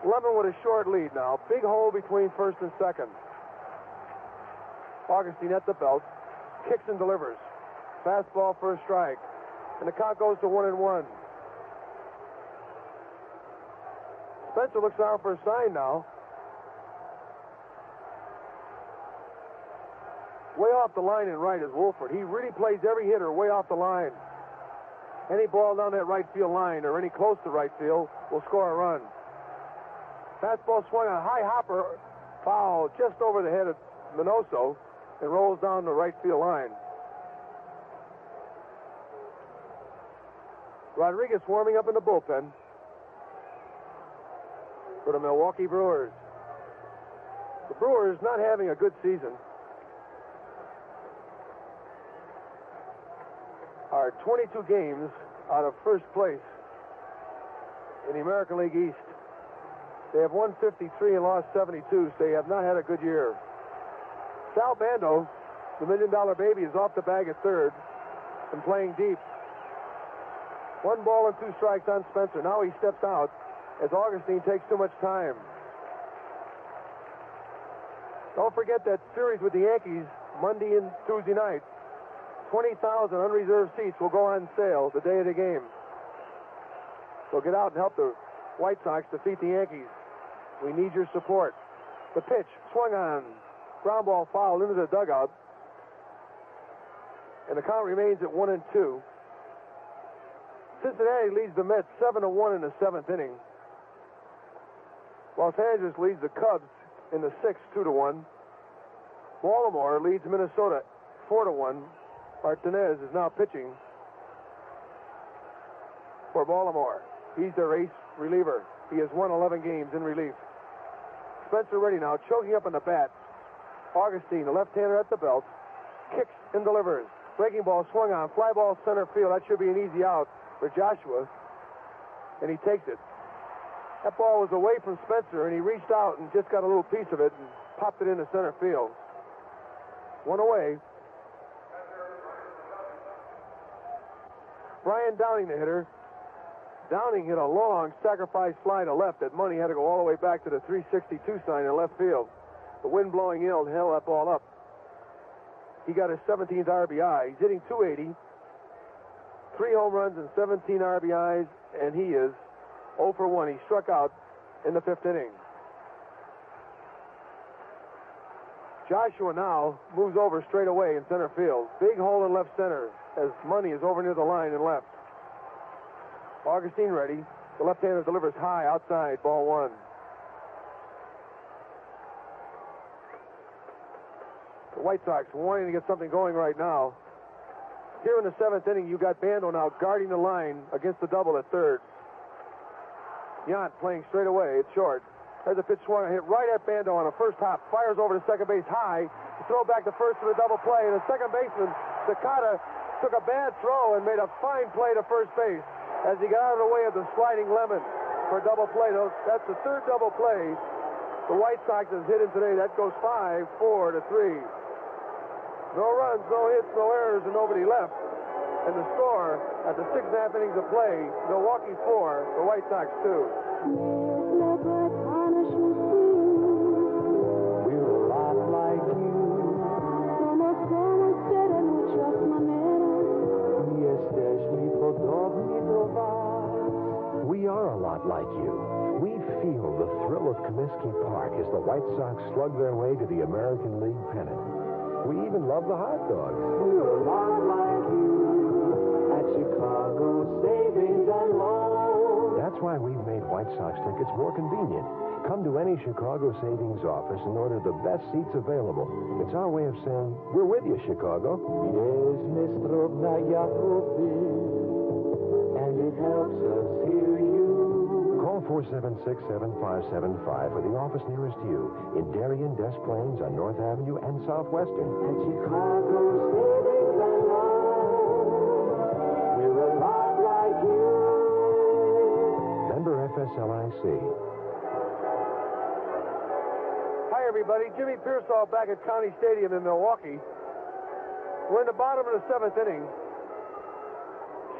Lemon with a short lead now. Big hole between 1st and 2nd. Augustine at the belt. Kicks and delivers. Fastball for a strike. And the count goes to 1-1. Spencer looks down for a sign now. Way off the line and right is Wohlford. He really plays every hitter way off the line. Any ball down that right field line or any close to right field will score a run. Fastball swung on a high hopper, foul just over the head of Minoso, and rolls down the right field line. Rodriguez warming up in the bullpen for the Milwaukee Brewers. The Brewers not having a good season. are 22 games out of first place in the American League East. They have won 53 and lost 72, so they have not had a good year. Sal Bando, the $1 Million Baby, is off the bag at third and playing deep. 1 ball and 2 strikes on Spencer. Now he steps out as Augustine takes too much time. Don't forget that series with the Yankees Monday and Tuesday night. 20,000 unreserved seats will go on sale the day of the game. So get out and help the White Sox defeat the Yankees. We need your support. The pitch swung on. Ground ball foul into the dugout. And the count remains at 1-2. Cincinnati leads the Mets 7-1 in the 7th inning. Los Angeles leads the Cubs in the 6th 2-1. Baltimore leads Minnesota 4-1. Martinez is now pitching for Baltimore. He's their ace reliever. He has won 11 games in relief. Spencer ready now, choking up on the bat. Augustine, the left-hander at the belt, kicks and delivers. Breaking ball swung on, fly ball center field. That should be an easy out for Joshua, and he takes it. That ball was away from Spencer, and he reached out and just got a little piece of it and popped it into center field. 1 away. Brian Downing, the hitter. Downing hit a long sacrifice fly to left. That money had to go all the way back to the 362 sign in left field. The wind blowing in held that ball up. He got his 17th RBI. He's hitting .280. 3 home runs and 17 RBIs, and he is 0 for 1. He struck out in the 5th inning. Joshua now moves over straight away in center field. Big hole in left center as Money is over near the line and left. Augustine ready. The left-hander delivers high outside, ball 1. The White Sox wanting to get something going right now. Here in the 7th inning, you got Bando now guarding the line against the double at third. Yount playing straight away at short. There's a pitch swung, hit right at Bando on a first hop. Fires over to second base high. Throw back to first for the double play. And the second baseman, Sakata, took a bad throw and made a fine play to first base as he got out of the way of the sliding Lemon for a double play. That's the 3rd double play the White Sox has hit him today. That goes 5-4 to 3. No runs, no hits, no errors, and nobody left. And the score after 6.5 innings of play, Milwaukee 4, the White Sox 2. We're a lot like you. Somos como usted en muchas maneras. Y este es mi podobny do was. We are a lot like you. We feel the thrill of Comiskey Park as the White Sox slug their way to the American League pennant. We even love the hot dogs. We're a lot like you at Chicago Savings and Loan. That's why we've made White Sox tickets more convenient. Come to any Chicago Savings office and order the best seats available. It's our way of saying, we're with you, Chicago. Yes, Mr. and it helps us hear you. Call 476-7575 for the office nearest you in Darien, Des Plaines on North Avenue and Southwestern. At Chicago Savings and Loan, we're a lot like you. Member FSLIC. Hi, everybody. Jimmy Pearsall back at County Stadium in Milwaukee. We're in the bottom of the 7th inning.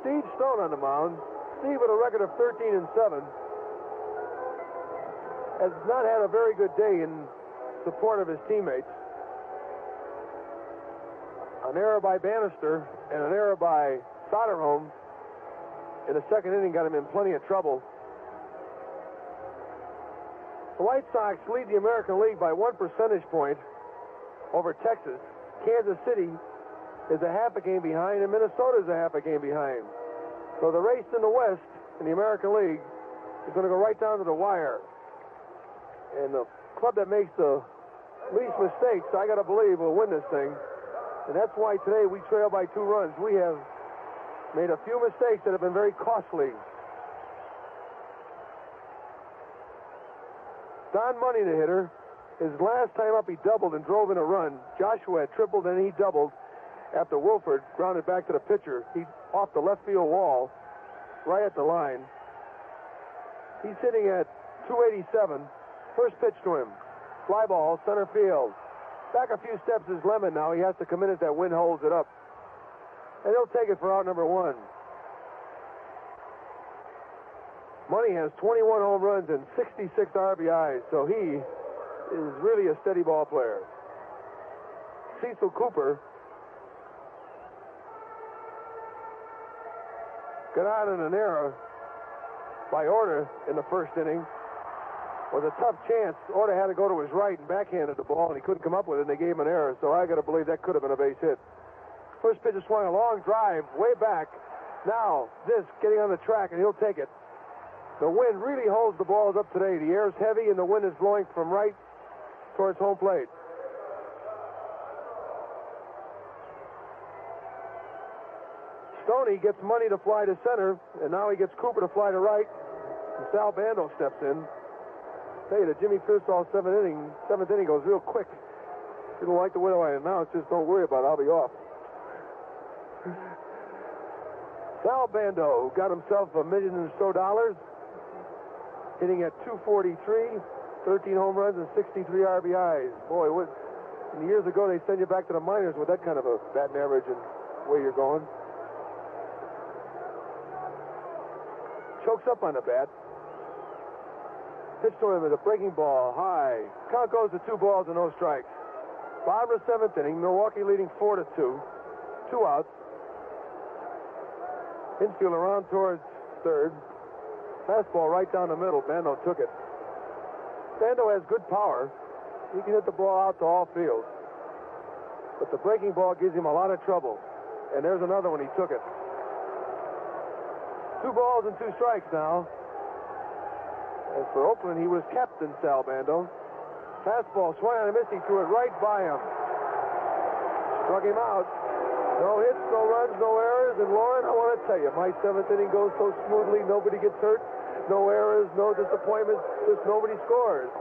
Steve Stone on the mound. Steve with a record of 13-7. Has not had a very good day in support of his teammates. An error by Bannister and an error by Soderholm in the 2nd inning got him in plenty of trouble. The White Sox lead the American League by 1 percentage point over Texas. Kansas City is a half a game behind, and Minnesota is a half a game behind. So the race in the West in the American League is going to go right down to the wire. And the club that makes the least mistakes, I got to believe, will win this thing. And that's why today we trail by 2 runs. We have made a few mistakes that have been very costly. Don Money, the hitter, his last time up he doubled and drove in a run. Joshua had tripled and he doubled after Wohlford grounded back to the pitcher. He off the left field wall, right at the line. He's hitting at 287. First pitch to him. Fly ball, center field. Back a few steps is Lemon now. He has to come in as that wind holds it up. And he'll take it for out number 1. Money has 21 home runs and 66 RBIs, so he is really a steady ball player. Cecil Cooper got out in an error by Orta in the first inning. Was a tough chance. Orta had to go to his right and backhanded the ball, and he couldn't come up with it, and they gave him an error, so I got to believe that could have been a base hit. First pitch is swung, a long drive, way back. Now, Zisk getting on the track, and he'll take it. The wind really holds the balls up today. The air's heavy, and the wind is blowing from right towards home plate. Stoney gets Money to fly to center, and now he gets Cooper to fly to right. And Sal Bando steps in. Tell you, the Jimmy Pearsall seventh inning goes real quick. If you don't like the way I announce, just don't worry about it. I'll be off. Sal Bando got himself $1 million or so, hitting at 243, 13 home runs and 63 RBIs. Boy, years ago they send you back to the minors with that kind of a batting average and where you're going. Chokes up on the bat. Pitch to him with a breaking ball, high. Count goes to 2 balls and no strikes. Bottom of the 7th inning, Milwaukee leading 4-2. 2 outs. Infield around towards third. Fastball right down the middle. Bando took it. Bando has good power. He can hit the ball out to all fields. But the breaking ball gives him a lot of trouble. And there's another one. He took it. 2 balls and 2 strikes now. As for Oakland, he was captain, Sal Bando. Fastball swung on a miss. He threw it right by him. Struck him out. No hits, no runs, no errors. And Lauren, I want to tell you, my 7th inning goes so smoothly. Nobody gets hurt. No errors, no disappointments. Just nobody scores.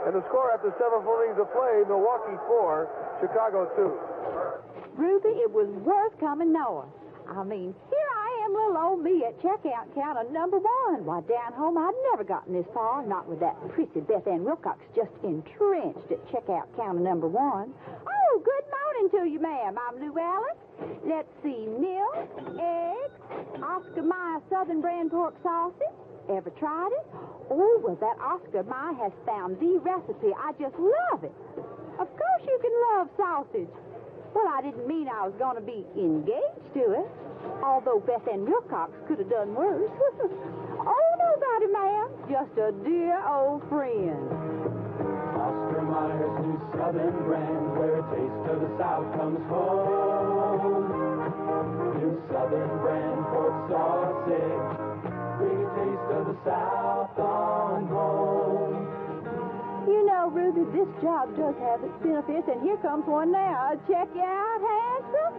And the score after 7 innings of play, Milwaukee 4, Chicago 2. Ruby, it was worth coming north. I mean, here I am, little old me at checkout counter number 1. Why, down home, I'd never gotten this far, not with that prissy Beth Ann Wilcox just entrenched at checkout counter number 1. Oh, good morning to you, ma'am. I'm Lou Alice. Let's see, milk, eggs, Oscar Mayer Southern brand pork sausage. Ever tried it? Oh, well, that Oscar Mayer has found the recipe. I just love it. Of course you can love sausage. Well, I didn't mean I was going to be engaged to it, although Beth Ann Wilcox could have done worse. Oh, nobody, ma'am. Just a dear old friend. Oscar Mayer's new Southern brand, where a taste of the South comes home. New Southern brand pork sausage, bring a taste of the South on home. You know, Ruby, this job does have its benefits, and here comes one now. Check you out, handsome.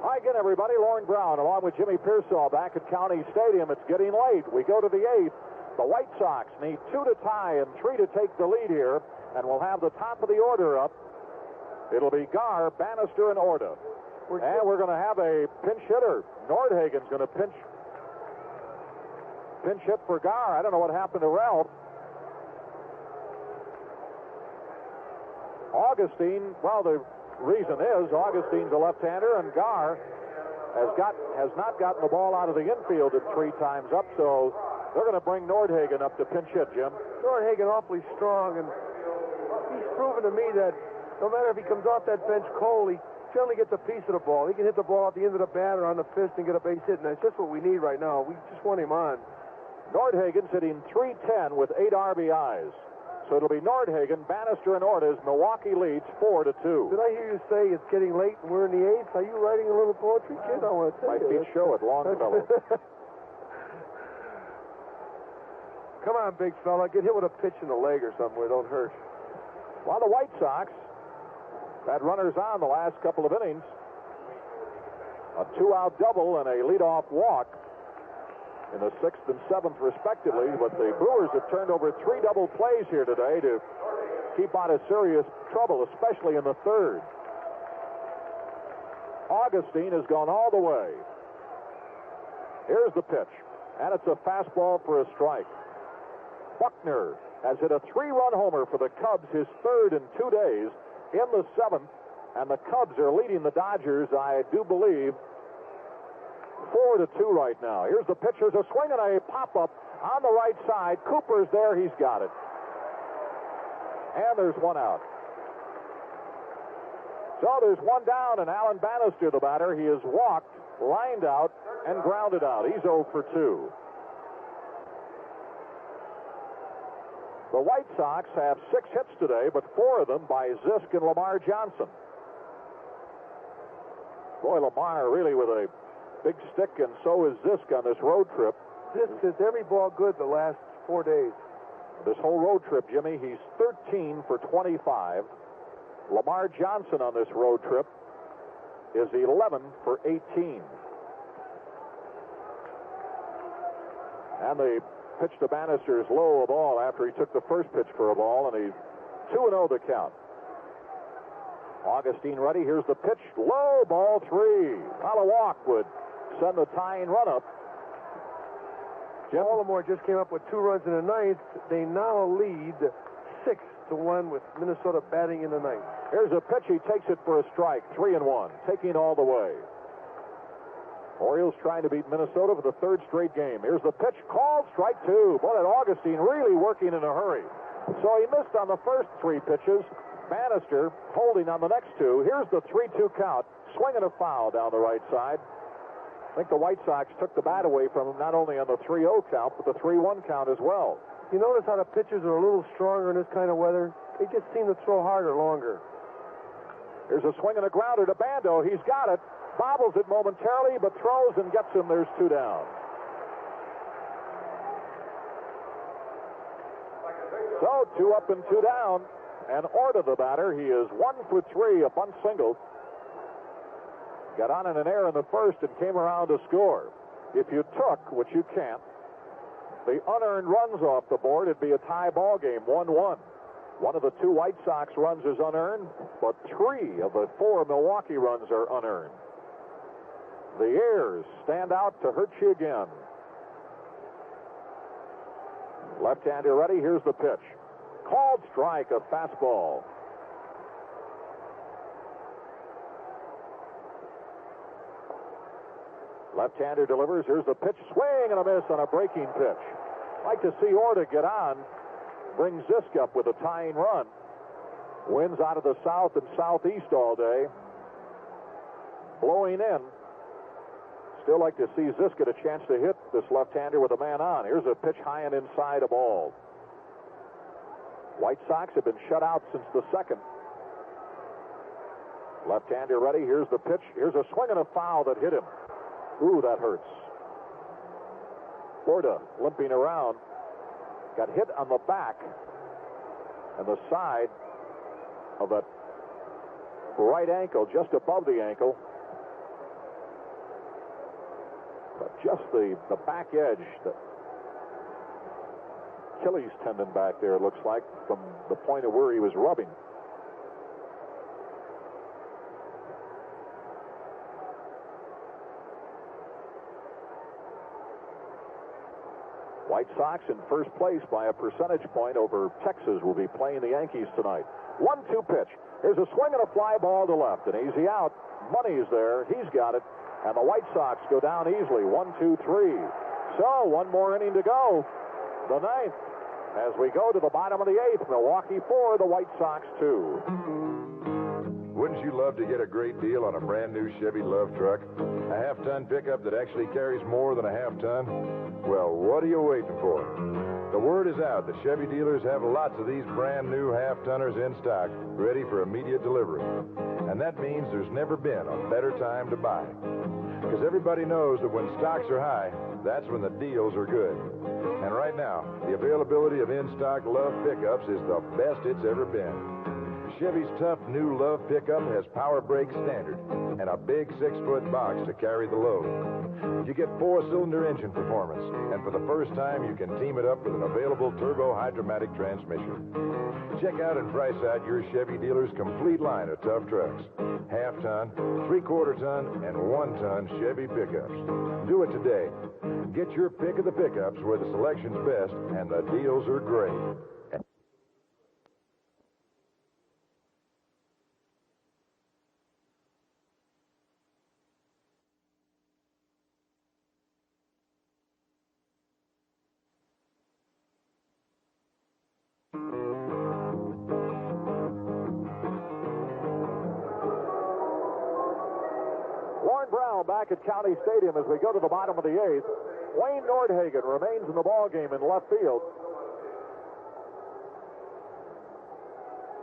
Hi again, everybody. Lauren Brown, along with Jimmy Pearsall, back at County Stadium. It's getting late. We go to the 8th. The White Sox need 2 to tie and 3 to take the lead here, and we'll have the top of the order up. It'll be Garr, Bannister, and Orta. And we're going to have a pinch hitter. Nordhagen's going to pinch hit for Garr. I don't know what happened to Ralph. Augustine, well, the reason is Augustine's a left-hander, and Garr has not gotten the ball out of the infield at 3 times up, so they're going to bring Nordhagen up to pinch hit, Jim. Nordhagen awfully strong, and he's proven to me that no matter if he comes off that bench cold, he generally gets a piece of the ball. He can hit the ball at the end of the bat or on the fist and get a base hit, and that's just what we need right now. We just want him on. Nordhagen's hitting .310 with 8 RBIs. So it'll be Nordhagen, Bannister, and Orta as Milwaukee leads 4-2. Did I hear you say it's getting late and we're in the 8th? Are you writing a little poetry, kid? I want to tell Might you. be show at Longfellow. Come on, big fella. Get hit with a pitch in the leg or something where it don't hurt. While the White Sox had runners on the last couple of innings, a 2-out double and a leadoff walk in the 6th and 7th, respectively. But the Brewers have turned over 3 double plays here today to keep out of serious trouble, especially in the 3rd. Augustine has gone all the way. Here's the pitch, and it's a fastball for a strike. Buckner has hit a 3-run homer for the Cubs, his third in 2 days, in the 7th, and the Cubs are leading the Dodgers, I do believe, 4-2 right now. Here's the pitch. There's a swing and a pop-up on the right side. Cooper's there. He's got it. And there's one out. So there's one down, and Alan Bannister, the batter, he has walked, lined out, and grounded out. He's 0 for 2. The White Sox have 6 hits today, but 4 of them by Zisk and Lamar Johnson. Boy, Lamar really with a big stick, and so is Zisk on this road trip. Zisk is every ball good the last 4 days. This whole road trip, Jimmy, he's 13 for 25. Lamar Johnson on this road trip is 11 for 18. And the pitch to Bannister is low a ball after he took the first pitch for a ball, and he's 2-0 the count. Augustine ready. Here's the pitch. Low, ball 3. Well, a walk would send the tying run up. Baltimore just came up with 2 runs in the 9th. They now lead 6-1 with Minnesota batting in the 9th. Here's a pitch. He takes it for a strike. 3-1. Taking all the way. Orioles trying to beat Minnesota for the 3rd straight game. Here's the pitch. Called. Strike 2. Boy, that Augustine really working in a hurry. So he missed on the first 3 pitches. Bannister holding on the next 2. Here's the 3-2 count. Swinging a foul down the right side. I think the White Sox took the bat away from him not only on the 3-0 count, but the 3-1 count as well. You notice how the pitchers are a little stronger in this kind of weather? They just seem to throw harder longer. Here's a swing and a grounder to Bando. He's got it. Bobbles it momentarily, but throws and gets him. There's 2 down. So 2 up and 2 down. And Orta, the batter, he is 1 for 3, a bunt single. Got on in an error in the first and came around to score. If you took, which you can't, the unearned runs off the board, it'd be a tie ball game, 1-1. One of the 2 White Sox runs is unearned, but 3 of the 4 Milwaukee runs are unearned. The Airs stand out to hurt you again. Left-hander ready. Here's the pitch. Called strike, a fastball. Left-hander delivers. Here's the pitch. Swing and a miss on a breaking pitch. Like to see Orta get on. Brings Zisk up with a tying run. Winds out of the south and southeast all day. Blowing in. Still like to see Zisk get a chance to hit this left-hander with a man on. Here's a pitch high and inside a ball. White Sox have been shut out since the 2nd. Left-hander ready. Here's the pitch. Here's a swing and a foul that hit him. Ooh, that hurts. Orta limping around. Got hit on the back and the side of that right ankle, just above the ankle. But just the back edge, the Achilles tendon back there, it looks like, from the point of where he was rubbing. White Sox in first place by a percentage point over Texas. Will be playing the Yankees tonight. 1-2 pitch. Here's a swing and a fly ball to left. An easy out. Money's there. He's got it. And the White Sox go down easily. 1-2-3. So, one more inning to go. The 9th. As we go to the bottom of the 8th. Milwaukee 4, the White Sox 2. Wouldn't you love to get a great deal on a brand new Chevy Love truck? A half-ton pickup that actually carries more than a half-ton? Well, what are you waiting for? The word is out that Chevy dealers have lots of these brand new half-tonners in stock, ready for immediate delivery. And that means there's never been a better time to buy. Because everybody knows that when stocks are high, that's when the deals are good. And right now, the availability of in-stock Love pickups is the best it's ever been. Chevy's tough new Love pickup has power brake standard and a big 6-foot box to carry the load. You get 4-cylinder engine performance, and for the first time, you can team it up with an available turbo hydromatic transmission. Check out and price out your Chevy dealer's complete line of tough trucks. Half-ton, 3/4-ton, and 1-ton Chevy pickups. Do it today. Get your pick of the pickups where the selection's best and the deals are great. Back at County Stadium as we go to the bottom of the 8th. Wayne Nordhagen remains in the ballgame in left field.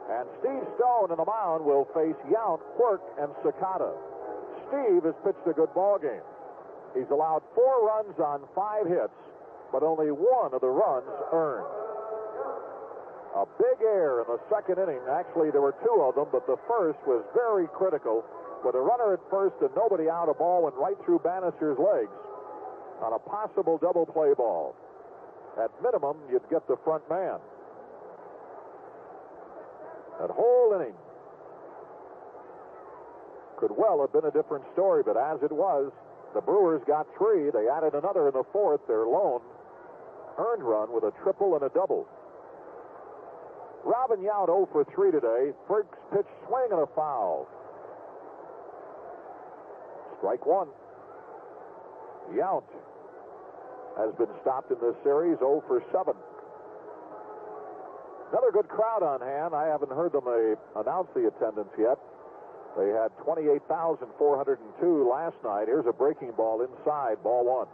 And Steve Stone in the mound will face Yount, Quirk, and Sakata. Steve has pitched a good ballgame. He's allowed 4 runs on 5 hits, but only 1 of the runs earned. A big error in the second inning. Actually, there were 2 of them, but the first was very critical. With a runner at first and nobody out, a ball went right through Bannister's legs on a possible double play ball. At minimum, you'd get the front man. That whole inning could well have been a different story, but as it was, the Brewers got 3. They added another in the 4th, their lone earned run with a triple and a double. Robin Yount 0 for 3 today. First pitch swing and a foul. Strike 1. Yount has been stopped in this series, 0 for 7. Another good crowd on hand. I haven't heard them announce the attendance yet. They had 28,402 last night. Here's a breaking ball inside, ball 1.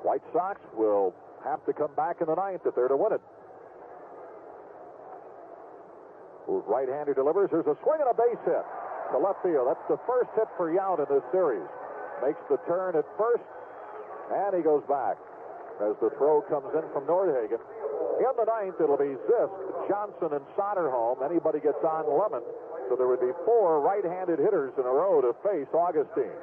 White Sox will have to come back in the 9th if they're to win it. Right-hander delivers. There's a swing and a base hit to left field. That's the first hit for Yount in this series. Makes the turn at first, and he goes back as the throw comes in from Nordhagen. In the 9th, it'll be Zisk, Johnson, and Soderholm. Anybody gets on Lemon, so there would be 4 right-handed hitters in a row to face Augustine.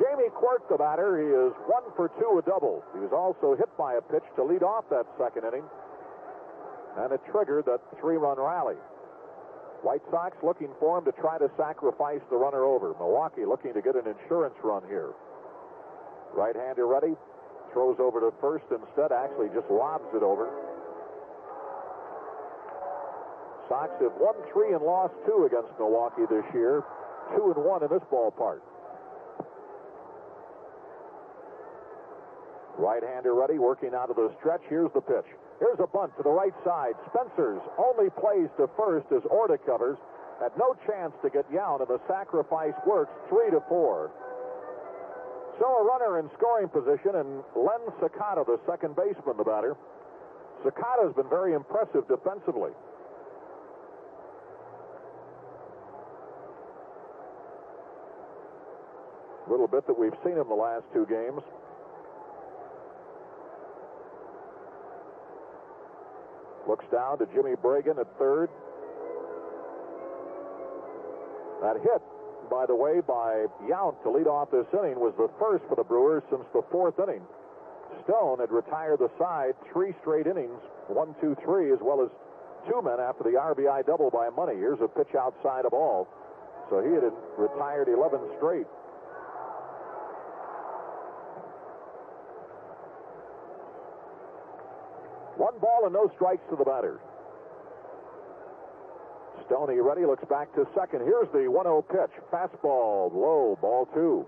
Jamie Quirk, the batter, he is 1 for 2, a double. He was also hit by a pitch to lead off that second inning, and it triggered that 3-run rally. White Sox looking for him to try to sacrifice the runner over. Milwaukee looking to get an insurance run here. Right-hander ready. Throws over to first instead. Actually just lobs it over. Sox have won 3 and lost 2 against Milwaukee this year. 2-1 in this ballpark. Right-hander ready, working out of the stretch. Here's the pitch. Here's a bunt to the right side. Spencer's only plays to first as Orta covers. Had no chance to get Yount, and the sacrifice works 3-4. So a runner in scoring position, and Lenn Sakata, the second baseman, the batter. Sakata's been very impressive defensively. A little bit that we've seen him the last 2 games. Looks down to Jimmy Bregan at third. That hit, by the way, by Yount to lead off this inning was the first for the Brewers since the 4th inning. Stone had retired the side 3 straight innings, 1, 2, 3, as well as 2 men after the RBI double by Money. Here's a pitch outside of ball. So he had retired 11 straight. One ball and no strikes to the batter. Stoney ready, looks back to second. Here's the 1-0 pitch. Fastball, low, ball 2.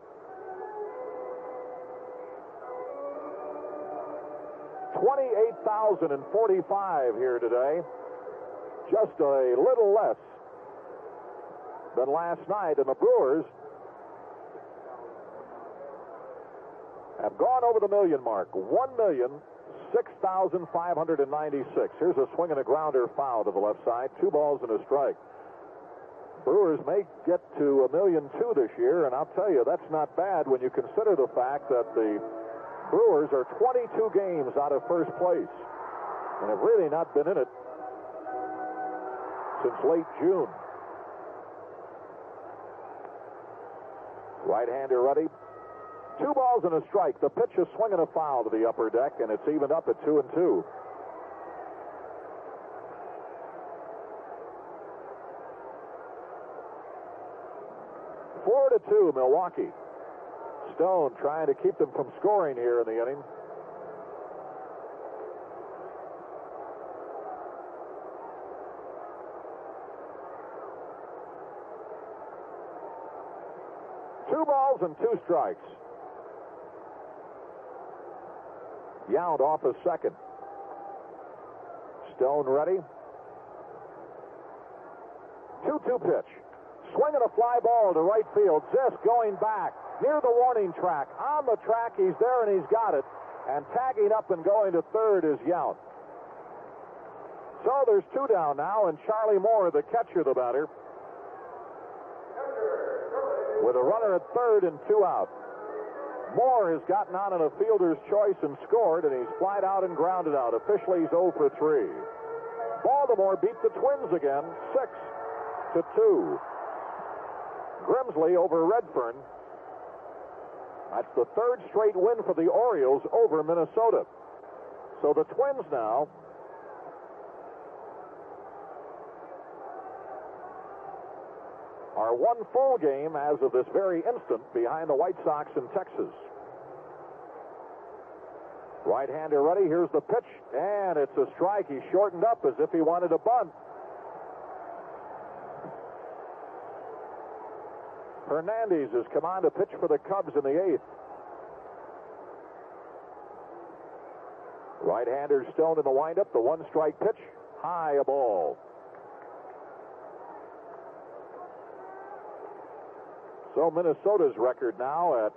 28,045 here today. Just a little less than last night, and the Brewers have gone over the million mark. 1,006,596. Here's a swing and a grounder foul to the left side. 2 balls and a strike. Brewers may get to 1,000,002 this year, and I'll tell you, that's not bad when you consider the fact that the Brewers are 22 games out of first place. and have really not been in it since late June. Right-hander ready. 2 balls and a strike. The pitch is swinging a foul to the upper deck, and it's evened up at 2-2. Four to 2, Milwaukee. Stone trying to keep them from scoring here in the inning. Two balls and 2 strikes. Yount off a second. Stone ready. 2-2 pitch. Swinging a fly ball to right field. Zisk going back near the warning track. On the track, he's there and he's got it. And tagging up and going to third is Yount. So there's 2 down now, and Charlie Moore, the catcher, the batter, with a runner at third and 2 out. Moore has gotten on in a fielder's choice and scored, and he's flied out and grounded out. Officially, he's 0 for 3. Baltimore beat the Twins again, 6-2. Grimsley over Redfern. That's the 3rd straight win for the Orioles over Minnesota. So the Twins now are 1 full game as of this very instant behind the White Sox in Texas. Right-hander ready. Here's the pitch, and it's a strike. He shortened up as if he wanted a bunt. Hernandez has come on to pitch for the Cubs in the 8th. Right-hander Stone in the windup. The 1-strike pitch. High, a ball. So Minnesota's record now at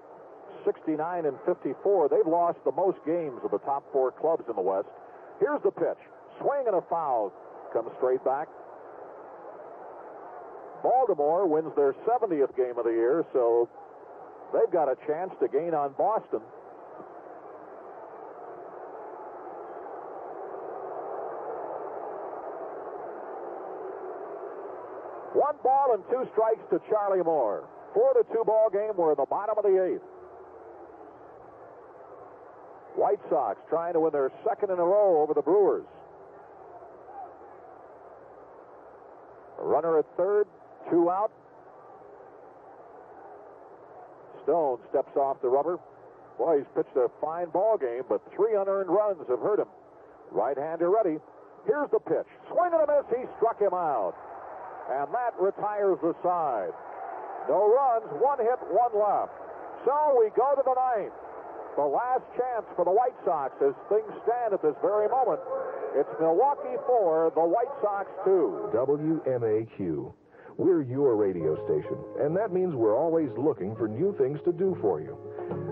69-54. They've lost the most games of the top 4 clubs in the West. Here's the pitch. Swing and a foul. Comes straight back. Baltimore wins their 70th game of the year, so they've got a chance to gain on Boston. One ball and 2 strikes to Charlie Moore. 4-2 ball game. We're in the bottom of the 8th. White Sox trying to win their 2nd in a row over the Brewers. A runner at third, 2 out. Stone steps off the rubber. Boy, he's pitched a fine ball game, but 3 unearned runs have hurt him. Right-hander ready. Here's the pitch. Swing and a miss. He struck him out. And that retires the side. No runs, 1 hit, 1 left. So we go to the 9th. The last chance for the White Sox as things stand at this very moment. It's Milwaukee 4, the White Sox 2. WMAQ. We're your radio station, and that means we're always looking for new things to do for you.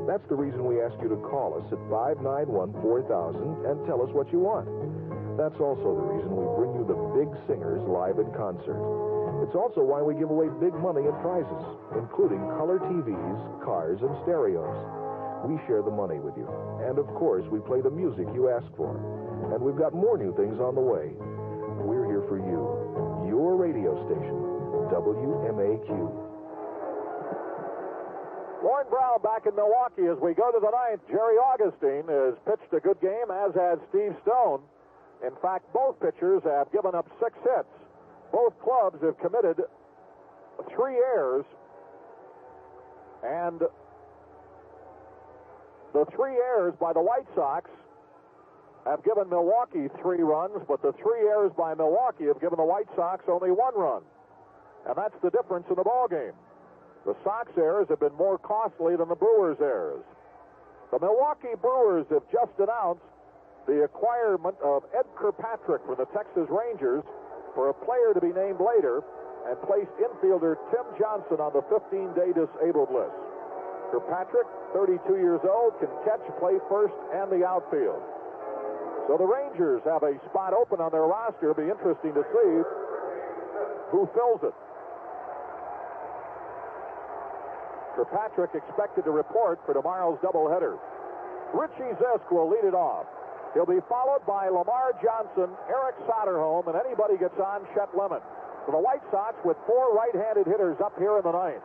That's the reason we ask you to call us at 591-4000 and tell us what you want. That's also the reason we bring you the big singers live in concert. It's also why we give away big money and prizes, including color TVs, cars, and stereos. We share the money with you. And, of course, we play the music you ask for. And we've got more new things on the way. We're here for you. Your radio station, WMAQ. Warren Brown back in Milwaukee as we go to the 9th. Jerry Augustine has pitched a good game, as has Steve Stone. In fact, both pitchers have given up 6 hits. Both clubs have committed 3 errors, and the 3 errors by the White Sox have given Milwaukee 3 runs, but the 3 errors by Milwaukee have given the White Sox only 1 run. And that's the difference in the ballgame. The Sox errors have been more costly than the Brewers errors. The Milwaukee Brewers have just announced the acquirement of Ed Kirkpatrick from the Texas Rangers for a player to be named later, and placed infielder Tim Johnson on the 15-day disabled list. Kirkpatrick, 32 years old, can catch, play first, and the outfield. So the Rangers have a spot open on their roster. It'll be interesting to see who fills it. Kirkpatrick expected to report for tomorrow's doubleheader. Richie Zisk will lead it off. He'll be followed by Lamar Johnson, Eric Soderholm, and anybody gets on, Chet Lemon. For the White Sox with 4 right-handed hitters up here in the ninth.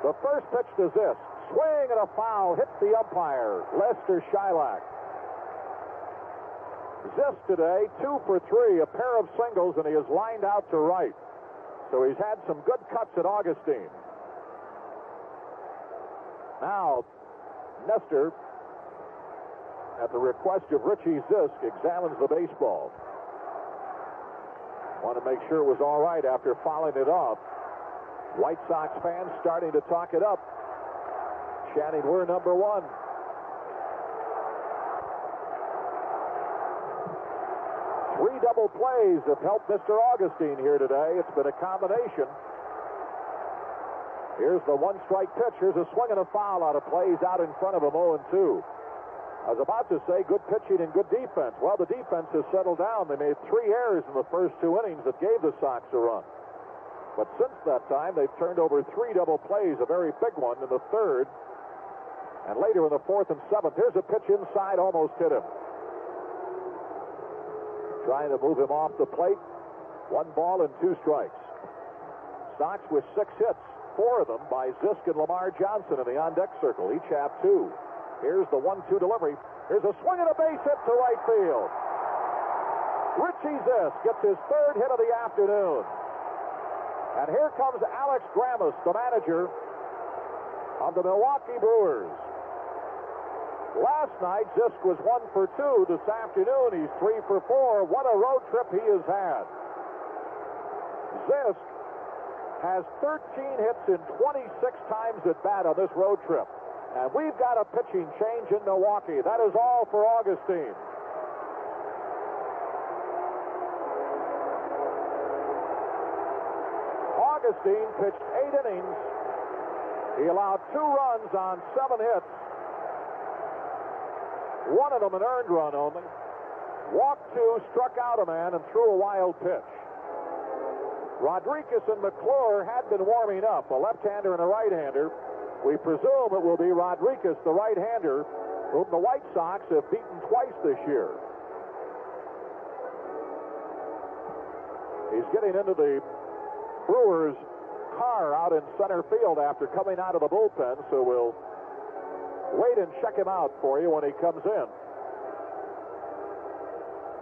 The first pitch to Zisk. Swing and a foul. Hits the umpire, Lester Shylock. Zisk today, 2 for 3, a pair of singles, and he is lined out to right. So he's had some good cuts at Augustine. Now, Nestor, at the request of Richie Zisk, examines the baseball. Want to make sure it was all right after fouling it off. White Sox fans starting to talk it up, chanting, "We're number one." Three double plays have helped Mr. Augustine here today. It's been a combination. Here's the one-strike pitch. Here's a swing and a foul out of plays out in front of him, 0-2. I was about to say good pitching and good defense. Well, the defense has settled down. They made 3 errors in the first 2 innings that gave the Sox a run. But since that time, they've turned over 3 double plays, a very big one in the 3rd, and later in the 4th and 7th. Here's a pitch inside, almost hit him. Trying to move him off the plate. 1 ball and 2 strikes. Sox with 6 hits, 4 of them by Zisk and Lamar Johnson in the on-deck circle. Each have 2. Here's the 1-2 delivery. Here's a swing and a base hit to right field. Richie Zisk gets his 3rd hit of the afternoon. And here comes Alex Grammas, the manager of the Milwaukee Brewers. Last night, Zisk was 1 for 2. This afternoon, he's 3 for 4. What a road trip he has had. Zisk has 13 hits in 26 times at bat on this road trip. And we've got a pitching change in Milwaukee. That is all for Augustine. Augustine pitched 8 innings. He allowed 2 runs on 7 hits. 1 of them an earned run only. Walked 2, struck out a man, and threw a wild pitch. Rodriguez and McClure had been warming up, a left-hander and a right-hander. We presume it will be Rodriguez, the right-hander, whom the White Sox have beaten twice this year. He's getting into the Brewers' car out in center field after coming out of the bullpen, so we'll wait and check him out for you when he comes in.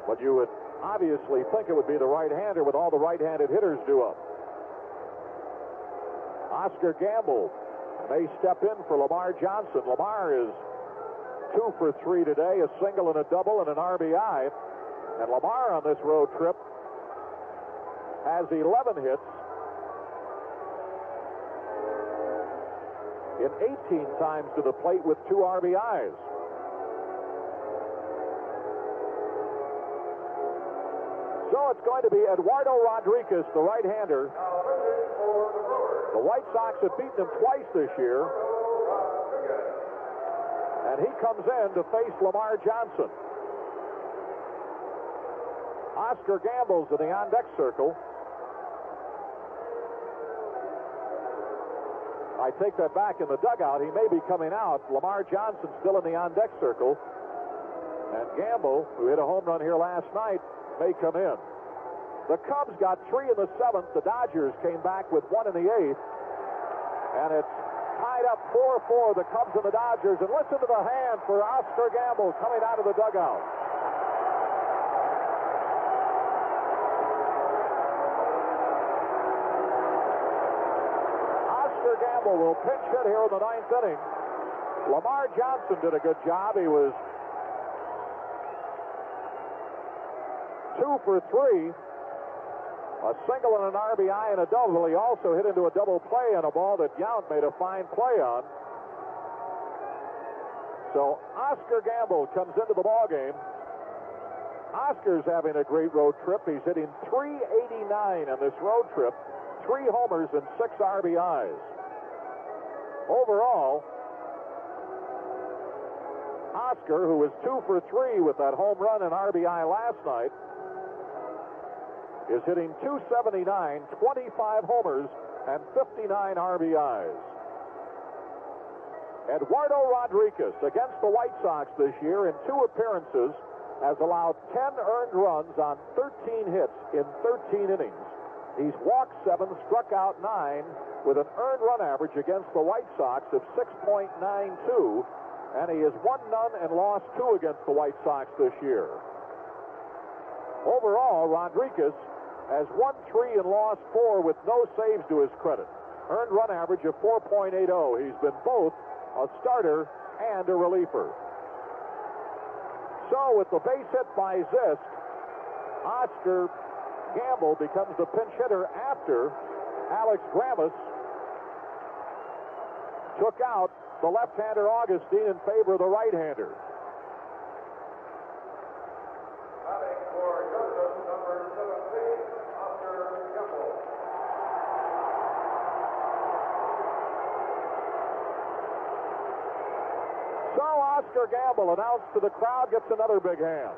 But you would obviously think it would be the right-hander with all the right-handed hitters due up. Oscar Gamble may step in for Lamar Johnson. Lamar is 2 for 3 today, a single and a double and an RBI. And Lamar on this road trip has 11 hits in 18 times to the plate with 2 RBIs. So it's going to be Eduardo Rodriguez, the right-hander. The White Sox have beaten him twice this year. And he comes in to face Lamar Johnson. Oscar Gamble's in the on-deck circle. I take that back in the dugout. He may be coming out. Lamar Johnson still in the on-deck circle. And Gamble, who hit a home run here last night, may come in. The Cubs got 3 in the 7th. The Dodgers came back with 1 in the 8th. And it's tied up 4-4, the Cubs and the Dodgers. And listen to the hand for Oscar Gamble coming out of the dugout. Oscar Gamble will pinch hit here in the 9th inning. Lamar Johnson did a good job. He was 2 for 3. A single and an RBI and a double. He also hit into a double play on a ball that Yount made a fine play on. So Oscar Gamble comes into the ballgame. Oscar's having a great road trip. He's hitting .389 on this road trip. 3 homers and 6 RBIs. Overall, Oscar, who was 2 for 3 with that home run and RBI last night, is hitting .279, 25 homers, and 59 RBIs. Eduardo Rodriguez against the White Sox this year in 2 appearances has allowed 10 earned runs on 13 hits in 13 innings. He's walked 7, struck out 9, with an earned run average against the White Sox of 6.92, and he has won none and lost 2 against the White Sox this year. Overall, Rodriguez has won 3 and lost 4 with no saves to his credit. Earned run average of 4.80. He's been both a starter and a reliever. So with the base hit by Zisk, Oscar Gamble becomes the pinch hitter after Alex Grammas took out the left-hander Augustine in favor of the right-hander. Batting for Joseph, number 17, Oscar Gamble. So Oscar Gamble, announced to the crowd, gets another big hand.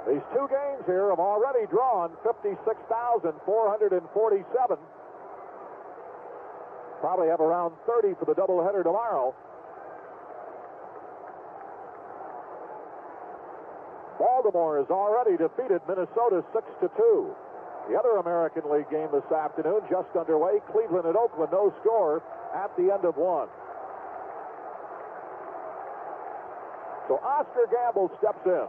These 2 games here have already drawn 56,447. Probably have around 30 for the doubleheader tomorrow. Baltimore has already defeated Minnesota 6-2. The other American League game this afternoon just underway. Cleveland at Oakland, no score at the end of 1. So Oscar Gamble steps in.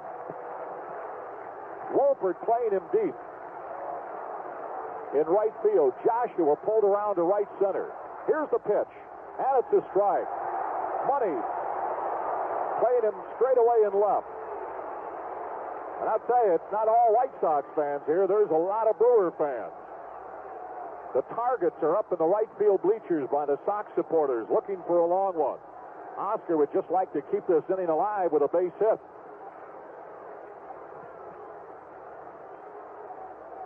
Wohlford playing him deep. In right field, Joshua pulled around to right center. Here's the pitch, and it's a strike. Money playing him straight away in left. And I'll tell you, it's not all White Sox fans here. There's a lot of Brewer fans. The targets are up in the right field bleachers by the Sox supporters looking for a long one. Oscar would just like to keep this inning alive with a base hit.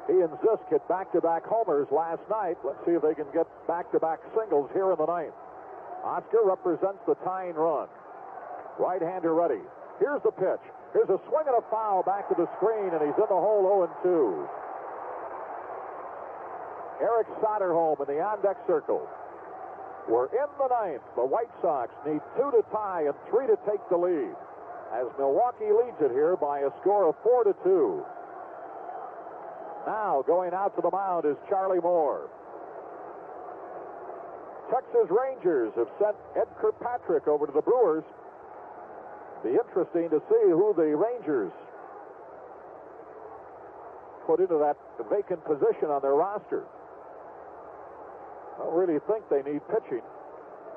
He and Zisk hit back-to-back homers last night. Let's see if they can get back-to-back singles here in the 9th. Oscar represents the tying run. Right-hander ready. Here's the pitch. Here's a swing and a foul back to the screen, and he's in the hole 0-2. Eric Soderholm in the on-deck circle. We're in the 9th. The White Sox need 2 to tie and 3 to take the lead, as Milwaukee leads it here by a score of 4-2. Now going out to the mound is Charlie Moore. Texas Rangers have sent Ed Kirkpatrick over to the Brewers. Be interesting to see who the Rangers put into that vacant position on their roster. I don't really think they need pitching.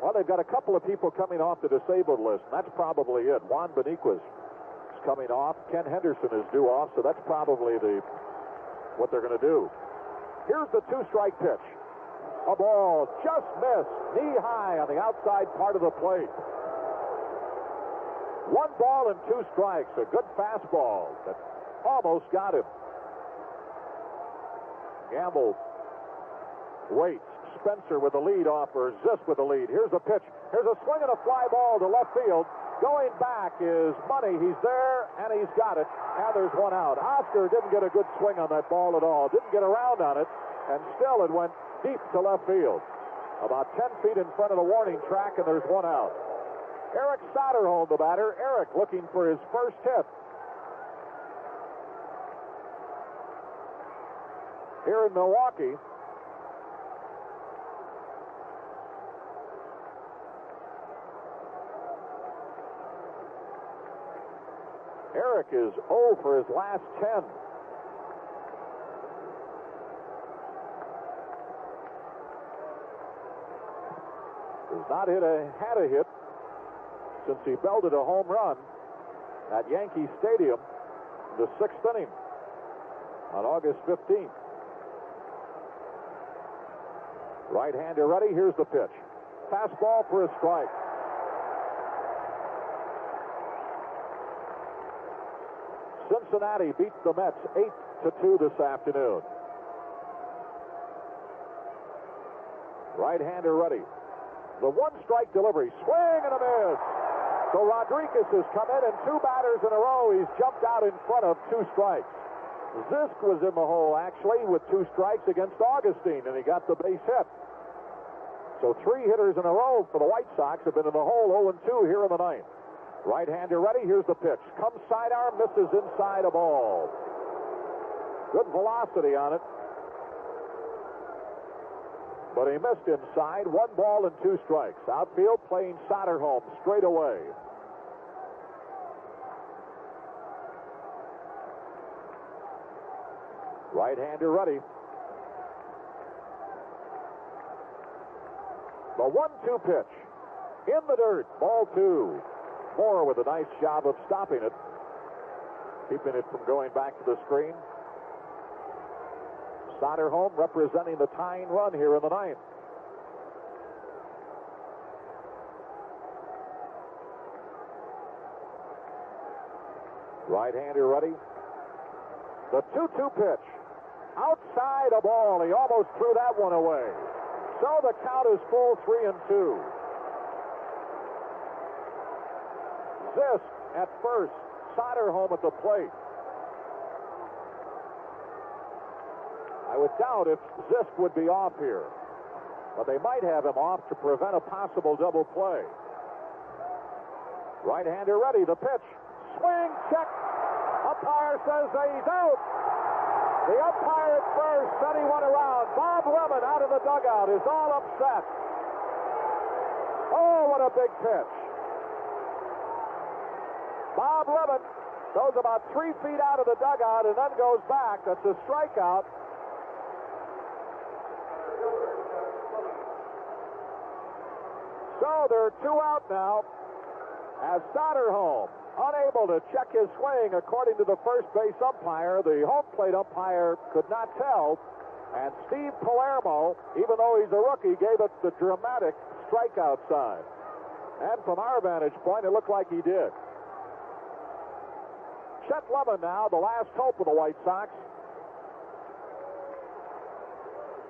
Well, they've got a couple of people coming off the disabled list, and that's probably it. Juan Beniquez is coming off. Ken Henderson is due off, so that's probably what they're going to do. Here's the 2-strike pitch. A ball just missed, knee-high on the outside part of the plate. 1 ball and 2 strikes. A good fastball that almost got him. Gamble waits. Spencer with the lead off, or Zisk with the lead. Here's a pitch. Here's a swing and a fly ball to left field. Going back is Money. He's there, and he's got it. And there's 1 out. Oscar didn't get a good swing on that ball at all. Didn't get around on it, and still it went deep to left field. About 10 feet in front of the warning track, and there's 1 out. Eric Soderholm, the batter. Eric looking for his first hit here in Milwaukee. Eric is 0 for his last 10. Has not had a hit since he belted a home run at Yankee Stadium, the 6th inning on August 15th. Right-hander ready. Here's the pitch. Fastball for a strike. Cincinnati beat the Mets 8-2 this afternoon. Right-hander ready. The 1-strike delivery. Swing and a miss. So Rodriguez has come in, and 2 batters in a row. He's jumped out in front of 2 strikes. Zisk was in the hole, actually, with 2 strikes against Augustine, and he got the base hit. So 3 hitters in a row for the White Sox have been in the hole 0-2 here in the 9th. Right-hander ready. Here's the pitch. Comes sidearm, misses inside a ball. Good velocity on it. But he missed inside. 1 ball and 2 strikes. Outfield playing Soderholm straight away. Right-hander ready. The 1-2 pitch. In the dirt. Ball 2. Moore with a nice job of stopping it. Keeping it from going back to the screen. Soderholm representing the tying run here in the 9th. Right-hander ready. The 2-2 pitch. Outside a ball. He almost threw that one away. So the count is full 3-2. Zisk at first. Soderholm at the plate. I would doubt if Zisk would be off here. But they might have him off to prevent a possible double play. Right-hander ready. The pitch. Swing, check. Umpire says that he's out. The umpire at first said he went around. Bob Lemon out of the dugout is all upset. Oh, what a big pitch. Bob Lemon goes about 3 feet out of the dugout and then goes back. That's a strikeout. So there are 2 out now as Soderholm, unable to check his swing according to the first base umpire. The home plate umpire could not tell. And Steve Palermo, even though he's a rookie, gave it the dramatic strikeout sign. And from our vantage point, it looked like he did. Chet Lemon now, the last hope of the White Sox.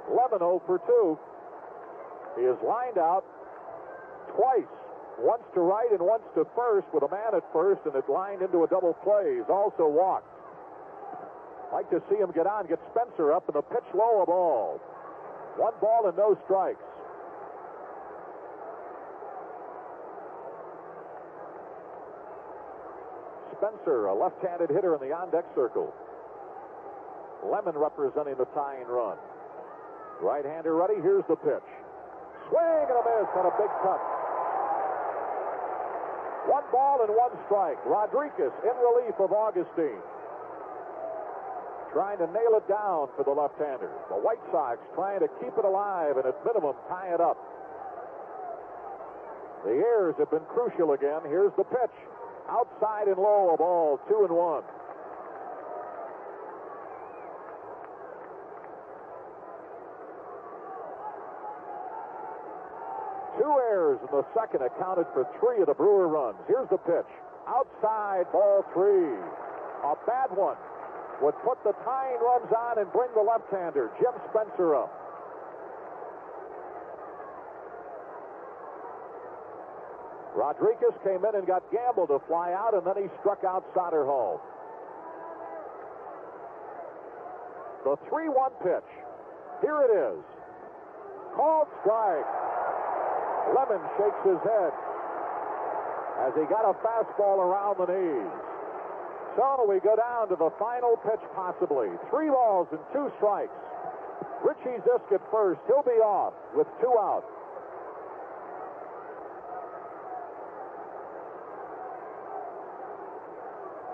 Lemon 0 for 2. He is lined out twice. Once to right and once to first with a man at first, and it lined into a double play. He's also walked. Like to see him get on, get Spencer up, and the pitch low a ball. 1 ball and no strikes. Spencer, a left-handed hitter in the on-deck circle. Lemon representing the tying run. Right-hander ready. Here's the pitch. Swing and a miss on a big cut. 1 ball and 1 strike. Rodriguez in relief of Augustine. Trying to nail it down for the left-hander. The White Sox trying to keep it alive and at minimum tie it up. The airs have been crucial again. Here's the pitch. Outside and low, a ball, 2-1. Two errors in the second accounted for 3 of the Brewer runs. Here's the pitch. Outside, ball 3. A bad one. Would put the tying runs on and bring the left-hander, Jim Spencer, up. Rodriguez came in and got Gamble to fly out, and then he struck out Soderholm. The 3-1 pitch. Here it is. Called strike. Lemon shakes his head as he got a fastball around the knees. So we go down to the final pitch possibly. 3 balls and 2 strikes. Richie Zisk at first. He'll be off with 2 out.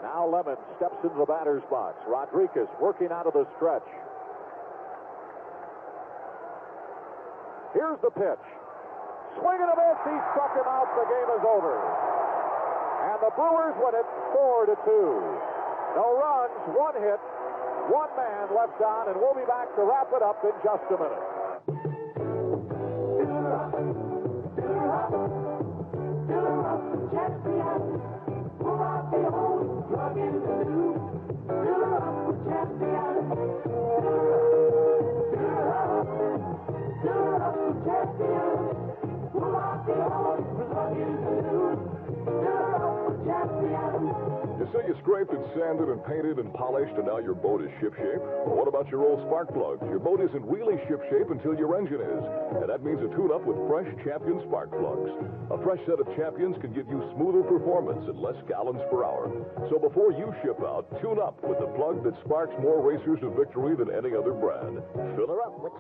Now Lemon steps into the batter's box. Rodriguez working out of the stretch. Here's the pitch. Swing and a miss. He struck him out. The game is over. And the Brewers win it 4-2. No runs, 1 hit, 1 man left on, and we'll be back to wrap it up in just a minute. Just so you you scraped and sanded and painted and polished and now your boat is shipshape? Well, what about your old spark plugs? Your boat isn't really shipshape until your engine is. And that means a tune-up with fresh Champion spark plugs. A fresh set of Champions can give you smoother performance and less gallons per hour. So before you ship out, tune up with the plug that sparks more racers to victory than any other brand. Fill her up with